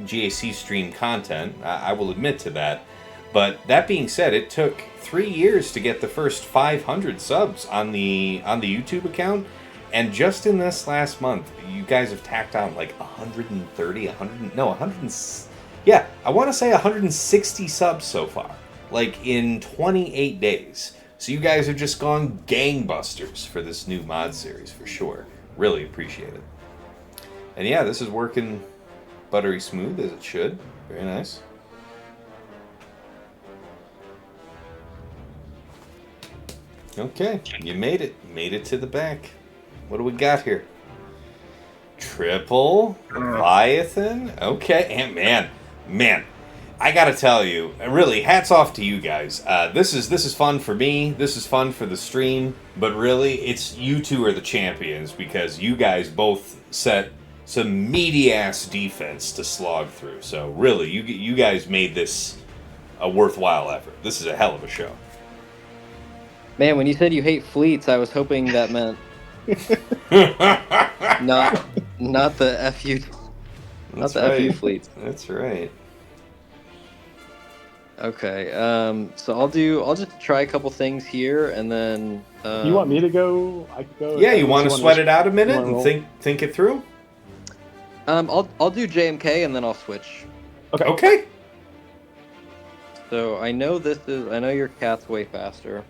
GAC stream content. I will admit to that. But that being said, it took 3 years to get the first 500 subs on the YouTube account. And just in this last month, you guys have tacked on like 130, I want to say 160 subs so far. Like in 28 days. So you guys have just gone gangbusters for this new mod series, for sure. Really appreciate it. And yeah, this is working buttery smooth as it should. Very nice. Okay, you made it. Made it to the back. What do we got here? Triple Leviathan. Okay, and man, I gotta tell you, really, hats off to you guys. This is fun for me. This is fun for the stream. But really, it's you two are the champions because you guys both set some meaty ass defense to slog through. So really, you guys made this a worthwhile effort. This is a hell of a show. Man, when you said you hate fleets, I was hoping that meant not the FU, not the FU fleets. That's right. Okay, so I'll just try a couple things here, and then. You want me to go? I could go. Yeah, you want to sweat it out a minute and think it through. I'll do JMK and then I'll switch. Okay. So I know your cat's way faster.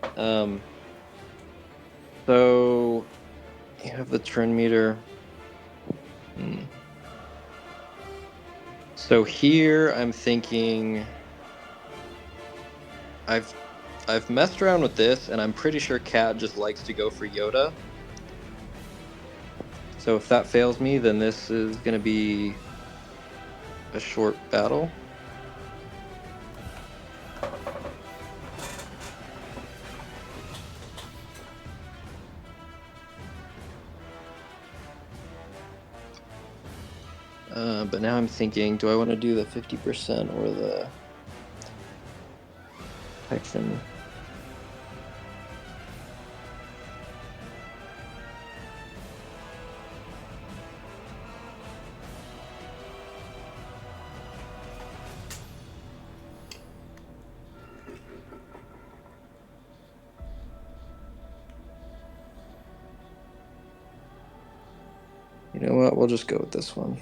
So you have the trend meter. So here I'm thinking I've messed around with this and I'm pretty sure Cat just likes to go for Yoda. So if that fails me, then this is gonna be a short battle. But now I'm thinking, do I want to do the 50% or the protection? You know what? We'll just go with this one.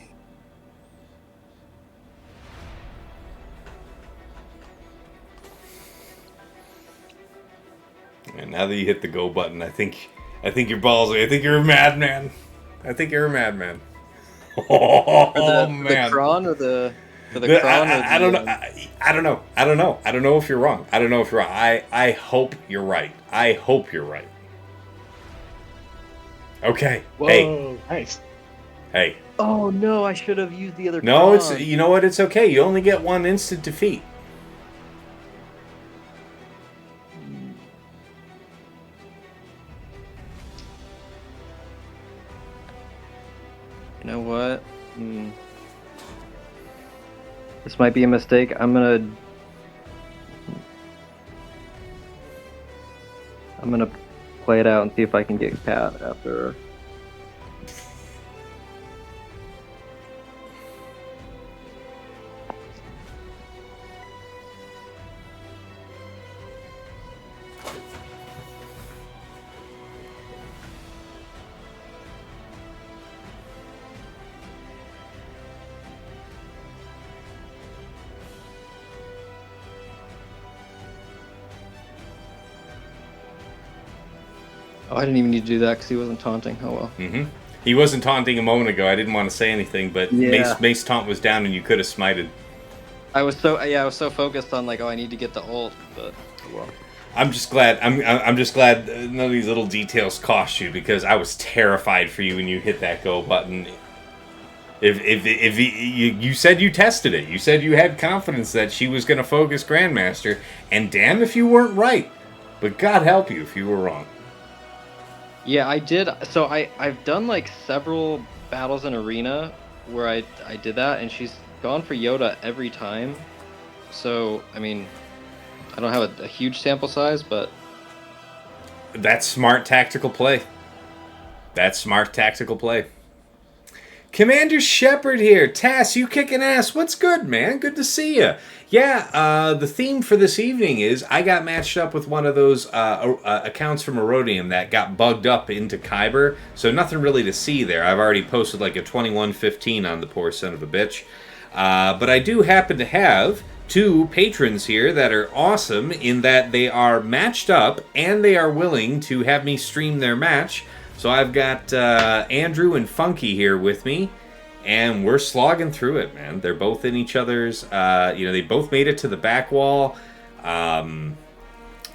And now that you hit the go button, I think you're ballsy. I think you're a madman. Oh man. The Kron or the Kron? I don't know. I don't know. I don't know if you're wrong. I hope you're right. Okay. Whoa, hey. Nice. Hey. Oh no! I should have used the other. No, Kron. it's you know what? It's okay. You only get one instant defeat. You know what? This might be a mistake. I'm gonna play it out and see if I can get Cat after. Oh, I didn't even need to do that because he wasn't taunting. Oh well. Mm-hmm. He wasn't taunting a moment ago. I didn't want to say anything, but Yeah. Mace taunt was down and you could have smited. I was so focused on like, oh, I need to get the ult, but well. I'm just glad. I'm just glad none of these little details cost you because I was terrified for you when you hit that go button. If you said you tested it, you said you had confidence that she was going to focus Grandmaster, and damn if you weren't right. But God help you if you were wrong. Yeah, I did. So I've done like several battles in Arena where I did that, and she's gone for Yoda every time. So I mean, I don't have a huge sample size, but that's smart tactical play. Commander Shepard here. Tass, you kicking ass. What's good, man? Good to see you. Yeah, the theme for this evening is I got matched up with one of those accounts from Erodium that got bugged up into Kyber, so nothing really to see there. I've already posted like a 21-15 on the poor son of a bitch. But I do happen to have two patrons here that are awesome in that they are matched up and they are willing to have me stream their match. So I've got Andrew and Funky here with me, and we're slogging through it, man. They're both in each other's, they both made it to the back wall.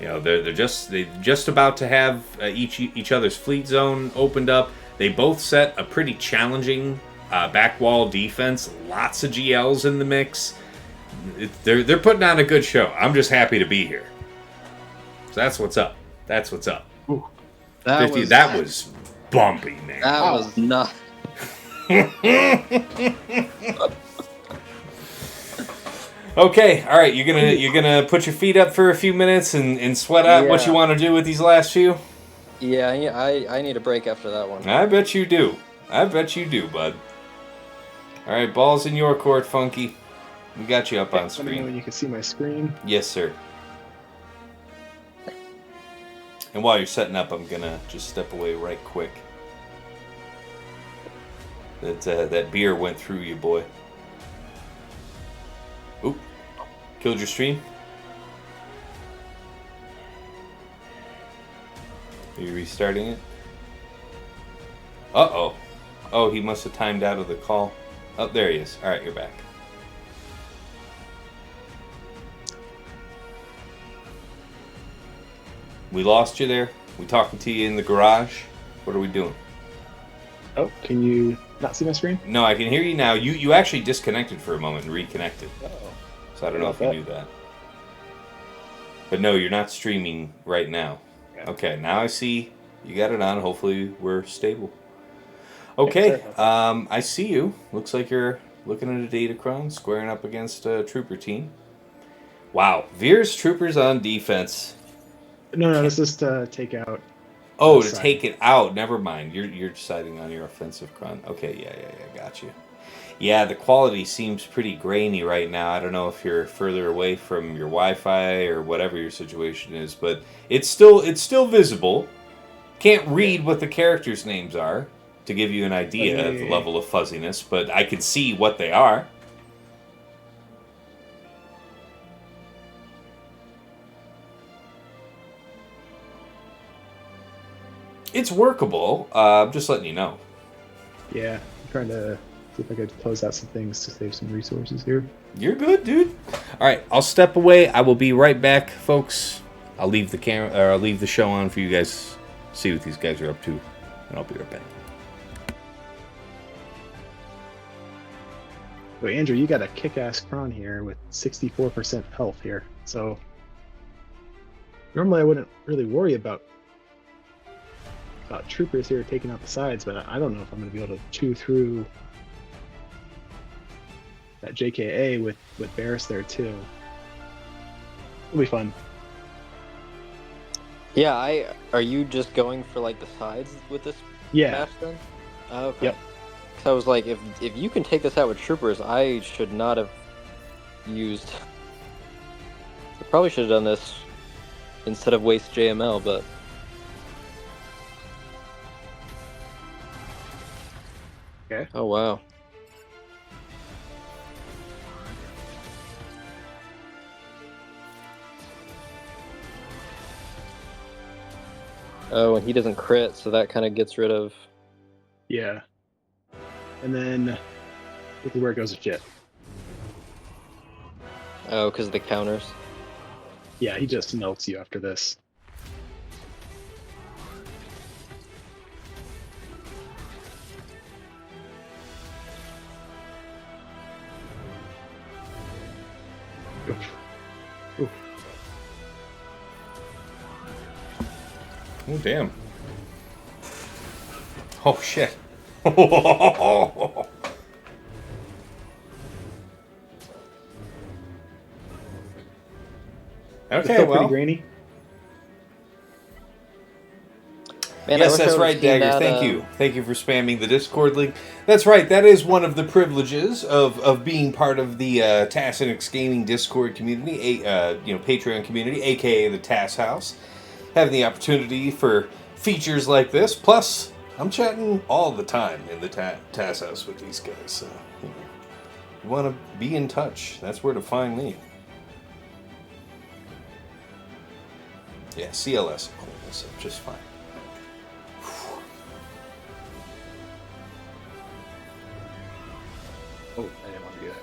You know, they're just about to have each other's fleet zone opened up. They both set a pretty challenging back wall defense. Lots of GLs in the mix. They're putting on a good show. I'm just happy to be here. So that's what's up. That's what's up. Ooh. That was bumpy, man. That was not. Okay, all right. You're gonna put your feet up for a few minutes and sweat out what you want to do with these last few. Yeah, I need a break after that one. I bet you do. I bet you do, bud. All right, ball's in your court, Funky. We got you up on Let me know screen. when you can see my screen. Yes, sir. And while you're setting up, I'm gonna just step away right quick. That beer went through you, boy. Oop. Killed your stream? Are you restarting it? Uh-oh. Oh, he must have timed out of the call. Oh, there he is. Alright, you're back. We lost you there. We talking to you in the garage. What are we doing? Oh, can you not see my screen? No, I can hear you now. You actually disconnected for a moment and reconnected. Uh-oh. So I don't know if you knew that. But no, you're not streaming right now. Okay, now I see you got it on. Hopefully we're stable. Okay, I see you. Looks like you're looking at a Datacron, squaring up against a trooper team. Wow, Veer's troopers on defense. No, this is to take out. Oh, to take it out. Never mind. You're deciding on your offensive cron. Okay, yeah, got you. Yeah, the quality seems pretty grainy right now. I don't know if you're further away from your Wi-Fi or whatever your situation is, but it's still visible. Can't read what the characters' names are to give you an idea of the level of fuzziness, but I can see what they are. It's workable. I'm just letting you know. Yeah, I'm trying to see if I could close out some things to save some resources here. You're good, dude. All right, I'll step away. I will be right back, folks. I'll leave the camera, or I'll leave the show on for you guys. See what these guys are up to, and I'll be right back. So Andrew, you got a kick-ass cron here with 64% health here. So normally I wouldn't really worry about troopers here taking out the sides, but I don't know if I'm going to be able to chew through that JKA with Barris there too. It'll be fun. Yeah, are you just going for like the sides with this match then? Oh, okay. Yep. So I was like, if you can take this out with troopers, I should not have used. I probably should have done this instead of waste JML, but. Okay. Oh wow. Oh, and he doesn't crit, so that kind of gets rid of. Yeah. And then look at where it goes with Jit. Oh, because of the counters. Yeah, he just melts you after this. Oof. Oh, damn. Oh, shit. Okay, well. Pretty grainy. Man, yes, that's right, Dagger. Thank you. Thank you for spamming the Discord link. That's right. That is one of the privileges of being part of the TAS Gaming Discord community, Patreon community, aka the TAS House. Having the opportunity for features like this. Plus, I'm chatting all the time in the TAS House with these guys. So, you want to be in touch. That's where to find me. Yeah, CLS will clean this up just fine. Oh, I didn't want to do that.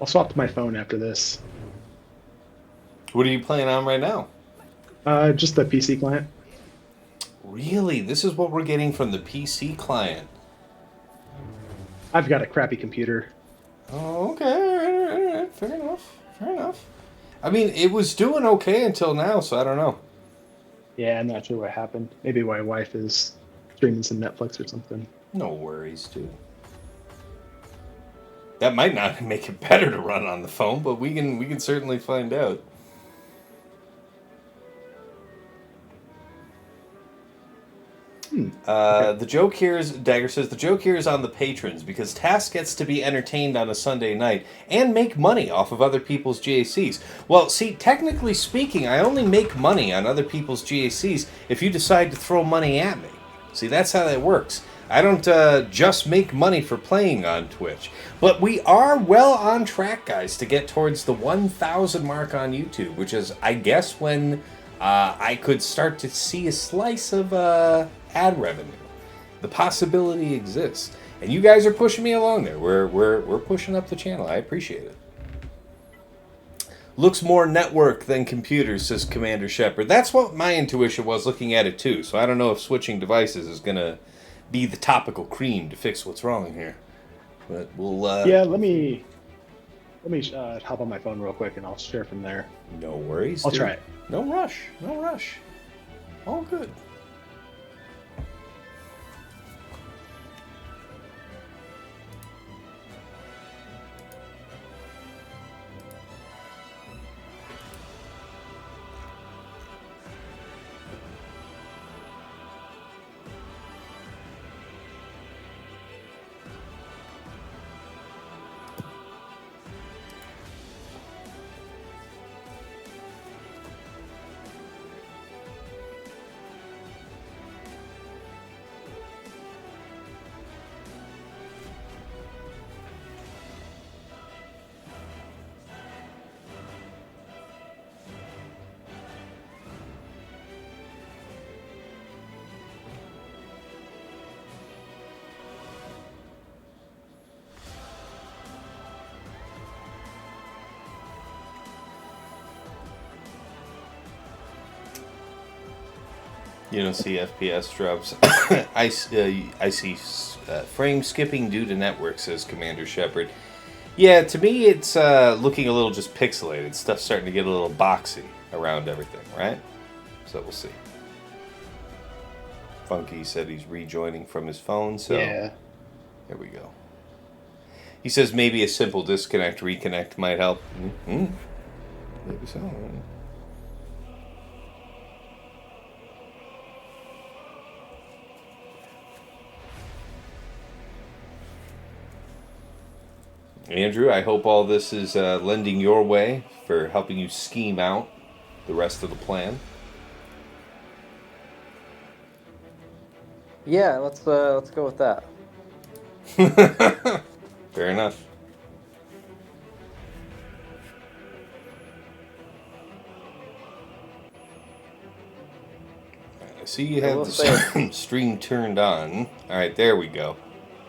I'll swap to my phone after this. What are you playing on right now? Just the PC client. Really? This is what we're getting from the PC client. I've got a crappy computer. Oh, okay. All right. Fair enough. Fair enough. I mean, it was doing okay until now, so I don't know. Yeah, I'm not sure what happened. Maybe my wife is streaming some Netflix or something. No worries, dude. That might not make it better to run on the phone, but we can certainly find out. Okay. The joke here is, Dagger says, the joke here is on the patrons, because Task gets to be entertained on a Sunday night and make money off of other people's GACs. Well, see, technically speaking, I only make money on other people's GACs if you decide to throw money at me. See, that's how that works. I don't just make money for playing on Twitch. But we are well on track, guys, to get towards the 1,000 mark on YouTube, which is, I guess, when I could start to see a slice of ad revenue. The possibility exists, and you guys are pushing me along there. We're pushing up the channel. I appreciate it. Looks more network than computer, says Commander Shepard. That's what my intuition was looking at it too. So I don't know if switching devices is gonna be the topical cream to fix what's wrong here. But we'll. Yeah, let me hop on my phone real quick and I'll share from there. No worries. I'll dude. try it. No rush. No rush. All good. You don't see FPS drops. I see frame skipping due to network, says Commander Shepard. Yeah, to me it's looking a little just pixelated. Stuff's starting to get a little boxy around everything, right? So we'll see. Funky said he's rejoining from his phone, so yeah. There we go. He says maybe a simple disconnect, reconnect might help. Mm-hmm. Maybe so. Andrew, I hope all this is lending your way for helping you scheme out the rest of the plan. Yeah, let's go with that. Fair enough. I see you have the stream turned on. All right, there we go.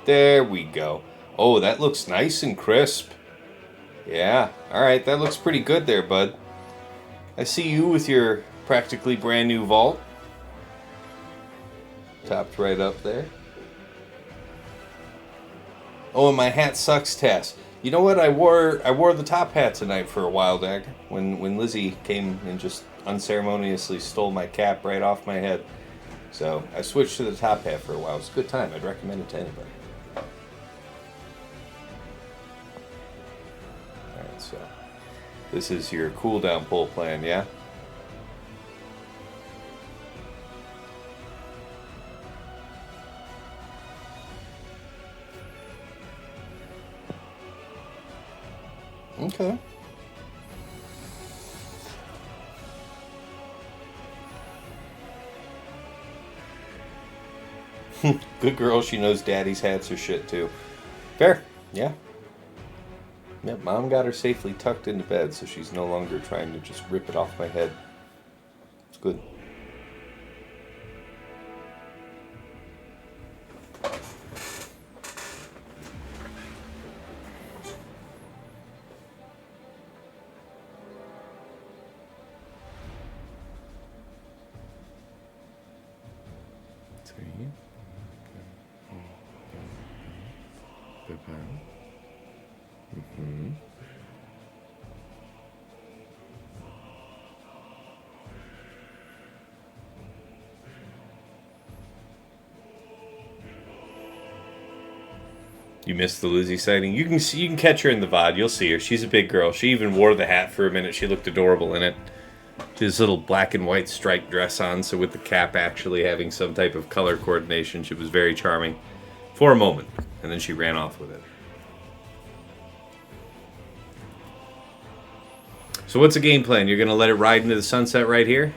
There we go. Oh, that looks nice and crisp. Yeah, all right, that looks pretty good there, bud. I see you with your practically brand new vault. Topped right up there. Oh, and my hat sucks, Tass. You know what? I wore the top hat tonight for a while, Dag. When Lizzie came and just unceremoniously stole my cap right off my head. So I switched to the top hat for a while. It's a good time. I'd recommend it to anybody. Alright, so this is your cooldown pull plan, yeah? Okay. Good girl, she knows daddy's hats are shit too. Fair, yeah. Yep, mom got her safely tucked into bed, so she's no longer trying to just rip it off my head. It's good. Mm-hmm. You missed the Lizzie sighting. You can catch her in the VOD. You'll see her. She's a big girl. She even wore the hat for a minute. She looked adorable in it. She has this little black and white striped dress on, so with the cap actually having some type of color coordination, she was very charming for a moment, and then she ran off with it. So what's the game plan? You're going to let it ride into the sunset right here?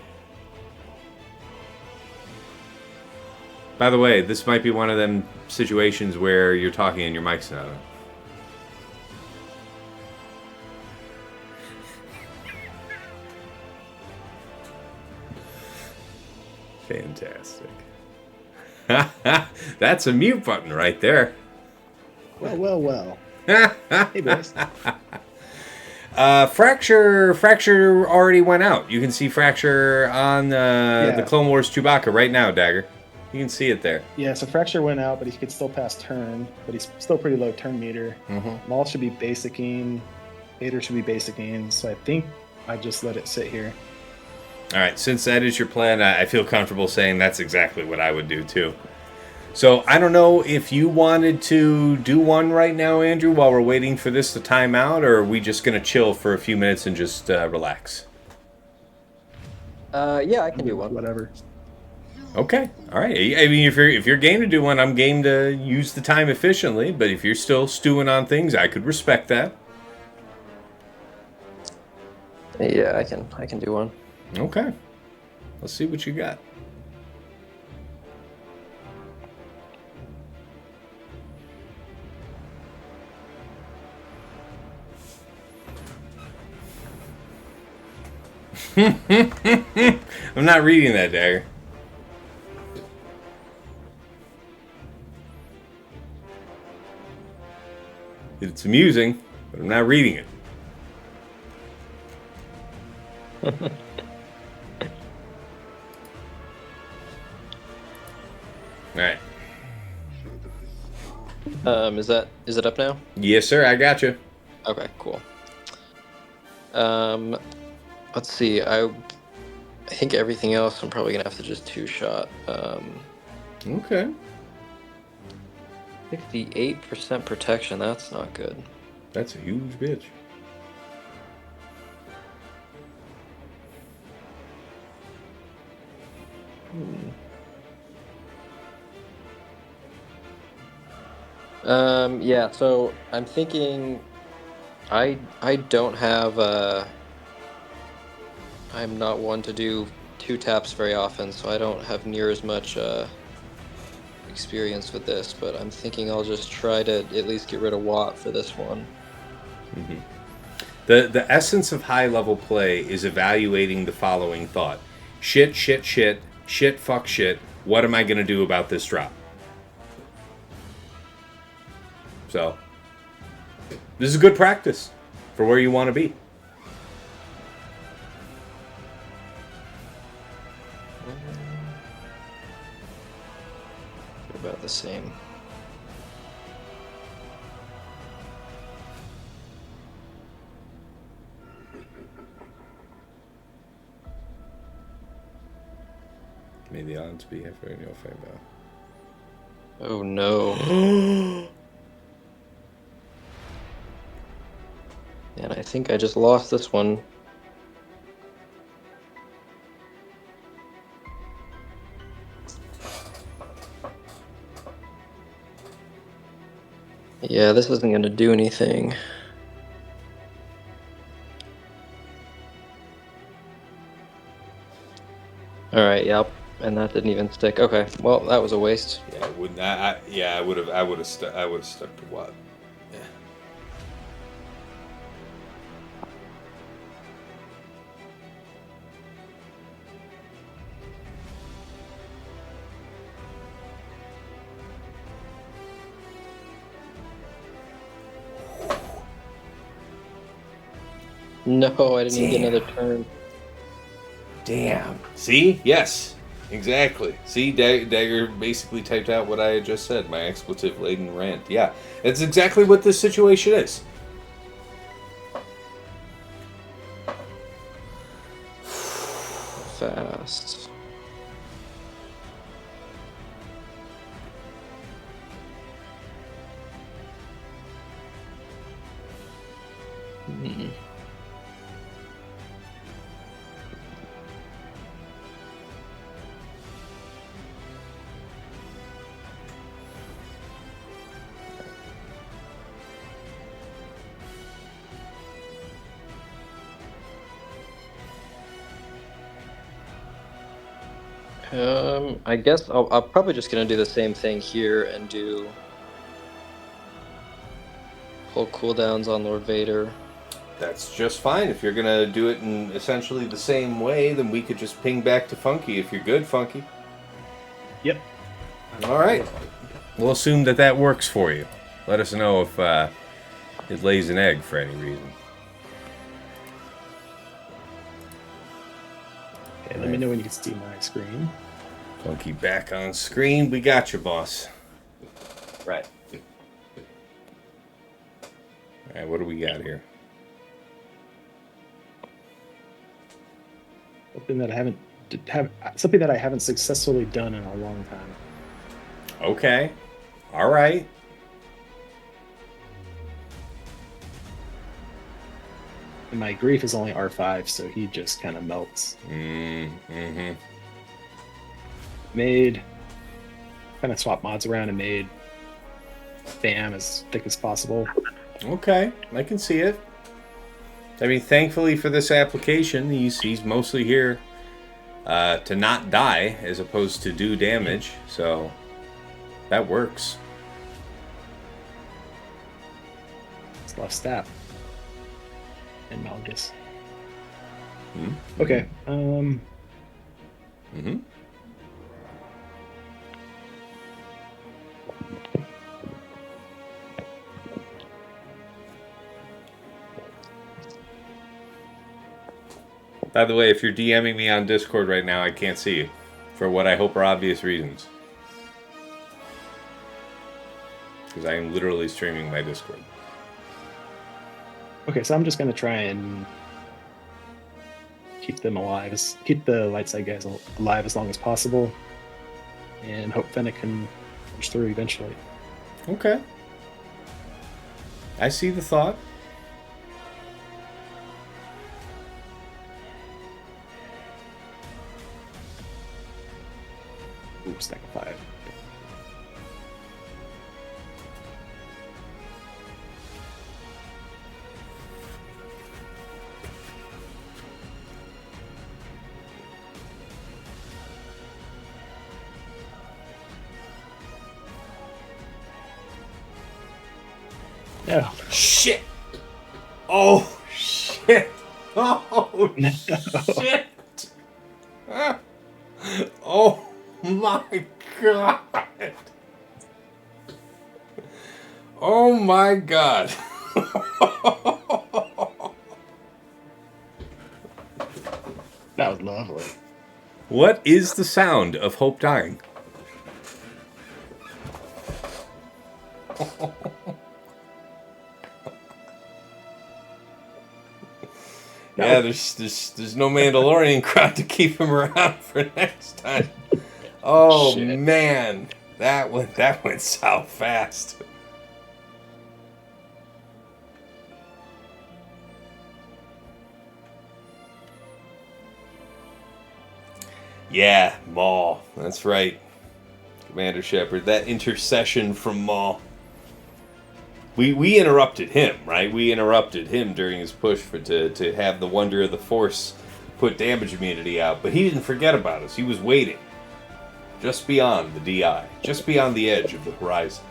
By the way, this might be one of them situations where you're talking and your mic's not on. Fantastic. That's a mute button right there. Well. Hey, boys. Fracture already went out. You can see Fracture on the Clone Wars Chewbacca right now, Dagger. You can see it there. Yeah, so Fracture went out, but he could still pass turn, but he's still pretty low turn meter. Maul should be basicing. Vader should be basicing, so I think I just let it sit here. All right, since that is your plan, I feel comfortable saying that's exactly what I would do too. So I don't know if you wanted to do one right now, Andrew, while we're waiting for this to time out, or are we just going to chill for a few minutes and just relax? Yeah, I can do one. Whatever. Okay, all right. I mean, if you're game to do one, I'm game to use the time efficiently. But if you're still stewing on things, I could respect that. Yeah, I can do one. Okay, let's see what you got. I'm not reading that, Dagger. It's amusing, but I'm not reading it. All right. Is it up now? Yes, sir. I got you. Okay, cool. Let's see. I think everything else I'm probably gonna have to just two-shot. Okay. 58% protection. That's not good. That's a huge bitch. Yeah. So I'm thinking. I don't have. I'm not one to do two taps very often, so I don't have near as much experience with this. But I'm thinking I'll just try to at least get rid of Watt for this one. Mm-hmm. The essence of high level play is evaluating the following thought: shit, fuck shit. What am I going to do about this drop? So, this is good practice for where you want to be. About the same. May the odds be halfway in your favor. Oh no. And I think I just lost this one. Yeah, this isn't going to do anything. Alright, yep. And that didn't even stick. Okay, well, that was a waste. Yeah, I wouldn't. I would have stuck to what? Yeah. No, I didn't even get another turn. Damn. See? Yes. Exactly. See, Dagger basically typed out what I had just said, my expletive-laden rant. Yeah, that's exactly what this situation is. Fast. I guess I'm probably just gonna do the same thing here and do pull cooldowns on Lord Vader. That's just fine. If you're going to do it in essentially the same way, then we could just ping back to Funky if you're good, Funky. Yep. All right. We'll assume that that works for you. Let us know if it lays an egg for any reason. Okay, let me know when you can see my screen. Funky back on screen. We got you, boss. Right. All right, what do we got here? Something that I haven't successfully done in a long time. Okay. All right. And my grief is only R5, so he just kind of melts. Mm-hmm. Made kind of swap mods around and made Bam as thick as possible. Okay, I can see it. I mean, thankfully for this application, he's mostly here to not die as opposed to do damage, so that works. It's left STAP and Malgus. Mm-hmm. Okay. Mm-hmm. By the way, if you're DMing me on Discord right now, I can't see you. For what I hope are obvious reasons. Because I am literally streaming my Discord. Okay, so I'm just gonna try and keep them alive, keep the light side guys alive as long as possible, and hope Fennec can push through eventually. Okay. I see the thought. Ooh, stack of 5. No. Shit! Oh, shit! Oh, No. shit! Oh, my God! Oh, my God! That was lovely. What is the sound of Hope dying? Yeah, there's no Mandalorian crowd to keep him around for next time. Oh Shit. man, that went south fast. Yeah, Maul. That's right, Commander Shepard. That intercession from Maul. We interrupted him, right? We interrupted him during his push to have the Wonder of the Force put damage immunity out, but he didn't forget about us. He was waiting just beyond the DI, just beyond the edge of the horizon.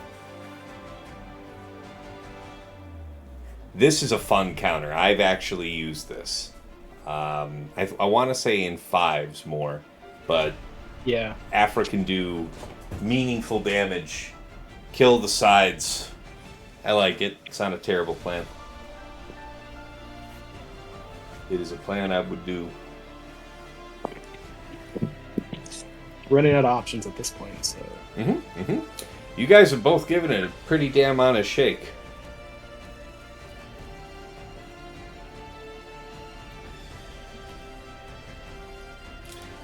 This is a fun counter. I've actually used this. I want to say in 5s more, but Yeah. Aphra can do meaningful damage, kill the sides. I like it. It's not a terrible plan. It is a plan I would do. running out of options at this point. So. You guys have both given it a pretty damn honest shake.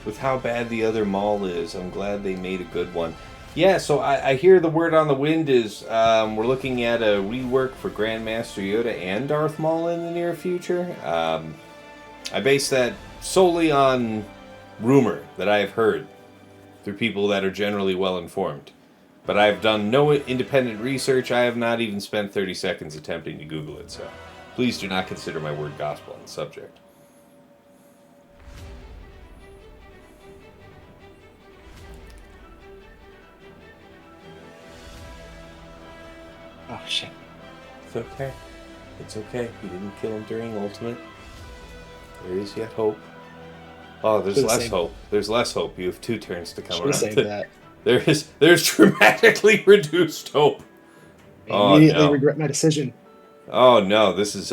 With how bad the other mall is, I'm glad they made a good one. Yeah, so I hear the word on the wind is we're looking at a rework for Grandmaster Yoda and Darth Maul in the near future. I base that solely on rumor that I have heard through people that are generally well informed. But I've done no independent research. I have not even spent 30 seconds attempting to Google it, so please do not consider my word gospel on the subject. Oh, shit. It's okay. It's okay. You didn't kill him during Ultimate. There is yet hope. Oh, there's less hope. There's less hope. You have 2 turns to come around. Saved that. There's dramatically reduced hope. I immediately regret my decision. Oh no, this is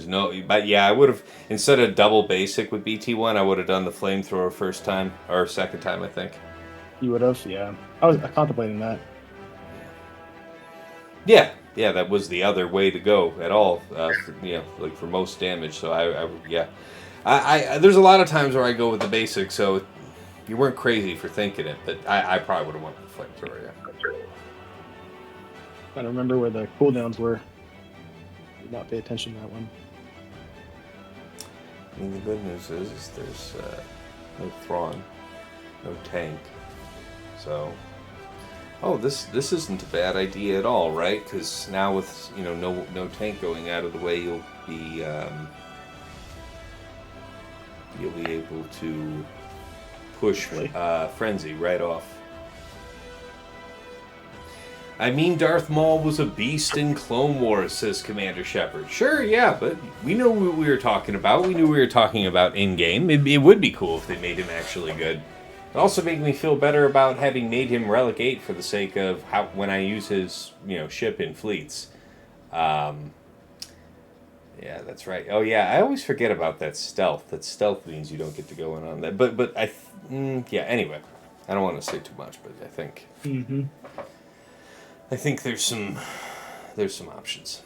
no. But yeah, I would have, instead of double basic with BT1, I would have done the flamethrower first time or second time, I think. You would have, yeah. I was contemplating that. Yeah, that was the other way to go at all. Like for most damage. So I there's a lot of times where I go with the basic. So you weren't crazy for thinking it, but I probably would have went with the flamethrower. Yeah. I don't remember where the cooldowns were. Did not pay attention to that one. I mean, the good news is there's no Thrawn, no tank. So, this isn't a bad idea at all, right? Because now with no tank going out of the way, you'll be able to push Frenzy right off. I mean, Darth Maul was a beast in Clone Wars, says Commander Shepard. Sure, yeah, but we know what we were talking about. We knew we were talking about in-game. It would be cool if they made him actually good. It also made me feel better about having made him Relic 8 for the sake of how when I use his ship in fleets. Yeah, that's right. Oh yeah, I always forget about that stealth. That stealth means you don't get to go in on that. But anyway, I don't want to say too much, but I think... Mm-hmm. I think there's some options.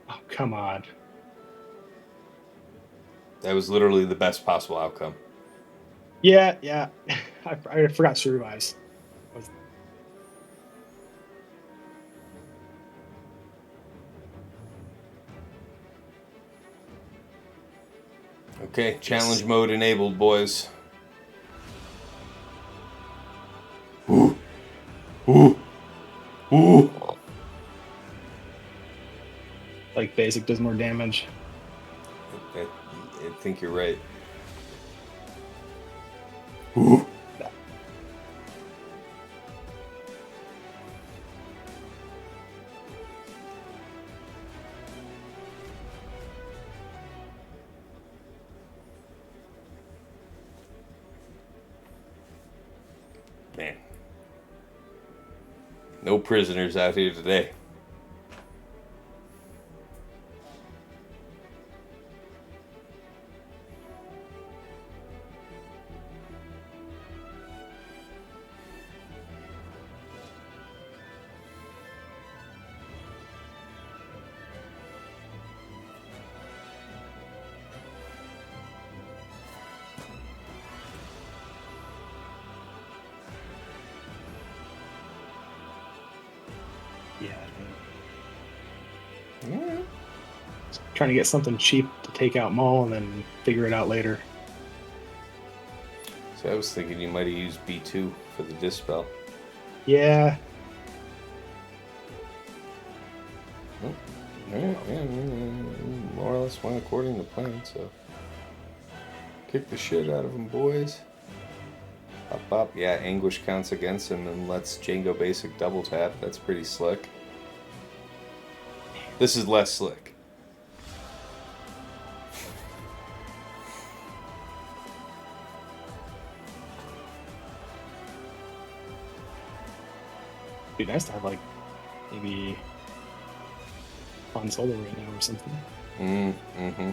Oh, come on. That was literally the best possible outcome. Yeah. I forgot to revise. Okay, challenge mode enabled, boys. Ooh. Like basic does more damage. I think you're right. Ooh. Man. No prisoners out here today. Trying to get something cheap to take out Maul and then figure it out later. So I was thinking you might have used B2 for the Dispel. Yeah. More or less went according to plan, so kick the shit out of him, boys. Up. Yeah, Anguish counts against him and lets Jango basic double tap. That's pretty slick. This is less slick. It'd be nice to have, like, maybe Han Solo right now or something. Mm-hmm.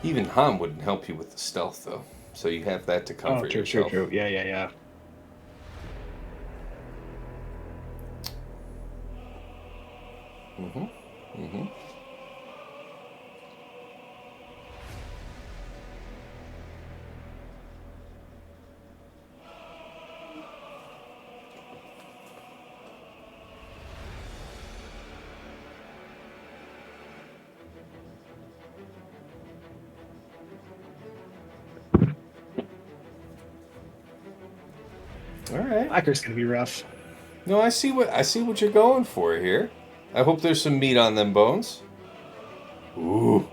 Even Han wouldn't help you with the stealth, though. So you have that to comfort yourself. True. Yeah. Mm-hmm. All right. Blacker's gonna be rough. No, I see what you're going for here. I hope there's some meat on them bones. Ooh,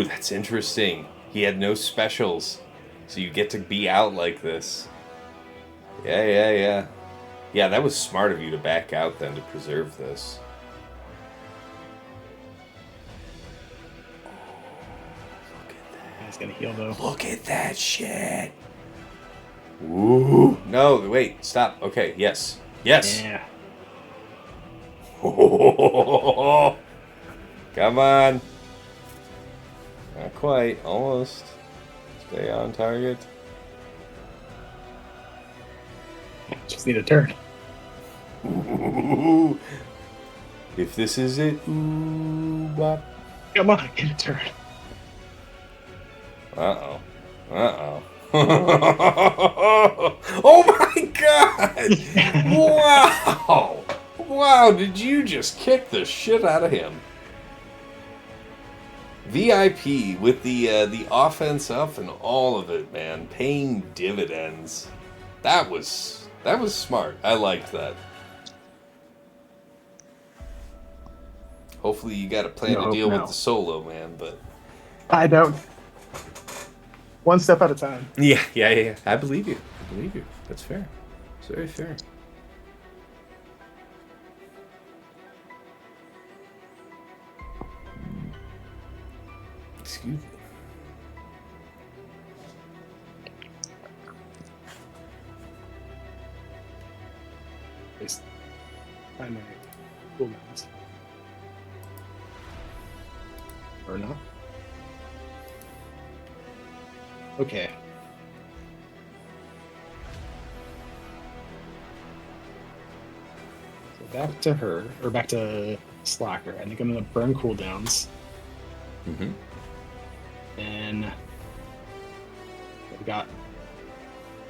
that's interesting. He had no specials, so you get to be out like this. Yeah. Yeah, that was smart of you to back out then to preserve this. Look at that. He's gonna heal though. Look at that shit. Ooh. No, wait, stop. Okay, yes. Yeah. Come on. Not quite. Almost. Stay on target. Just need a turn. Ooh. If this is it, ooh, bop. Come on, get a turn. Uh-oh. Oh my god! Wow! Wow, did you just kick the shit out of him? VIP with the offense up and all of it, man. Paying dividends. That was smart. I liked that. Hopefully you got a plan to deal with the solo, man, but... I don't. One step at a time. Yeah. I believe you. That's fair. It's very fair. Excuse me. It's primary cooldowns. Or not? Okay. So back to her, or back to Slacker. I think I'm gonna burn cooldowns. Mm-hmm. And I've got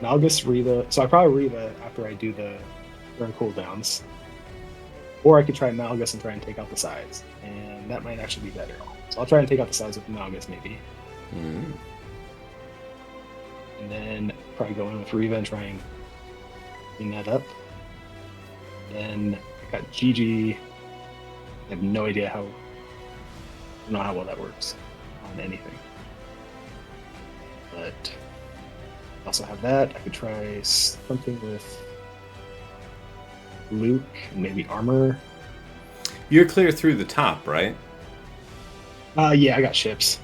Malgus, Reva. So I probably Reva after I do the burn cooldowns. Or I could try Malgus and try and take out the sides. And that might actually be better. So I'll try and take out the sides with Malgus maybe. Mm-hmm. And then probably go in with Reva and try and clean that up. Then I got GG. I have no idea I don't know how well that works on anything. But I also have that. I could try something with Luke and maybe armor. You're clear through the top, right? Yeah, I got ships.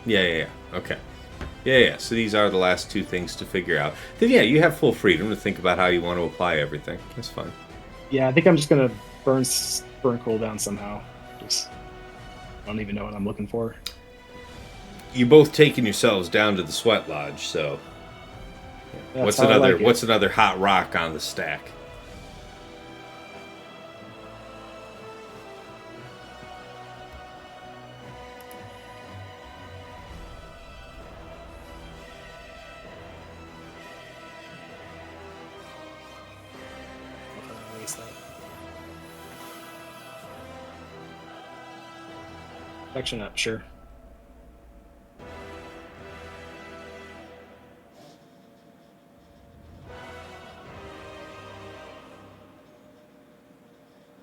Yeah. Okay. Yeah. So these are the last two things to figure out. Then yeah, you have full freedom to think about how you want to apply everything. That's fine. Yeah, I think I'm just gonna burn cooldown somehow. Just I don't even know what I'm looking for. You both taking yourselves down to the sweat lodge, so That's how I like it. what's another hot rock on the stack? Action up, sure.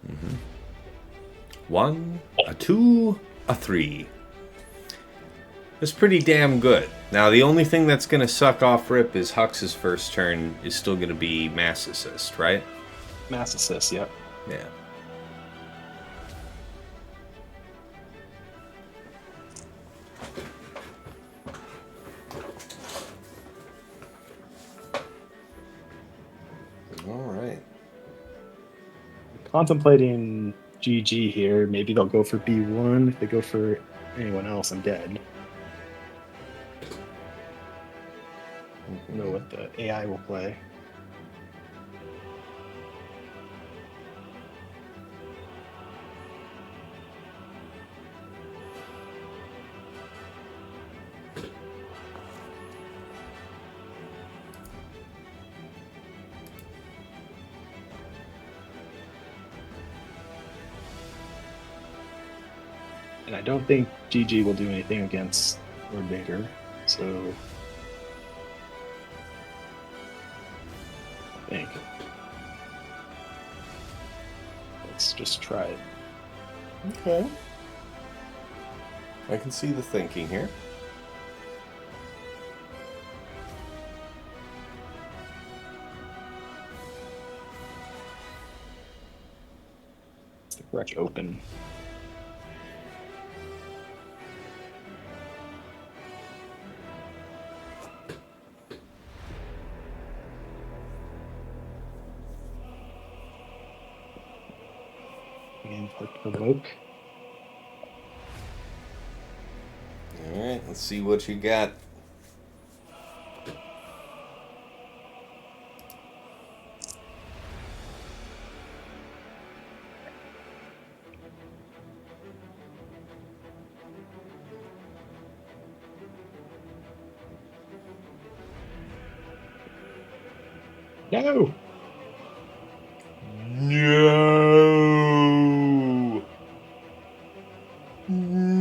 Mm-hmm. 1, a 2, a 3. That's pretty damn good. Now, the only thing that's going to suck off Rip is Hux's first turn is still going to be Mass Assist, right? Mass assist, yep. Yeah. All right. Contemplating GG here. Maybe they'll go for B1. If they go for anyone else, I'm dead. I don't know what the AI will play. And I don't think GG will do anything against Lord Vader, so I think let's just try it. Okay. I can see the thinking here. It's the correct open. And provoke. Alright, let's see what you got. No! No! No!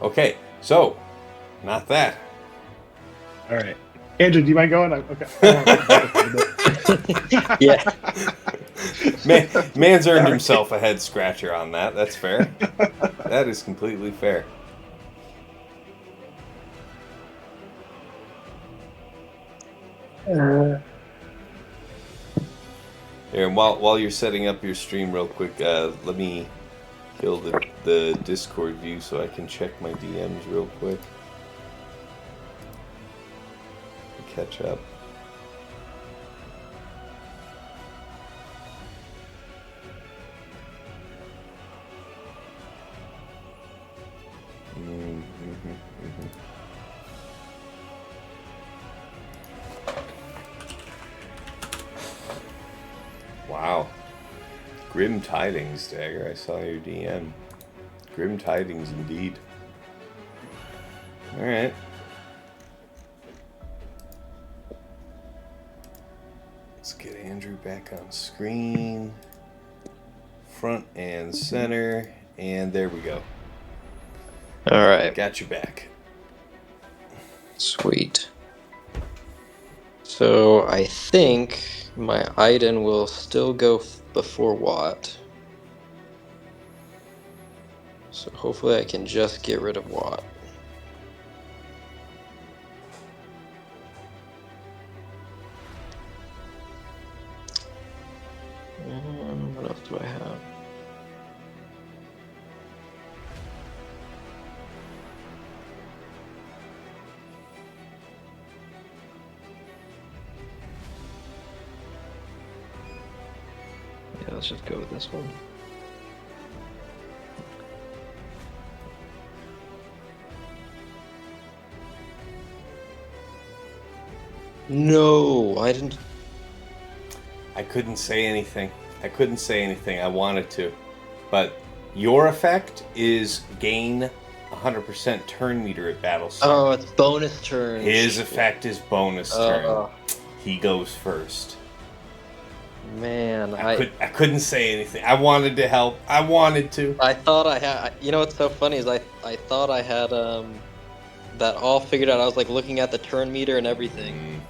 Okay, so, not that. All right. Andrew, do you mind going? Okay. Yeah. Man's earned himself a head scratcher on that. That's fair. That is completely fair. Here, and while you're setting up your stream real quick, let me kill the Discord view so I can check my DMs real quick. Catch up. Wow. Grim tidings, Dagger. I saw your DM. Grim tidings indeed. Alright. Let's get Andrew back on screen. Front and center. And there we go. Alright. Got you back. Sweet. So I think my Iden will still go before Watt. So hopefully I can just get rid of Watt. What else do I have? Yeah, let's just go with this one. No, I didn't. I couldn't say anything. I wanted to. But your effect is gain 100% turn meter at battle start. Oh, it's bonus turn. His effect is bonus turn. He goes first. Man, I couldn't say anything. I wanted to help. I wanted to. I thought I had. You know what's so funny is I thought I had that all figured out. I was like looking at the turn meter and everything.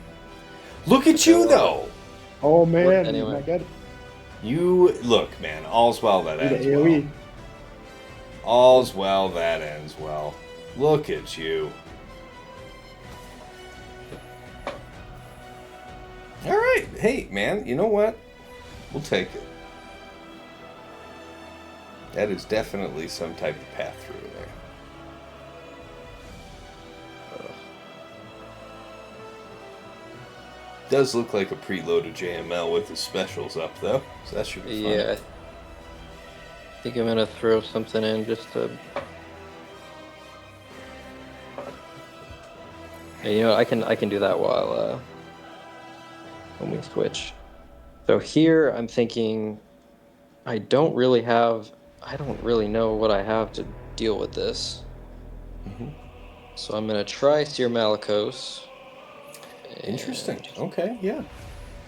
Look at you though. Oh man, Anyway. my God. You look, man. All's well that ends well. AoE. All's well that ends well. Look at you. All right. Hey, man. You know what? We'll take it. That is definitely some type of path through there. Does look like a preloaded JML with the specials up though, so that should be fun. Yeah. I think I'm gonna throw something in just to. Yeah, you know, I can do that while when we switch. So here I'm thinking, I don't really know what I have to deal with this. So I'm gonna try Cere Malicos. Interesting. Okay, yeah.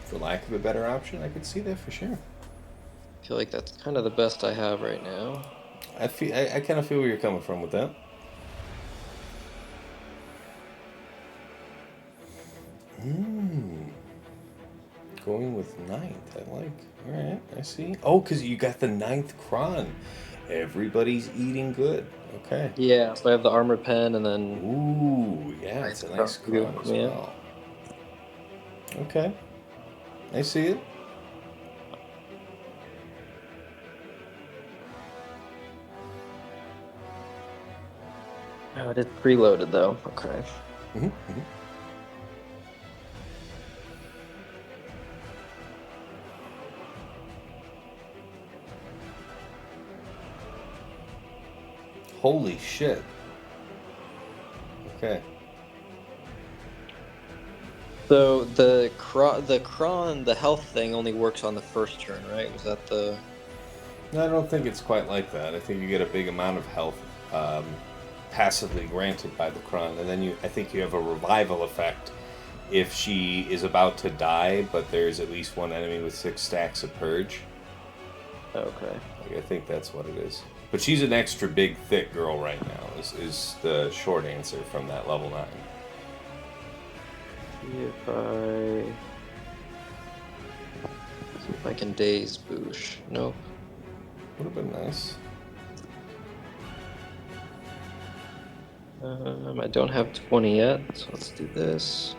For lack of a better option, I could see that for sure. I feel like that's kind of the best I have right now. I kind of feel where you're coming from with that. Going with 9th, I like. Alright, I see. Oh, because you got the 9th Kron. Everybody's eating good. Okay. Yeah, so I have the armor pen and then... Ooh, yeah, it's a nice Kron as well. Okay. I see it. Oh, it is preloaded though. Okay. Holy shit. Okay. So the Kron, the health thing only works on the first turn, right? Was that the... No, I don't think it's quite like that. I think you get a big amount of health passively granted by the Kron, and then I think you have a revival effect if she is about to die, but there's at least one enemy with 6 stacks of purge. Okay. Like, I think that's what it is. But she's an extra big, thick girl right now, is the short answer from that level 9. See if I can daze Boushh. Nope. Would have been nice. I don't have 20 yet, so let's do this.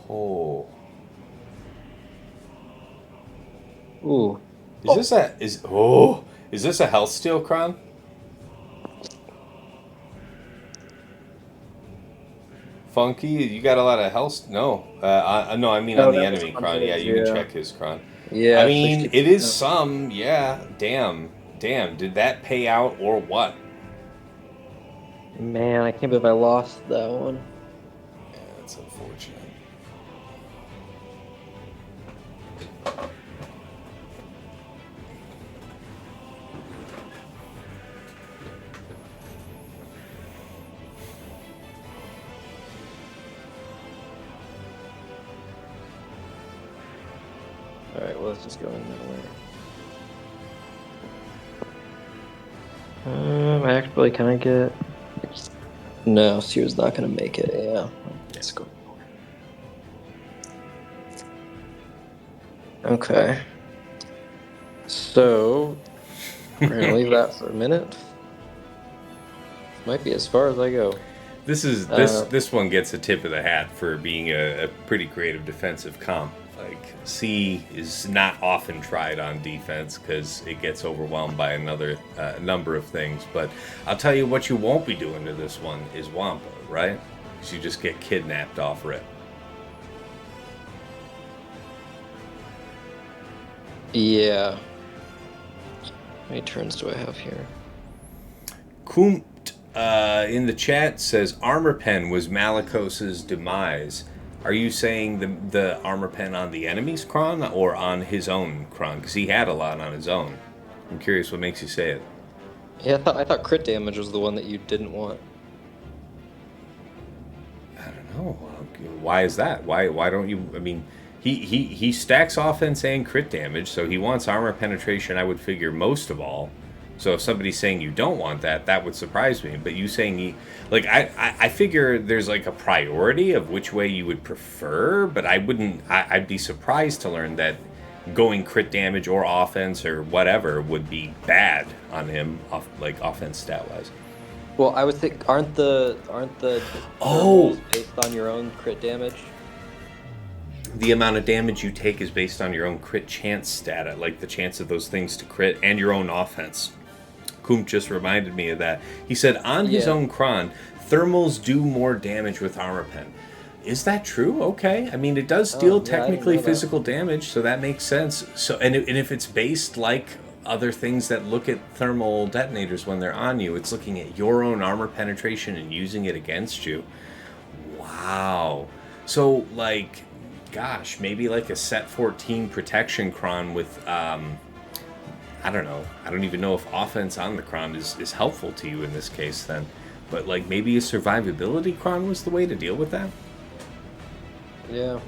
Oh. Ooh. Is this a health steal Kron? Funky, you got a lot of health. No, no, I mean on the enemy Kron. Yeah, you can check his Kron. Yeah, I mean it is some. Yeah, damn. Did that pay out or what? Man, I can't believe I lost that one. Yeah, that's unfortunate. Alright, well, let's just go in that way. Actually, can I get... No, Cere's not going to make it, yeah. Let's go. Okay. So, we're going to leave that for a minute. Might be as far as I go. This one gets a tip of the hat for being a pretty creative defensive comp. Like, C is not often tried on defense because it gets overwhelmed by another number of things. But I'll tell you what you won't be doing to this one is Wampa, right? Because you just get kidnapped off rip. Yeah. How many turns do I have here? Kumt in the chat says armor pen was Malicos' demise. Are you saying the armor pen on the enemy's Kron or on his own Kron? Because he had a lot on his own. I'm curious what makes you say it. Yeah, I thought crit damage was the one that you didn't want. I don't know. Why is that? Why don't you? I mean, he stacks offense and crit damage, so he wants armor penetration. I would figure most of all. So if somebody's saying you don't want that, that would surprise me. But you saying he, like, I figure there's like a priority of which way you would prefer, but I wouldn't. I'd be surprised to learn that going crit damage or offense or whatever would be bad on him, like offense stat wise. Well, I would think aren't the Oh, based on your own crit damage? the amount of damage you take is based on your own crit chance stat, like the chance of those things to crit, and your own offense. Kumt just reminded me of that. He said on his own Kron, thermals do more damage with armor pen. Is that true? Okay. I mean, it does deal technically physical damage, so that makes sense. So, and if it's based like other things that look at thermal detonators when they're on you, it's looking at your own armor penetration and using it against you. Wow. So, like, gosh, maybe like a set 14 protection Kron with, I don't know. I don't even know if offense on the Kron is helpful to you in this case then. But, like, maybe a survivability Kron was the way to deal with that? Yeah.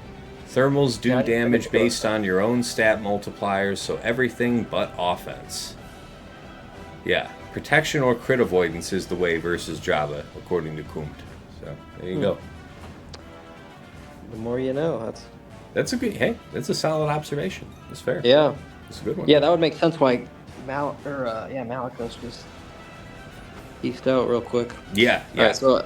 Thermals do damage based on your own stat multipliers, so everything but offense. Yeah, protection or crit avoidance is the way versus Jabba, according to Kumt. So, there you go. The more you know. That's a good, hey, that's a solid observation. That's fair. Yeah. That's a good one. Yeah, that would make sense why Malicos just eased out real quick. Yeah. All right, so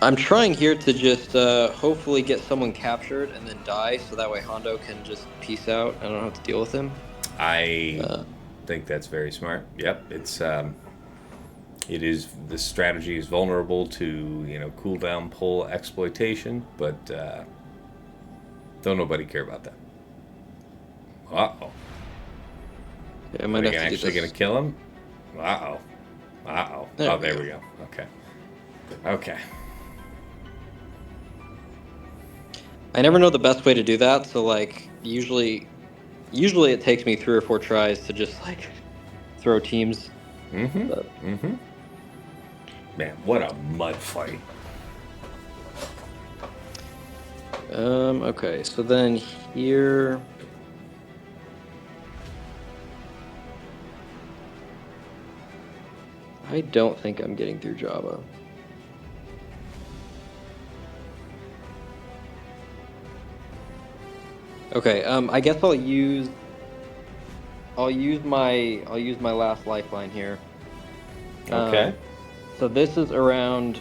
I'm trying here to just hopefully get someone captured and then die, so that way Holdo can just peace out. I don't have to deal with him. I think that's very smart. Yep, it's this strategy is vulnerable to cooldown pull exploitation, but don't nobody care about that. Uh-oh. Yeah, Are they actually going to kill him? Uh-oh. Uh-oh. There we go. Okay. I never know the best way to do that, so like usually it takes me 3 or 4 tries to just like throw teams. Man, what a mud fight. Okay, so then here I don't think I'm getting through Jabba. Okay, I guess I'll use my last lifeline here. Okay. So this is around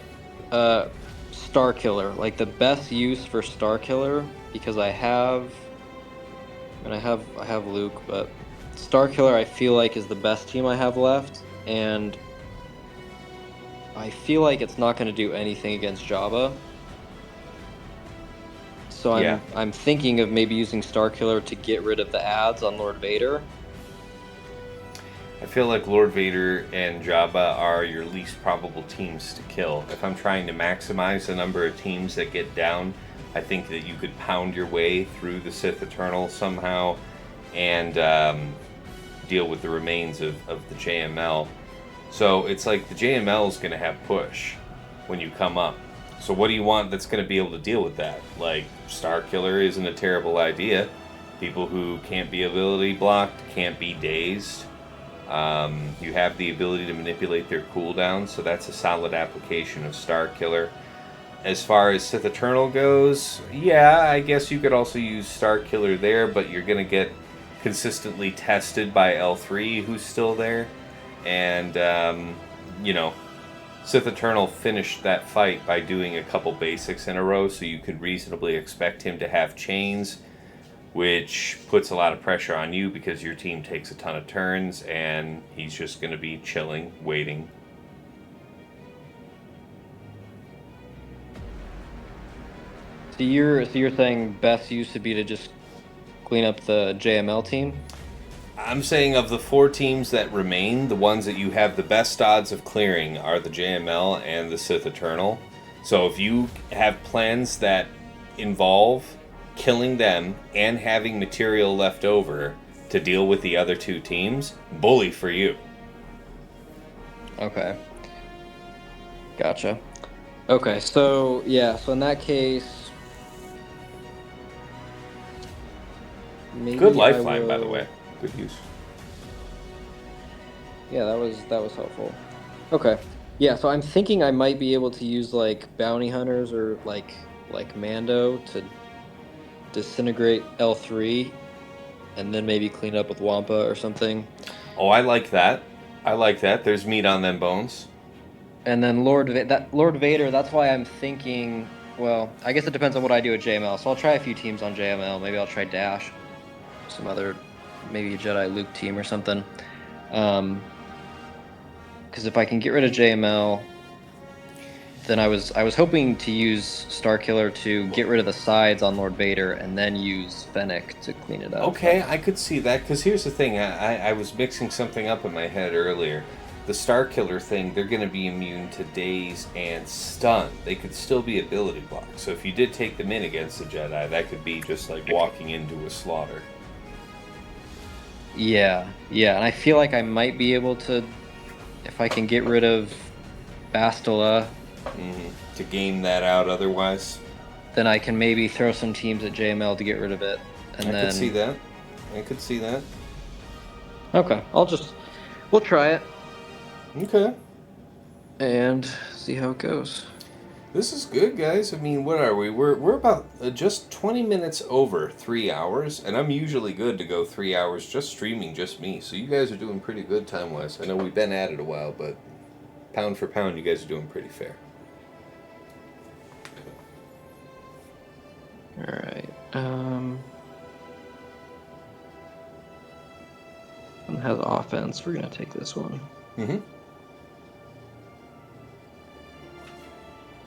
Star Killer, like the best use for Star Killer, because I have Luke, but Star Killer I feel like is the best team I have left, and I feel like it's not going to do anything against Jabba. So I'm thinking of maybe using Star Killer to get rid of the ads on Lord Vader. I feel like Lord Vader and Jabba are your least probable teams to kill. If I'm trying to maximize the number of teams that get down, I think that you could pound your way through the Sith Eternal somehow and deal with the remains of the JML. So it's like the JML is going to have push when you come up. So what do you want that's going to be able to deal with that? Like, Star Killer isn't a terrible idea. People who can't be ability blocked, can't be dazed. You have the ability to manipulate their cooldowns, so that's a solid application of Star Killer. As far as Sith Eternal goes, yeah, I guess you could also use Star Killer there, but you're going to get consistently tested by L3, who's still there. And, Sith Eternal finished that fight by doing a couple basics in a row, so you could reasonably expect him to have chains, which puts a lot of pressure on you because your team takes a ton of turns, and he's just going to be chilling, waiting. So you're saying best use would be to just clean up the JML team? I'm saying of the 4 teams that remain, the ones that you have the best odds of clearing are the JML and the Sith Eternal. So if you have plans that involve killing them and having material left over to deal with the other 2 teams, bully for you. Okay. Gotcha. Okay, so in that case, maybe good lifeline, by the way. Good use. Yeah, that was helpful. Okay. Yeah, so I'm thinking I might be able to use like bounty hunters or like Mando to disintegrate L3 and then maybe clean up with Wampa or something. Oh, I like that. There's meat on them bones. And then Lord Vader, that's why I'm thinking well, I guess it depends on what I do at JML. So I'll try a few teams on JML. Maybe I'll try Dash, some other, maybe a Jedi Luke team or something. Because if I can get rid of JML, then I was hoping to use Starkiller to get rid of the sides on Lord Vader and then use Fennec to clean it up. Okay, I could see that, because here's the thing. I was mixing something up in my head earlier. The Starkiller thing, they're going to be immune to daze and stun. They could still be ability blocks. So if you did take them in against the Jedi, that could be just like walking into a slaughter. Yeah, and I feel like I might be able to, if I can get rid of Bastila, to game that out otherwise. then I can maybe throw some teams at JML to get rid of it. And I could see that. I could see that. Okay, we'll try it. Okay. And see how it goes. This is good, guys. I mean, what are we? We're about just 20 minutes over 3 hours, and I'm usually good to go 3 hours just streaming, just me. So you guys are doing pretty good time-wise. I know we've been at it a while, but pound for pound, you guys are doing pretty fair. Alright, one has offense. We're gonna take this one.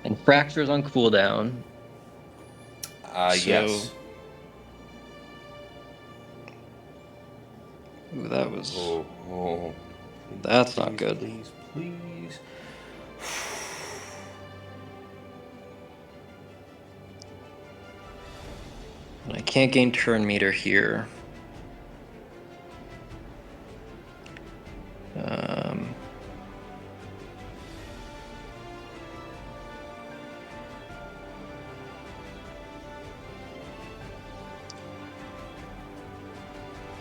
And Fracture's on cooldown. Yes. Ooh, that was... Oh. That's not good. Please. And I can't gain turn meter here.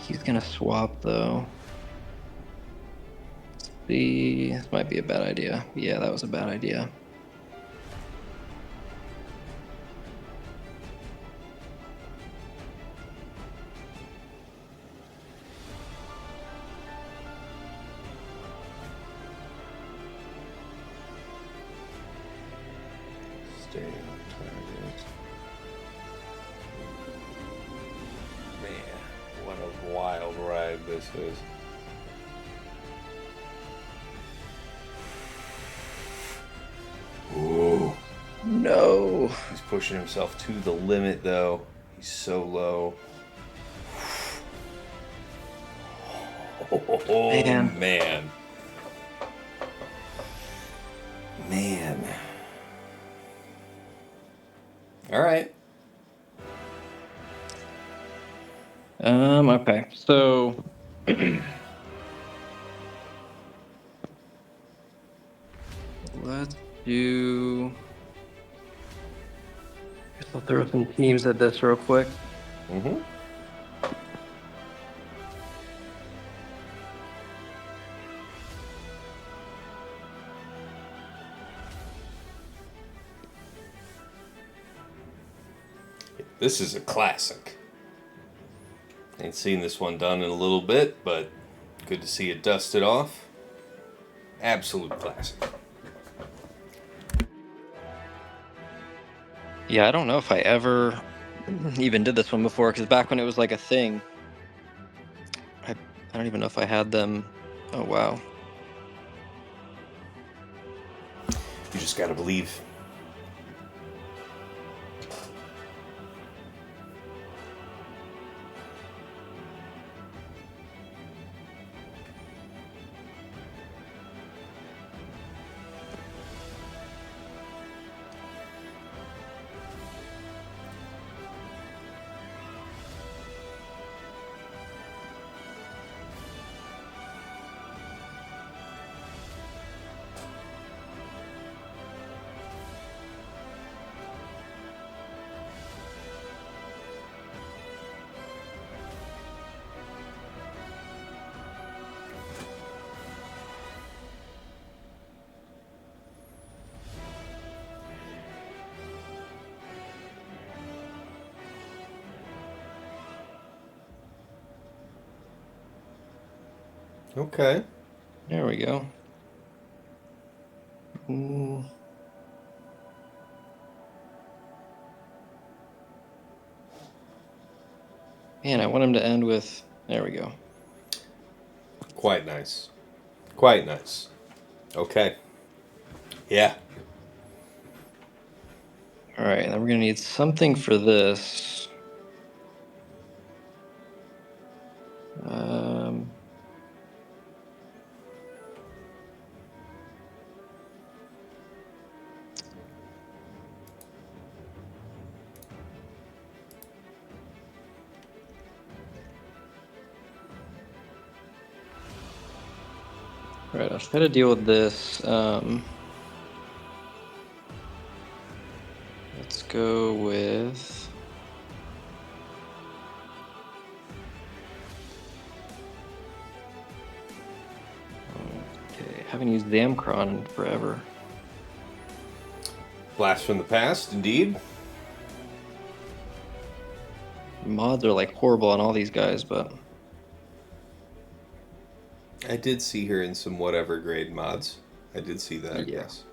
He's gonna swap though. Let's see, this might be a bad idea. Yeah, that was a bad idea. Stay on target. Man, what a wild ride this is. Ooh. No. He's pushing himself to the limit, though. He's so low. Oh, man. All right. Okay. So let's do... I'll throw some teams at this real quick. This is a classic. Ain't seen this one done in a little bit, but good to see it dusted off. Absolute classic. Yeah, I don't know if I ever even did this one before, because back when it was like a thing, I don't even know if I had them. Oh, wow. You just gotta believe. Okay. There we go. Ooh. Man, I want him to end with... There we go. Quite nice. Quite nice. Okay. Yeah. Alright, then we're going to need something for this. Alright, I'll try to deal with this. Let's go with... Okay, haven't used Zamcron in forever. Blast from the past, indeed. Mods are like horrible on all these guys, but... I did see her in some whatever grade mods. I did see that, Yeah. yes.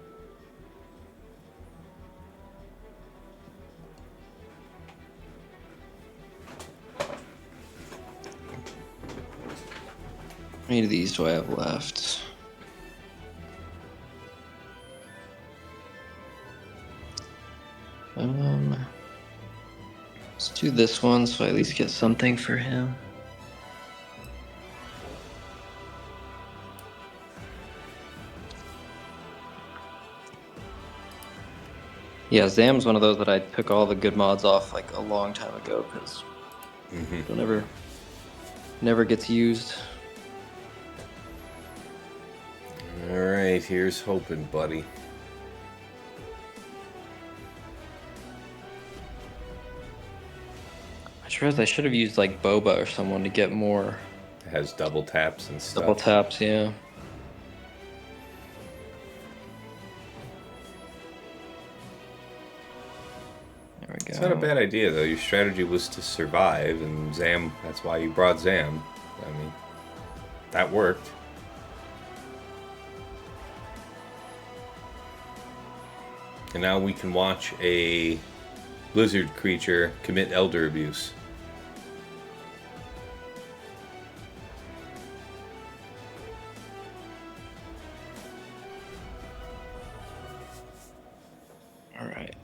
How many of these do I have left? Let's do this one so I at least get something for him. Yeah, Zam's one of those that I took all the good mods off like a long time ago because it never gets used. All right, here's hoping, buddy. I realized I should have used like Boba or someone to get more It has double taps and stuff. double taps, yeah. There we go. It's not a bad idea, though. Your strategy was to survive, and Zam, that's why you brought Zam. I mean, that worked. And now we can watch a lizard creature commit elder abuse. Alright.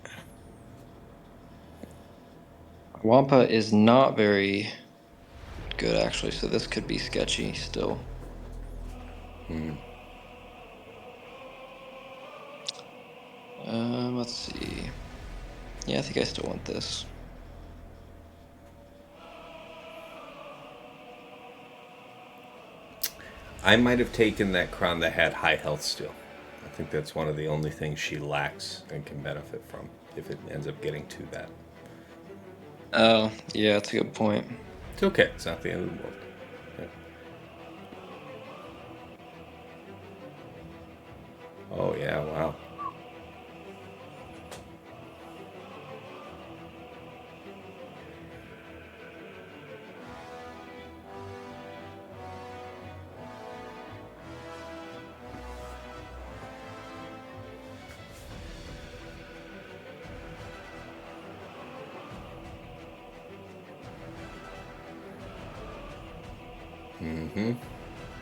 Wampa is not very good, actually, so this could be sketchy still. Let's see. Yeah, I think I still want this. I might have taken that crown that had high health still. I think that's one of the only things she lacks and can benefit from if it ends up getting to that. Oh, yeah, that's a good point. It's okay. It's not the end of the world. Yeah. Oh, yeah, wow.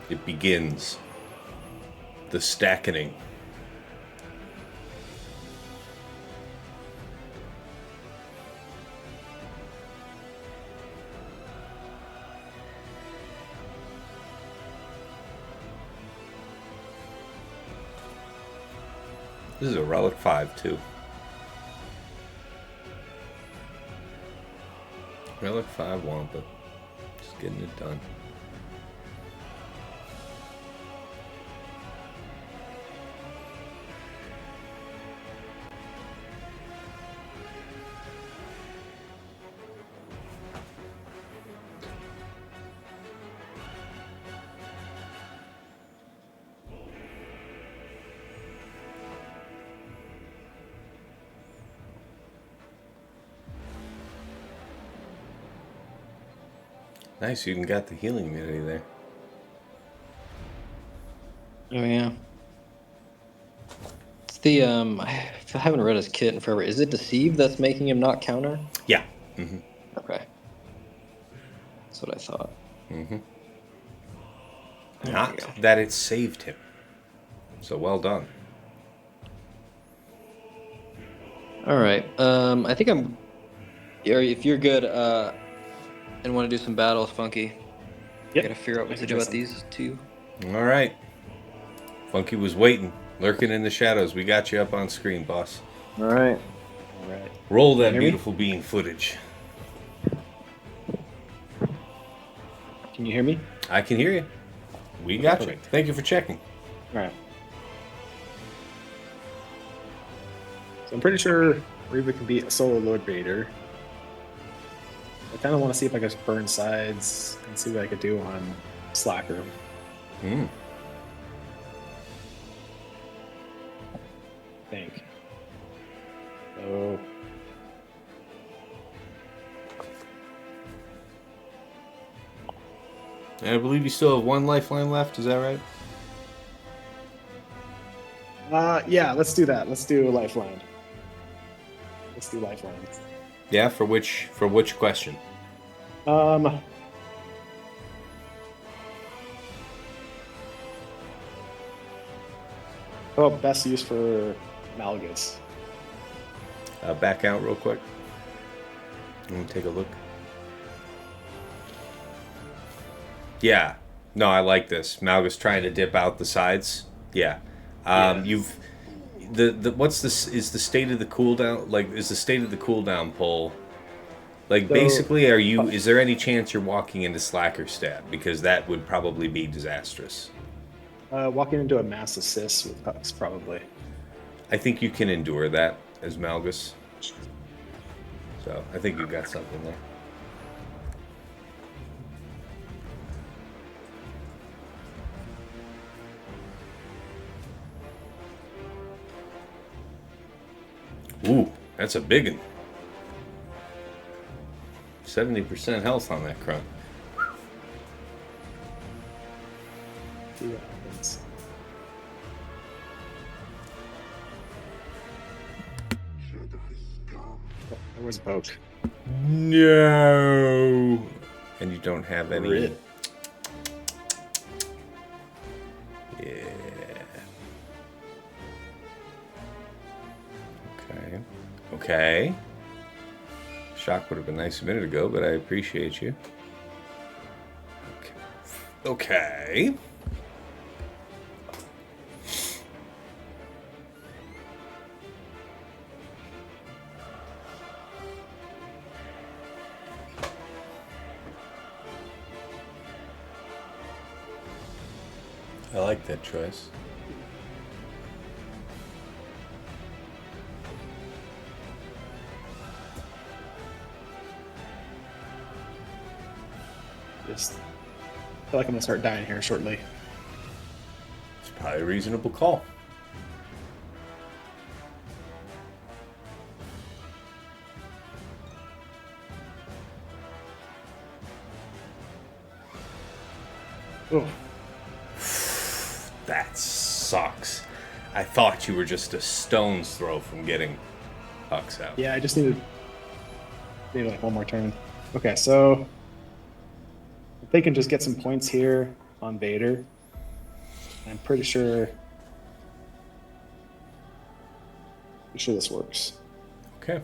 It begins. The stacking. This is a Relic 5, too. Relic 5 Wampa. Just getting it done. Nice, you even got the healing immunity there. Oh, yeah. It's the, I haven't read his kit in forever. Is it Deceive that's making him not counter? Yeah. Okay. That's what I thought. Not that it saved him. So well done. All right. I think I'm. If you're good, and want to do some battles, Funky. Yep. I gotta figure out what to do about these two. All right. Funky was waiting, lurking in the shadows. We got you up on screen, boss. All right. All right. Roll that Can you hear me? beautiful bean footage. Can you hear me? I can hear you. We got you. Perfect. Thank you for checking. All right. So I'm pretty sure Reva can beat a solo Lord Vader. I kind of want to see if I can burn sides and see what I could do on Slacker. Hmm. I think. So. And I believe you still have one lifeline left. Is that right? Yeah, let's do that. Let's do Lifeline. Let's do Lifelines. Yeah. For which question? Oh, best use for Malgus. Back out real quick. Let me take a look. Yeah. No, I like this. Malgus trying to dip out the sides. Yeah. You've the what's this is the state of the cooldown, like is the state of the cooldown pull, like So- basically is there any chance you're walking into Slacker stab, because that would probably be disastrous. Walking into a mass assist with Hux, probably. I think you can endure that as Malgus. So I think you've got something there. Ooh, that's a big one. 70% health on that crunk. See what happens. Oh, there was a poke. No. And you don't have any. Rip. Yeah. Okay. Okay. Shaak would have been nice a minute ago, but I appreciate you. Okay. Okay. I like that choice. Just feel like I'm gonna start dying here shortly. It's probably a reasonable call. Oh, That sucks. I thought you were just a stone's throw from getting Hux out. yeah, I just needed like one more turn. Okay, so if they can just get some points here on Vader, I'm pretty sure this works. Okay.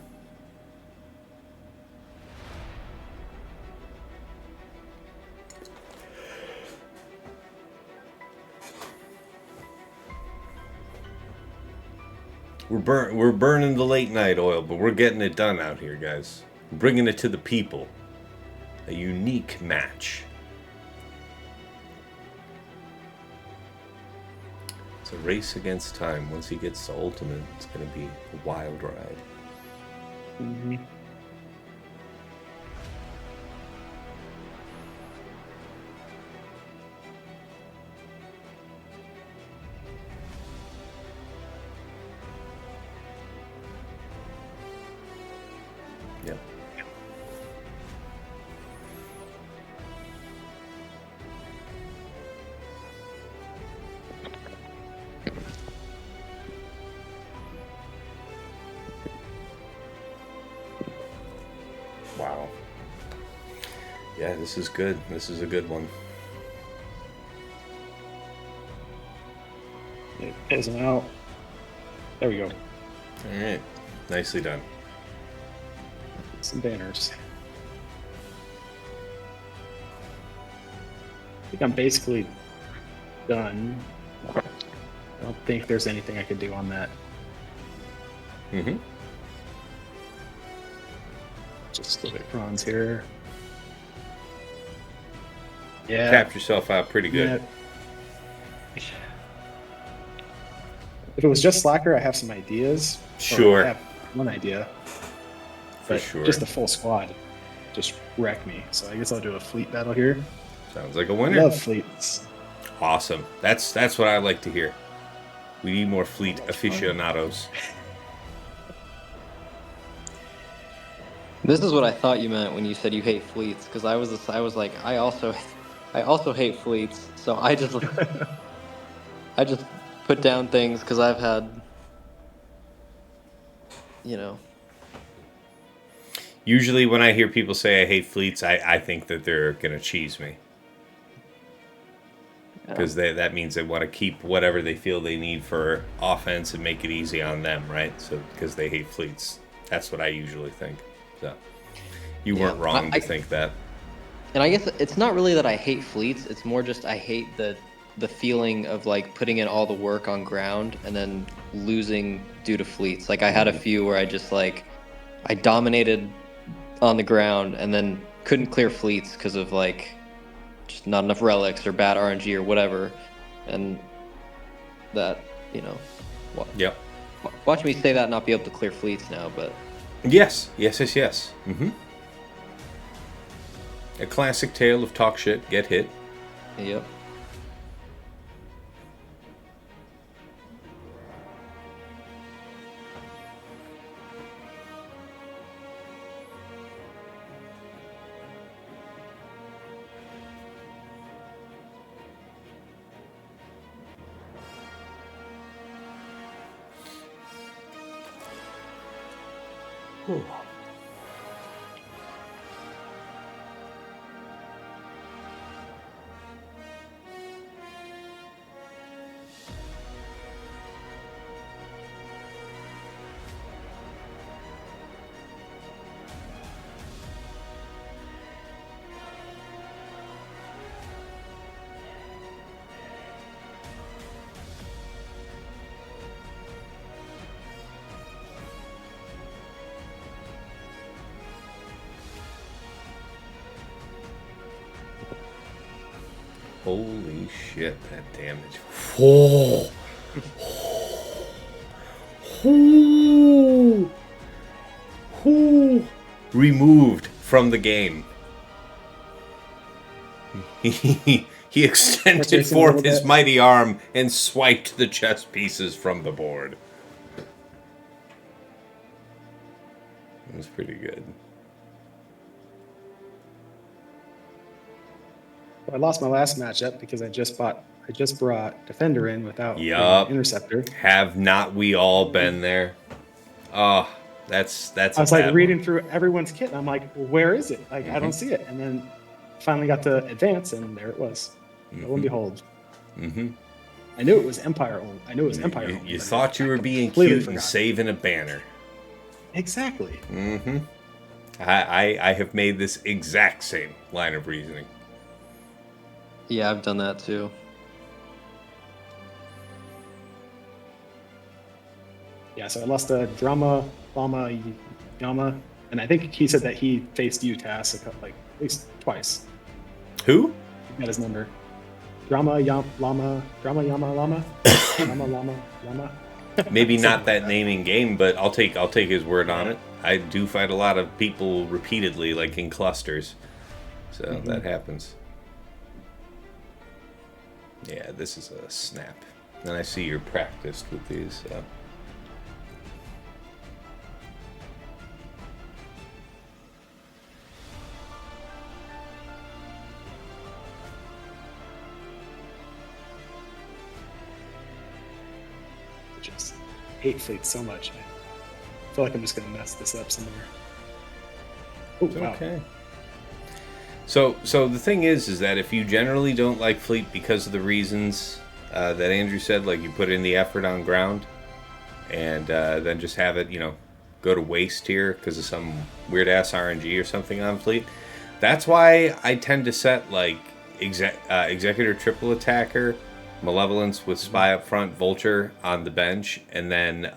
We're burning the late night oil, but we're getting it done out here, guys. We're bringing it to the people. A unique match. It's a race against time. Once he gets to ultimate, it's going to be a wild ride. Mm-hmm. Yep. Wow. Yeah, this is good. This is a good one. Close them out. There we go. All right. Nicely done. Some banners. I think I'm basically done. I don't think there's anything I could do on that. Mm-hmm. Just look at prawns here. Yeah. Tapped yourself out pretty good. Yeah. If it was just Slacker, I have some ideas. Sure. I have one idea. For sure. Just a full squad just wreck me. So I guess I'll do a fleet battle here. Sounds like a I winner. love fleets. Awesome. That's what I like to hear. We need more fleet aficionados. This is what I thought you meant when you said you hate fleets, because I was like, I also hate fleets. So I just put down things because I've had, you know. Usually when I hear people say I hate fleets, I think that they're going to cheese me. Because that means they want to keep whatever they feel they need for offense and make it easy on them, right? So because they hate fleets. That's what I usually think. So you weren't wrong to think that. And I guess it's not really that I hate fleets. It's more just I hate the feeling of like putting in all the work on ground and then losing due to fleets. Like I had a few where I just like I dominated on the ground and then couldn't clear fleets because of like just not enough relics or bad RNG or whatever. And that, you know, Yep. Watch me say that and not be able to clear fleets now, but Yes. Mm-hmm. A classic tale of talk shit, get hit. yep. Holy shit, that damage. Oh. Oh. Oh. Removed from the game. He extended forth his mighty arm and swiped the chess pieces from the board. It was pretty good. I lost my last matchup because I just brought Defender in without Interceptor. Have not we all been there? Oh, that's. I was like reading through everyone's kit, and I'm like, well, where is it? Like, I don't see it. And then finally got to advance, and there it was. Lo and behold. Mm-hmm. I knew it was Empire only. I knew it was Empire only. You thought you were being cute and saving a banner. Exactly. Mm-hmm. I have made this exact same line of reasoning. Yeah, I've done that too. Yeah, so I lost a Drama, Lama, Yama, and I think he said that he faced you, Tass, like at least twice. Who? He got his number. Drama, Lama, Lama. Lama. Maybe not that naming game, but I'll take his word on it. I do fight a lot of people repeatedly, like in clusters, so that happens. Yeah, this is a snap. And I see you're practiced with these. So. I just hate fleet so much. I feel like I'm just going to mess this up somewhere. Oh, wow. Okay. So the thing is that if you generally don't like fleet because of the reasons that Andrew said, like you put in the effort on ground, and then just have it, go to waste here because of some weird ass RNG or something on fleet. That's why I tend to set like Executor Triple Attacker, Malevolence with Spy up front, Vulture on the bench, and then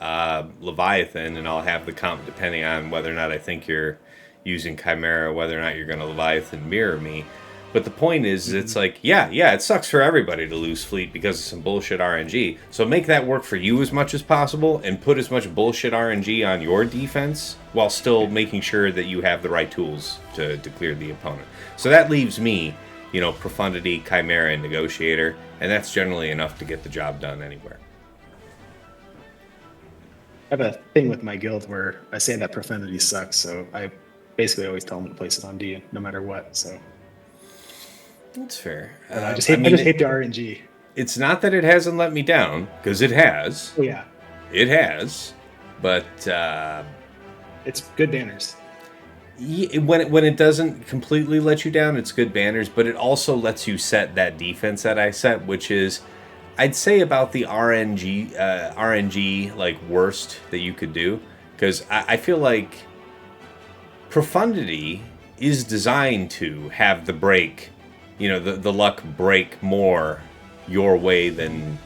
Leviathan, and I'll have the comp depending on whether or not I think you're using Chimera, whether or not you're going to Leviathan mirror me. But the point is, it's like, yeah, it sucks for everybody to lose fleet because of some bullshit RNG. So make that work for you as much as possible and put as much bullshit RNG on your defense while still making sure that you have the right tools to clear the opponent. So that leaves me, Profundity, Chimera, and Negotiator, and that's generally enough to get the job done anywhere. I have a thing with my guild where I say that Profundity sucks, so I basically always tell them to place it on D no matter what, so... That's fair. I just hate the RNG. It's not that it hasn't let me down, because it has. Oh, yeah. It has. But it's good banners. When it doesn't completely let you down, it's good banners, but it also lets you set that defense that I set, which is, I'd say, about the RNG like worst that you could do, because I feel like Profundity is designed to have the break, the luck break more your way than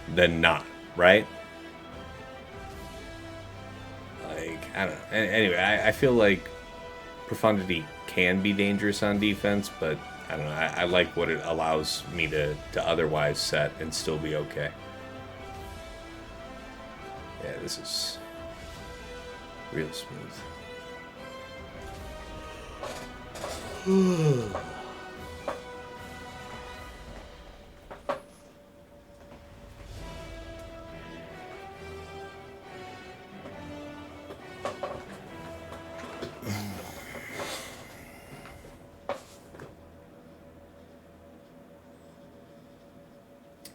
not, right? Like, I don't know. Anyway, I feel like Profundity can be dangerous on defense, but I don't know. I like what it allows me to otherwise set and still be okay. Yeah, this is real smooth.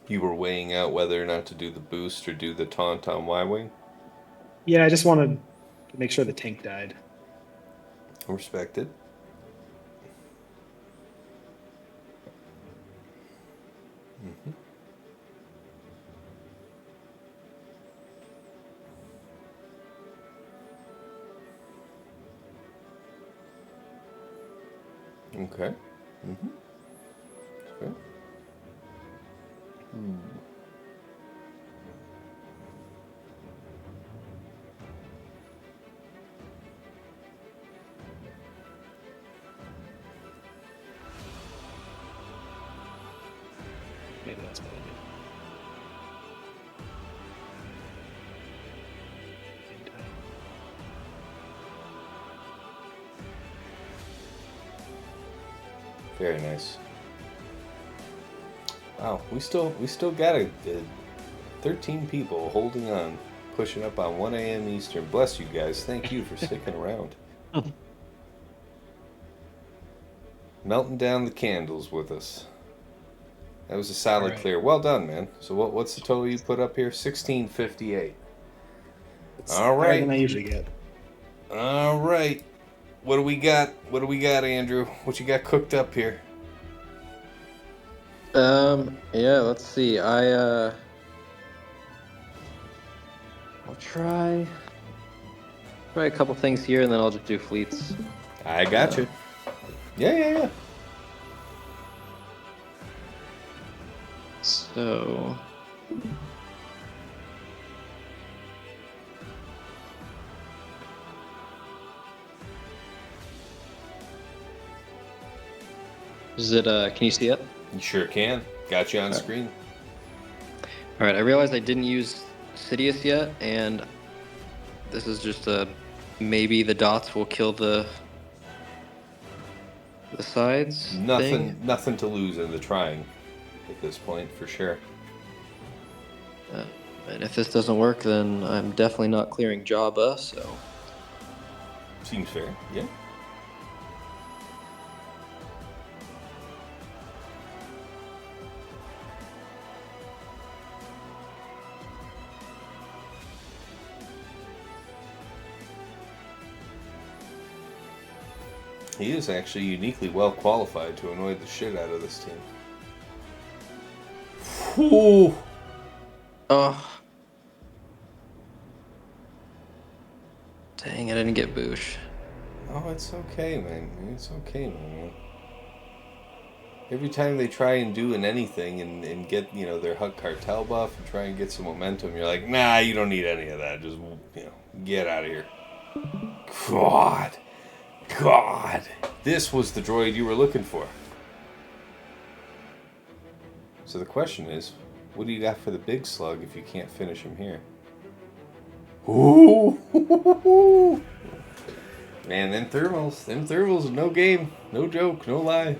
You were weighing out whether or not to do the boost or do the taunt on Y-Wing? Yeah, I just wanted to make sure the tank died. Respected. Mm-hmm. Okay. Mm-hmm. Okay. Maybe that's what I did. Very nice. Wow, we still got a 13 people holding on, pushing up on 1 a.m. Eastern. Bless you guys. Thank you for sticking around. Melting down the candles with us. That was a solid clear. Well done, man. So what's the total you put up here? 1658. All right. Higher than I usually get. All right. What do we got? What do we got, Andrew? What you got cooked up here? Yeah, let's see. I'll try a couple things here, and then I'll just do fleets. I got you. Yeah. So... Is it, can you see it? You sure can. Got you on screen. Alright, I realized I didn't use Sidious yet, and this is just maybe the dots will kill the sides. Nothing to lose in the trying at this point, for sure. And if this doesn't work, then I'm definitely not clearing Jabba, so... Seems fair, yeah. He is actually uniquely well qualified to annoy the shit out of this team. Ooh. Oh. Dang, I didn't get Boushh. Oh, it's okay, man. It's okay, man. Every time they try and do anything and get, their Hut Cartel buff and try and get some momentum, you're like, nah, you don't need any of that. Just, get out of here. God. This was the droid you were looking for. So the question is, what do you got for the big slug if you can't finish him here? Ooh! Man, them thermals, no game, no joke, no lie.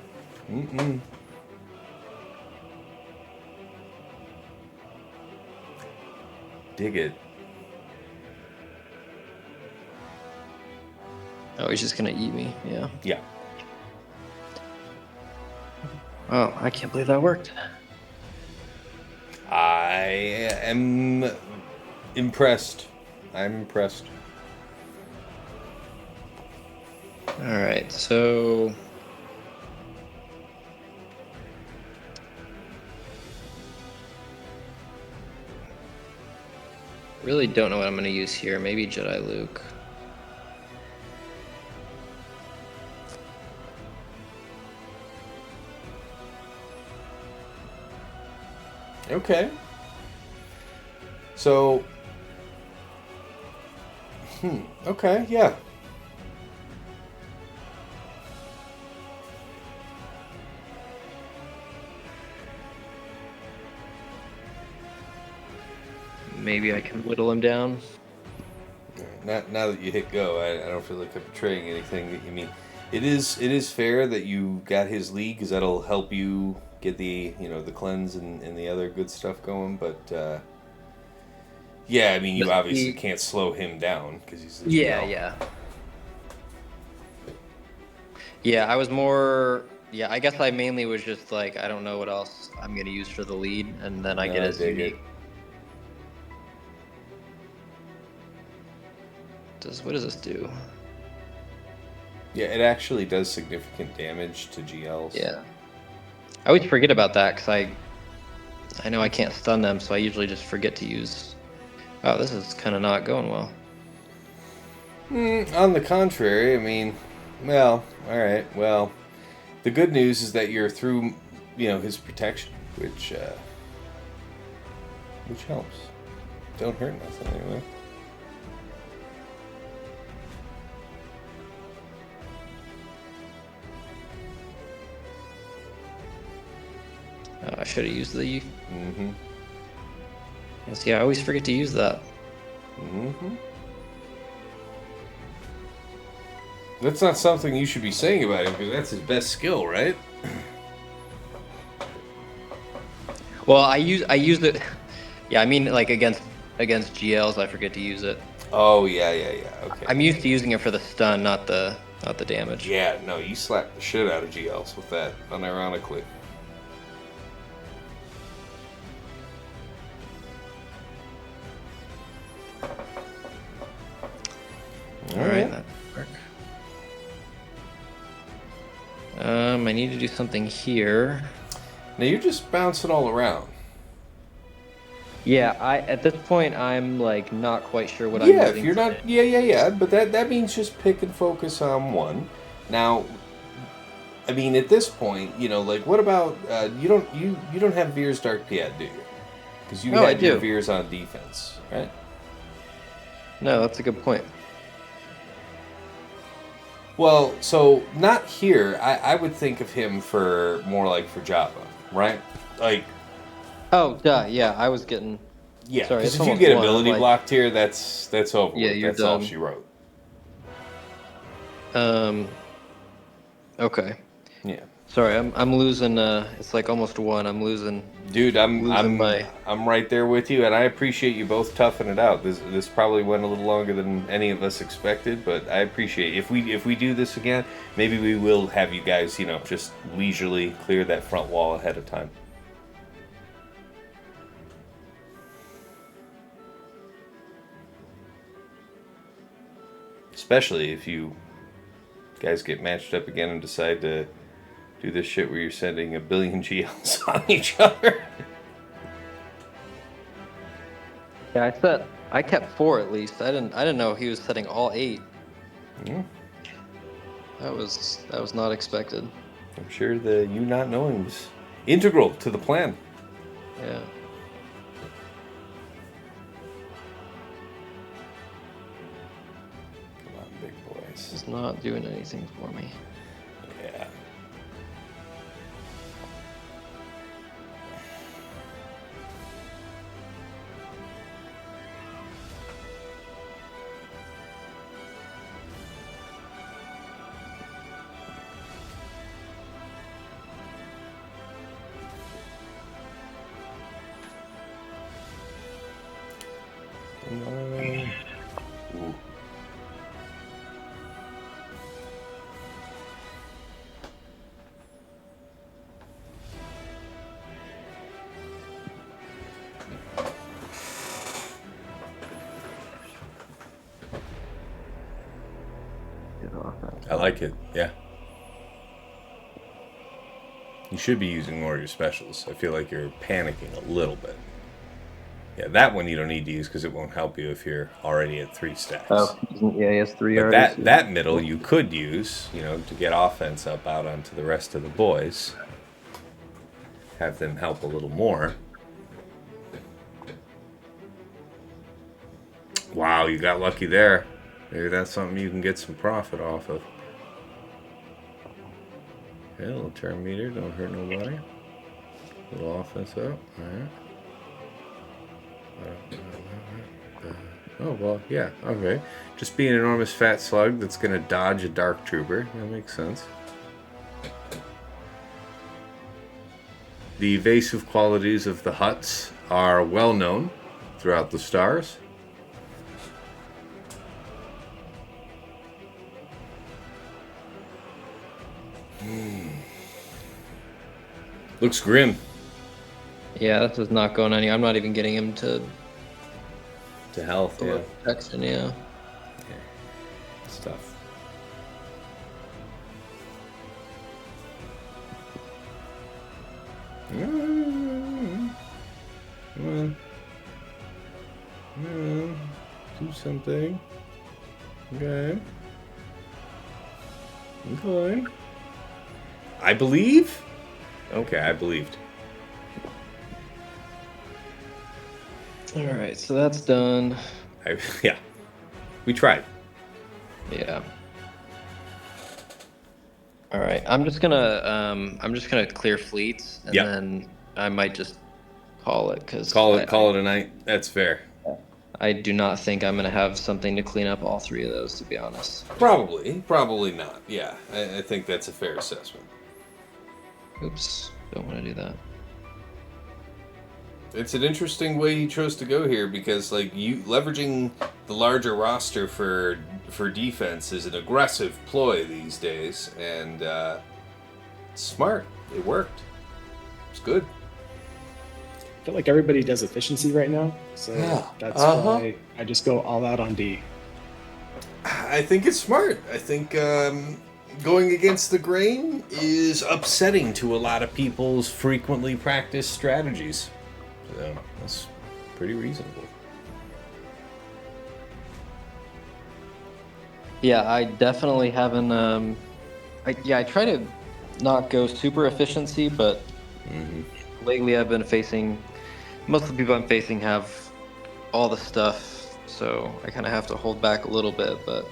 Mm-mm. Dig it. Oh, he's just gonna eat me, yeah. Yeah. Oh, I can't believe that worked. I am impressed. I'm impressed. Alright, so... Really don't know what I'm going to use here. Maybe Jedi Luke. Okay. So... Okay, yeah. Maybe I can whittle him down. Now that you hit go, I don't feel like I'm betraying anything that you mean. It is fair that you got his lead because that'll help you get the the cleanse and the other good stuff going. But yeah, I mean you obviously can't slow him down because he's the GL. Yeah, I was more. Yeah, I guess I mainly was just like I don't know what else I'm gonna use for the lead, and then I get his unique. What does this do? Yeah, it actually does significant damage to GLs. Yeah. I always forget about that because I know I can't stun them, so I usually just forget to use... Wow, this is kind of not going well. On the contrary, I mean, well, alright, well, the good news is that you're through, his protection, which helps. Don't hurt nothing anyway. I should have used the... See, I always forget to use that. That's not something you should be saying about him, because that's his best skill, right? Well, I use it... Yeah, I mean, like, against GLs, I forget to use it. Oh, yeah, okay. I'm used to using it for the stun, not the damage. Yeah, no, you slapped the shit out of GLs with that, unironically. Alright, that work. I need to do something here. Now you're just bouncing all around. Yeah, at this point I'm like not quite sure what I'm using. using. Yeah, if you're not yeah, but that means just pick and focus on one. Now I mean at this point, like what about you don't have Veer's Dark Piet, do you? Because you had your Veers on defense, right? No, that's a good point. Well, so not here. I would think of him for more like for Jabba, right? Like. Oh, duh. Yeah, I was getting. Yeah, because if you get ability blocked here, that's over. Yeah, with. That's all she wrote. Okay. Yeah. Sorry, I'm losing. It's like almost one. I'm losing. Dude, I'm right there with you, and I appreciate you both toughing it out. This probably went a little longer than any of us expected, but I appreciate it. If we do this again, maybe we will have you guys, just leisurely clear that front wall ahead of time. Especially if you guys get matched up again and decide to do this shit where you're sending a billion GLs on each other. Yeah, I kept 4 at least. I didn't know he was setting all 8. Yeah. That was not expected. I'm sure the you not knowing was integral to the plan. Yeah. Come on, big boys. He's not doing anything for me. Yeah. Ooh. I like it, yeah. You should be using more of your specials. I feel like you're panicking a little bit. Yeah, that one you don't need to use because it won't help you if you're already at 3 stacks. Oh, yeah, he has 3 But already. that middle you could use, to get offense up out onto the rest of the boys. Have them help a little more. Wow, you got lucky there. Maybe that's something you can get some profit off of. Okay, a little turn meter, don't hurt nobody. A little offense up, alright. Oh, well, yeah, okay. Just be an enormous fat slug that's going to dodge a dark trooper. That makes sense. The evasive qualities of the Hutts are well known throughout the stars. Looks grim. Yeah, this is not going any. I'm not even getting him to health, yeah. protection, yeah. It's tough. Come on. Do something. Okay. Okay. I believe? Okay, I believed. Alright, so that's done. Yeah. We tried. Yeah. Alright, I'm just gonna clear fleets and then I might just call it because call it a night. That's fair. I do not think I'm gonna have something to clean up all 3 of those, to be honest. Probably not. Yeah, I think that's a fair assessment. Oops, don't want to do that. It's an interesting way he chose to go here because, you leveraging the larger roster for defense is an aggressive ploy these days, and it's smart. It worked. It's good. I feel like everybody does efficiency right now, so that's why I just go all out on D. I think it's smart. I think going against the grain is upsetting to a lot of people's frequently practiced strategies. So that's pretty reasonable. Yeah, I definitely haven't. I try to not go super efficiency, but lately I've been facing. Most of the people I'm facing have all the stuff, so I kind of have to hold back a little bit. But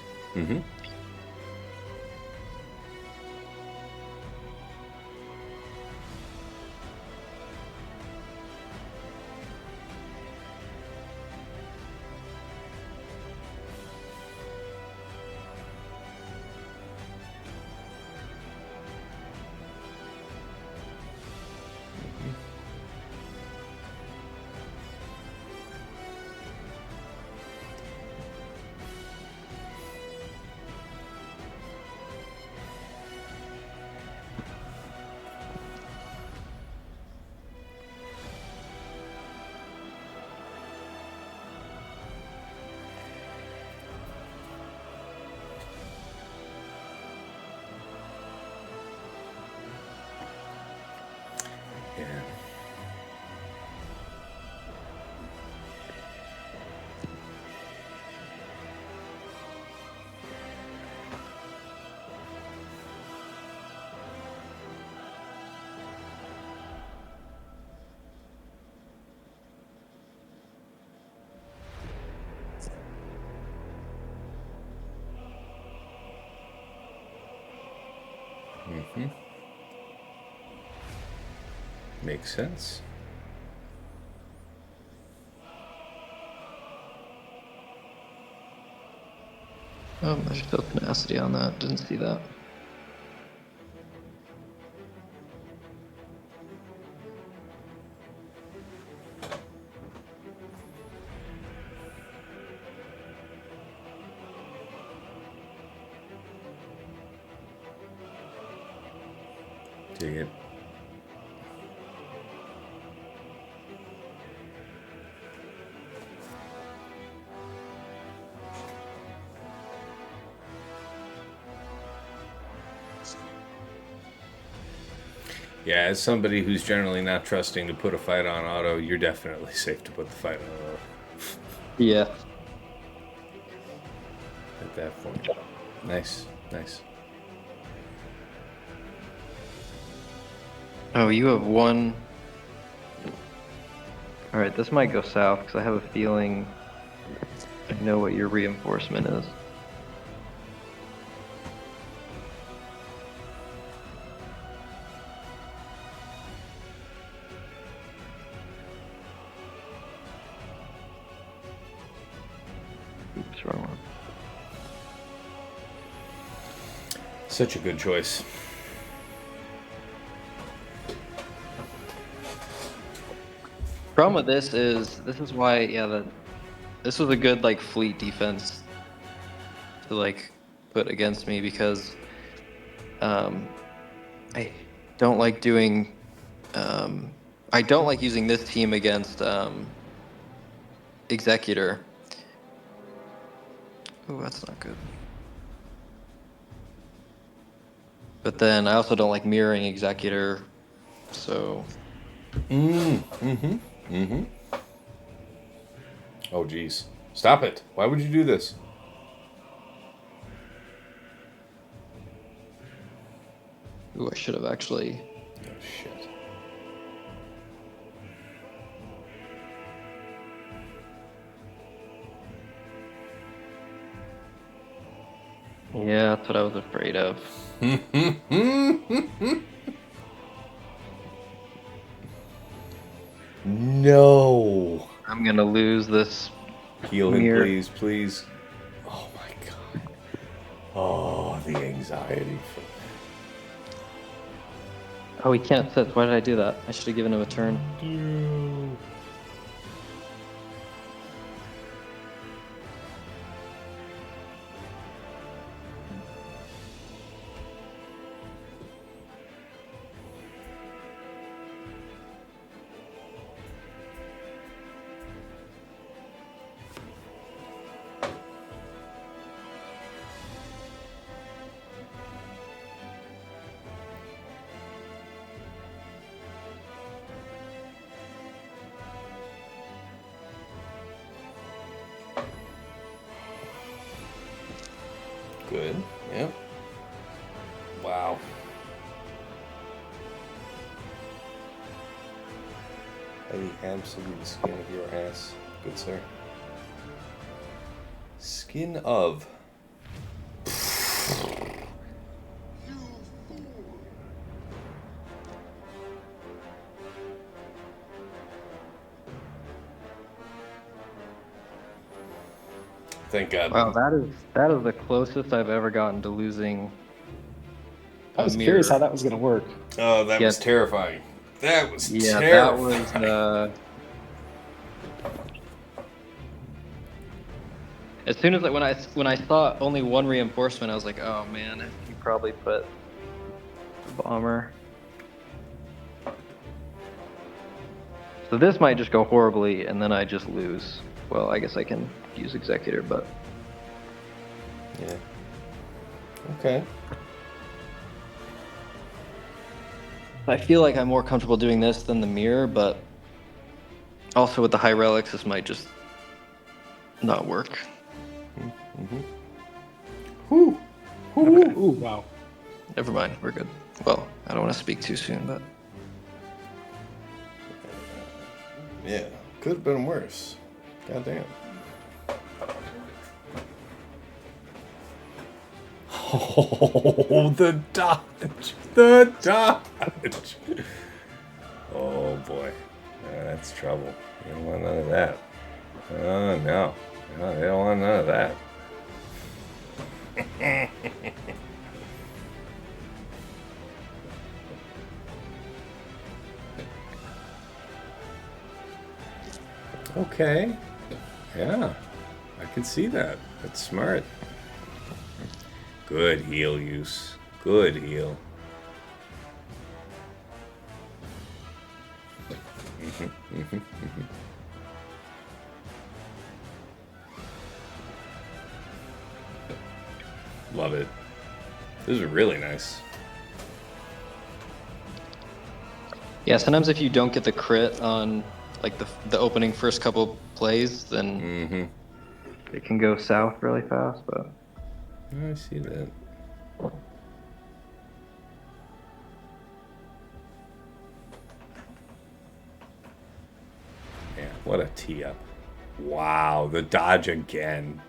Mm-hmm. Makes sense. Oh, I should have tenacity on that. Didn't see that. Dig it. Yeah, as somebody who's generally not trusting to put a fight on auto, you're definitely safe to put the fight on auto. Yeah. At that point. Nice, nice. Oh, you have one. Alright, this might go south because I have a feeling I know what your reinforcement is. Oops, wrong one. Such a good choice. Problem with this is why, yeah, this was a good like fleet defense to like put against me because I don't like doing I don't like using this team against Executor. Oh, that's not good. But then I also don't like mirroring Executor, so. Oh, geez. Stop it. Why would you do this? Ooh, I should have actually. Oh, shit. Yeah, that's what I was afraid of. No. I'm gonna lose this. Heal him, mirror. please, please. Oh, my God. Oh, the anxiety. Oh, he can't sit. Why did I do that? I should have given him a turn. Good. Yep. Wow. By the absolute skin of your ass, good sir. Skin of. Thank God. Wow, that is the closest I've ever gotten to losing. I was curious how that was going to work. Oh, that was terrifying. That was terrifying. terrifying. That was. As soon as when I saw only one reinforcement, I was like, oh man, you probably put bomber. So this might just go horribly, and then I just lose. Well, I guess I can use Executor, but Yeah. Okay. I feel like I'm more comfortable doing this than the mirror, but also with the high relics, this might just not work. Whew. Okay. Ooh, wow. Never mind, we're good. Well, I don't want to speak too soon, but Yeah. Could have been worse. Goddamn. Oh, the dodge. The dodge. Oh, boy. That's trouble. You don't want none of that. Oh, no. No, they don't want none of that. Okay. Yeah. I can see that. That's smart. Good heal use. Good heal. Love it. This is really nice. Yeah, sometimes if you don't get the crit on like the opening first couple plays, then it can go south really fast. But I see that. Yeah, what a tee up. Wow, the dodge again.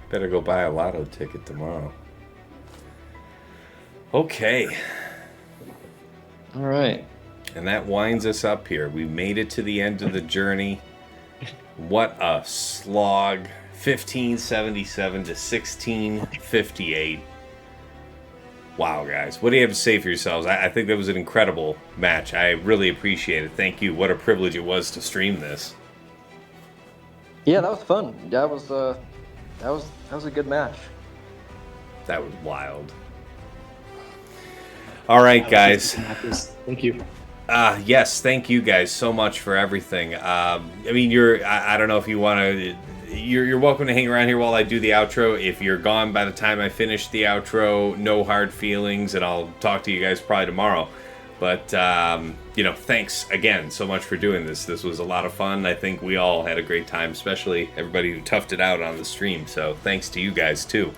Better go buy a lotto ticket tomorrow. Okay. all right. And that winds us up here. We made it to the end of the journey. What a slog. 1577 to 1658. Wow, guys. What do you have to say for yourselves? I think that was an incredible match. I really appreciate it. Thank you. What a privilege it was to stream this. Yeah, that was fun. That was a good match. That was wild. All right, guys. Thank you. Yes, thank you guys so much for everything. I mean, I don't know if you want to. You're welcome to hang around here while I do the outro. If you're gone by the time I finish the outro, no hard feelings, and I'll talk to you guys probably tomorrow. But thanks again so much for doing this. This was a lot of fun. I think we all had a great time, especially everybody who toughed it out on the stream. So thanks to you guys too.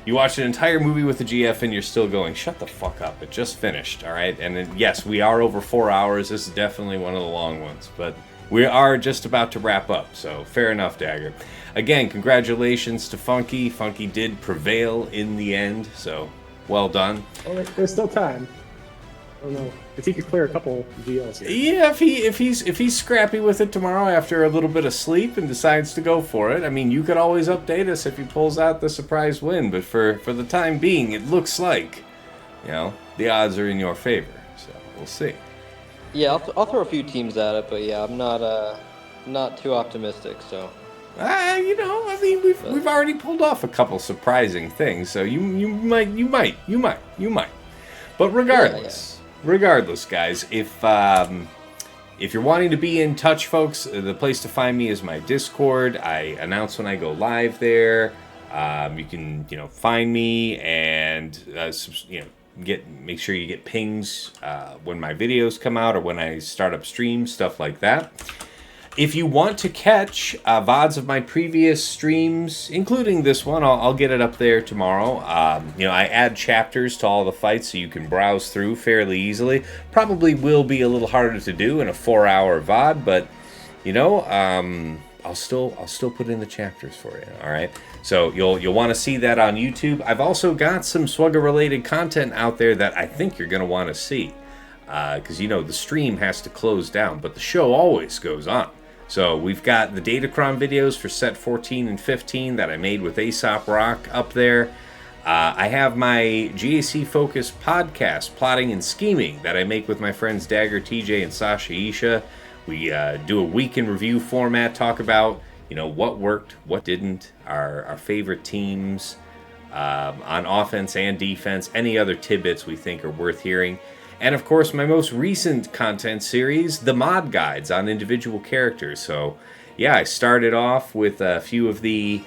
You watched an entire movie with the GF and you're still going, shut the fuck up, it just finished, all right? And then, yes, we are over 4 hours. This is definitely one of the long ones, but we are just about to wrap up, so fair enough, Dagger. Again, congratulations to Funky. Funky did prevail in the end, so well done. Oh, there's still time. I don't know if he could clear a couple GLs here. Yeah, if he's scrappy with it tomorrow after a little bit of sleep and decides to go for it, I mean, you could always update us if he pulls out the surprise win. But for the time being, it looks like, the odds are in your favor. So we'll see. Yeah, I'll throw a few teams at it, but yeah, I'm not too optimistic. So. I mean, we've already pulled off a couple surprising things, so you might. But regardless. Yeah. Regardless, guys, if you're wanting to be in touch, folks, the place to find me is my Discord. I announce when I go live there. You can, find me and make sure you get pings when my videos come out or when I start up streams, stuff like that. If you want to catch VODs of my previous streams, including this one, I'll get it up there tomorrow. I add chapters to all the fights so you can browse through fairly easily. Probably will be a little harder to do in a 4-hour VOD, but I'll still put in the chapters for you. All right, so you'll want to see that on YouTube. I've also got some Swugger related content out there that I think you're going to want to see, because the stream has to close down, but the show always goes on. So we've got the Datacron videos for set 14 and 15 that I made with Aesop Rock up there. I have my GAC focused podcast, Plotting and Scheming, that I make with my friends Dagger, TJ, and Sasha Isha. We do a week in review format, talk about what worked, what didn't, our favorite teams on offense and defense, any other tidbits we think are worth hearing. And of course, my most recent content series, the mod guides on individual characters. So, yeah, I started off with a few of the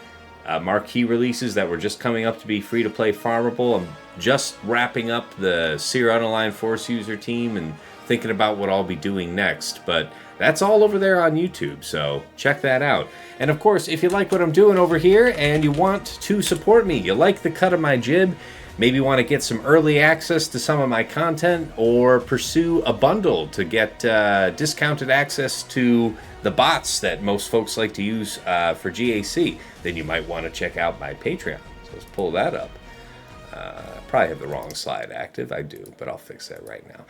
marquee releases that were just coming up to be free-to-play farmable. I'm just wrapping up the Cere Unaligned Force user team and thinking about what I'll be doing next. But that's all over there on YouTube, so check that out. And of course, if you like what I'm doing over here and you want to support me, you like the cut of my jib, maybe want to get some early access to some of my content, or pursue a bundle to get discounted access to the bots that most folks like to use for GAC, then you might want to check out my Patreon. So let's pull that up. Probably have the wrong slide active. I do, but I'll fix that right now.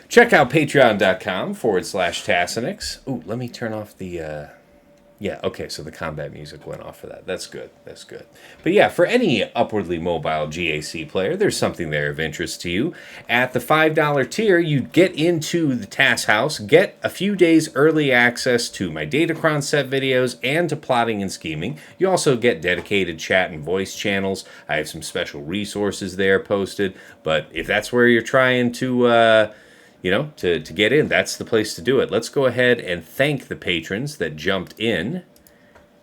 Check out patreon.com/Tassinix. Ooh, let me turn off the... Yeah, okay, so the combat music went off for that. That's good, that's good. But yeah, for any upwardly mobile GAC player, there's something there of interest to you. At the $5 tier, you get into the TAS house, get a few days early access to my Datacron set videos and to plotting and scheming. You also get dedicated chat and voice channels. I have some special resources there posted, but if that's where you're trying to... to get in, that's the place to do it. Let's go ahead and thank the patrons that jumped in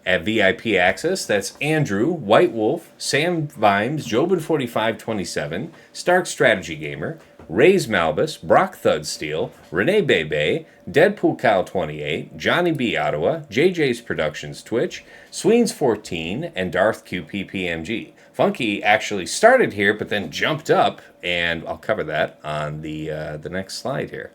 at VIP access. That's Andrew, White Wolf, Sam Vimes, Jobin4527, Stark Strategy Gamer, Ray's Malbus, Brock Thudsteel, Renee Bebe, Deadpool Cow 28, Johnny B. Ottawa, JJ's Productions Twitch, Sweens 14, and Darth QPPMG. Funky actually started here, but then jumped up, and I'll cover that on the next slide here.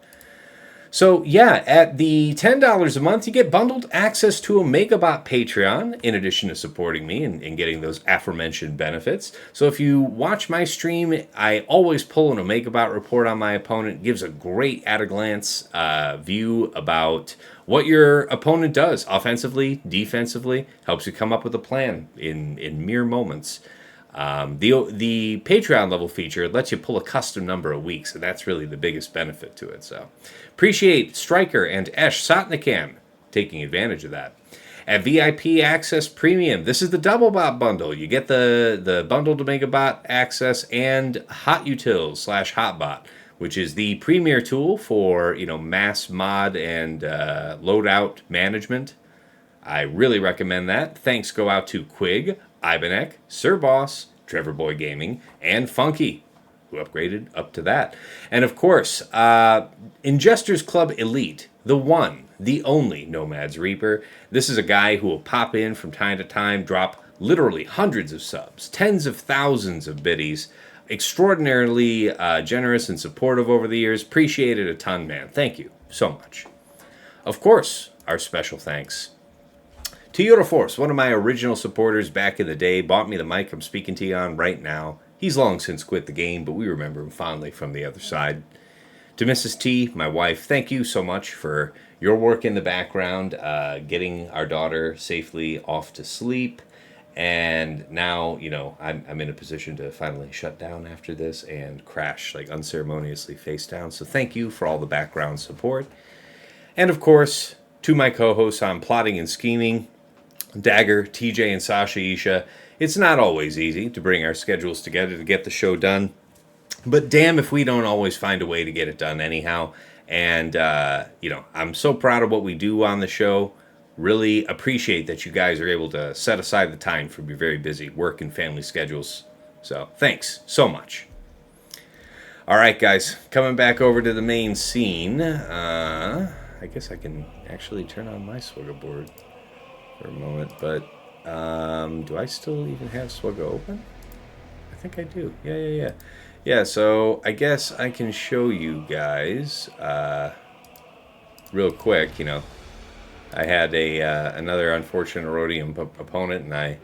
So yeah, at the $10 a month, you get bundled access to a Megabot Patreon, in addition to supporting me and getting those aforementioned benefits. So if you watch my stream, I always pull an Omegabot report on my opponent. It gives a great at-a-glance view about what your opponent does, offensively, defensively, helps you come up with a plan in mere moments. The Patreon level feature lets you pull a custom number a week, so that's really the biggest benefit to it. So appreciate Stryker and Esh Sotnikam taking advantage of that. At VIP Access Premium, this is the Double Bot bundle. You get the bundled Omegabot access and Hot Utils / Hotbot, which is the premier tool for mass mod and loadout management. I really recommend that. Thanks go out to Quig, Ibanek, Sir Boss, Trevor Boy Gaming, and Funky, who upgraded up to that. And of course, Ingestors Club Elite, the one, the only Nomad's Reaper. This is a guy who will pop in from time to time, drop literally hundreds of subs, tens of thousands of biddies. Extraordinarily generous and supportive over the years. Appreciate it a ton, man. Thank you so much. Of course, our special thanks to Yoda one of my original supporters back in the day, bought me the mic I'm speaking to you on right now. He's long since quit the game, but we remember him fondly from the other side. To Mrs. T, my wife, thank you so much for your work in the background, getting our daughter safely off to sleep. And now, I'm in a position to finally shut down after this and crash, unceremoniously face down. So thank you for all the background support. And of course, to my co-hosts on Plotting and Scheming, Dagger, TJ, and Sasha Isha. It's not always easy to bring our schedules together to get the show done, but damn if we don't always find a way to get it done anyhow. And, I'm so proud of what we do on the show. Really appreciate that you guys are able to set aside the time from your very busy work and family schedules. So thanks so much. All right, guys, coming back over to the main scene. I guess I can actually turn on my Swigga board for a moment, but do I still even have Swigga open? I think I do. Yeah, so I guess I can show you guys real quick. I had another unfortunate Rhodium opponent, and I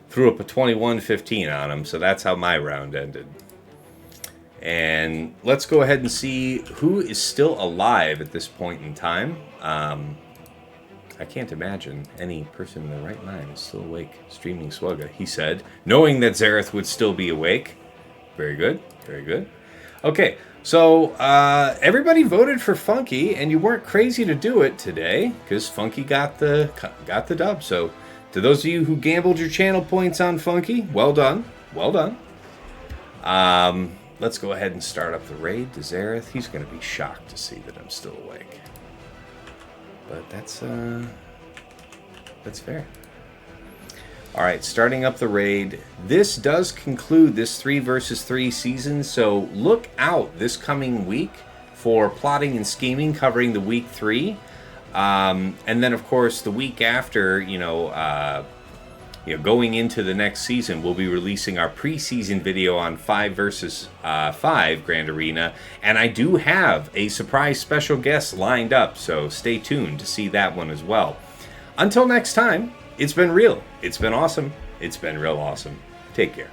threw up a 21-15 on him, so that's how my round ended. And let's go ahead and see who is still alive at this point in time. I can't imagine any person in their right mind is still awake streaming Swigga, he said, knowing that Zareth would still be awake. Very good, very good. Okay, so everybody voted for Funky, and you weren't crazy to do it today, because Funky got the dub. So to those of you who gambled your channel points on Funky, well done, well done. Let's go ahead and start up the raid to Zareth. He's going to be shocked to see that I'm still awake. But that's fair. All right, starting up the raid. This does conclude this 3 versus 3 season, so look out this coming week for plotting and scheming, covering the week 3. And then, of course, the week after, going into the next season, we'll be releasing our preseason video on 5 versus 5 Grand Arena. And I do have a surprise special guest lined up, so stay tuned to see that one as well. Until next time, it's been real. It's been awesome. It's been real awesome. Take care.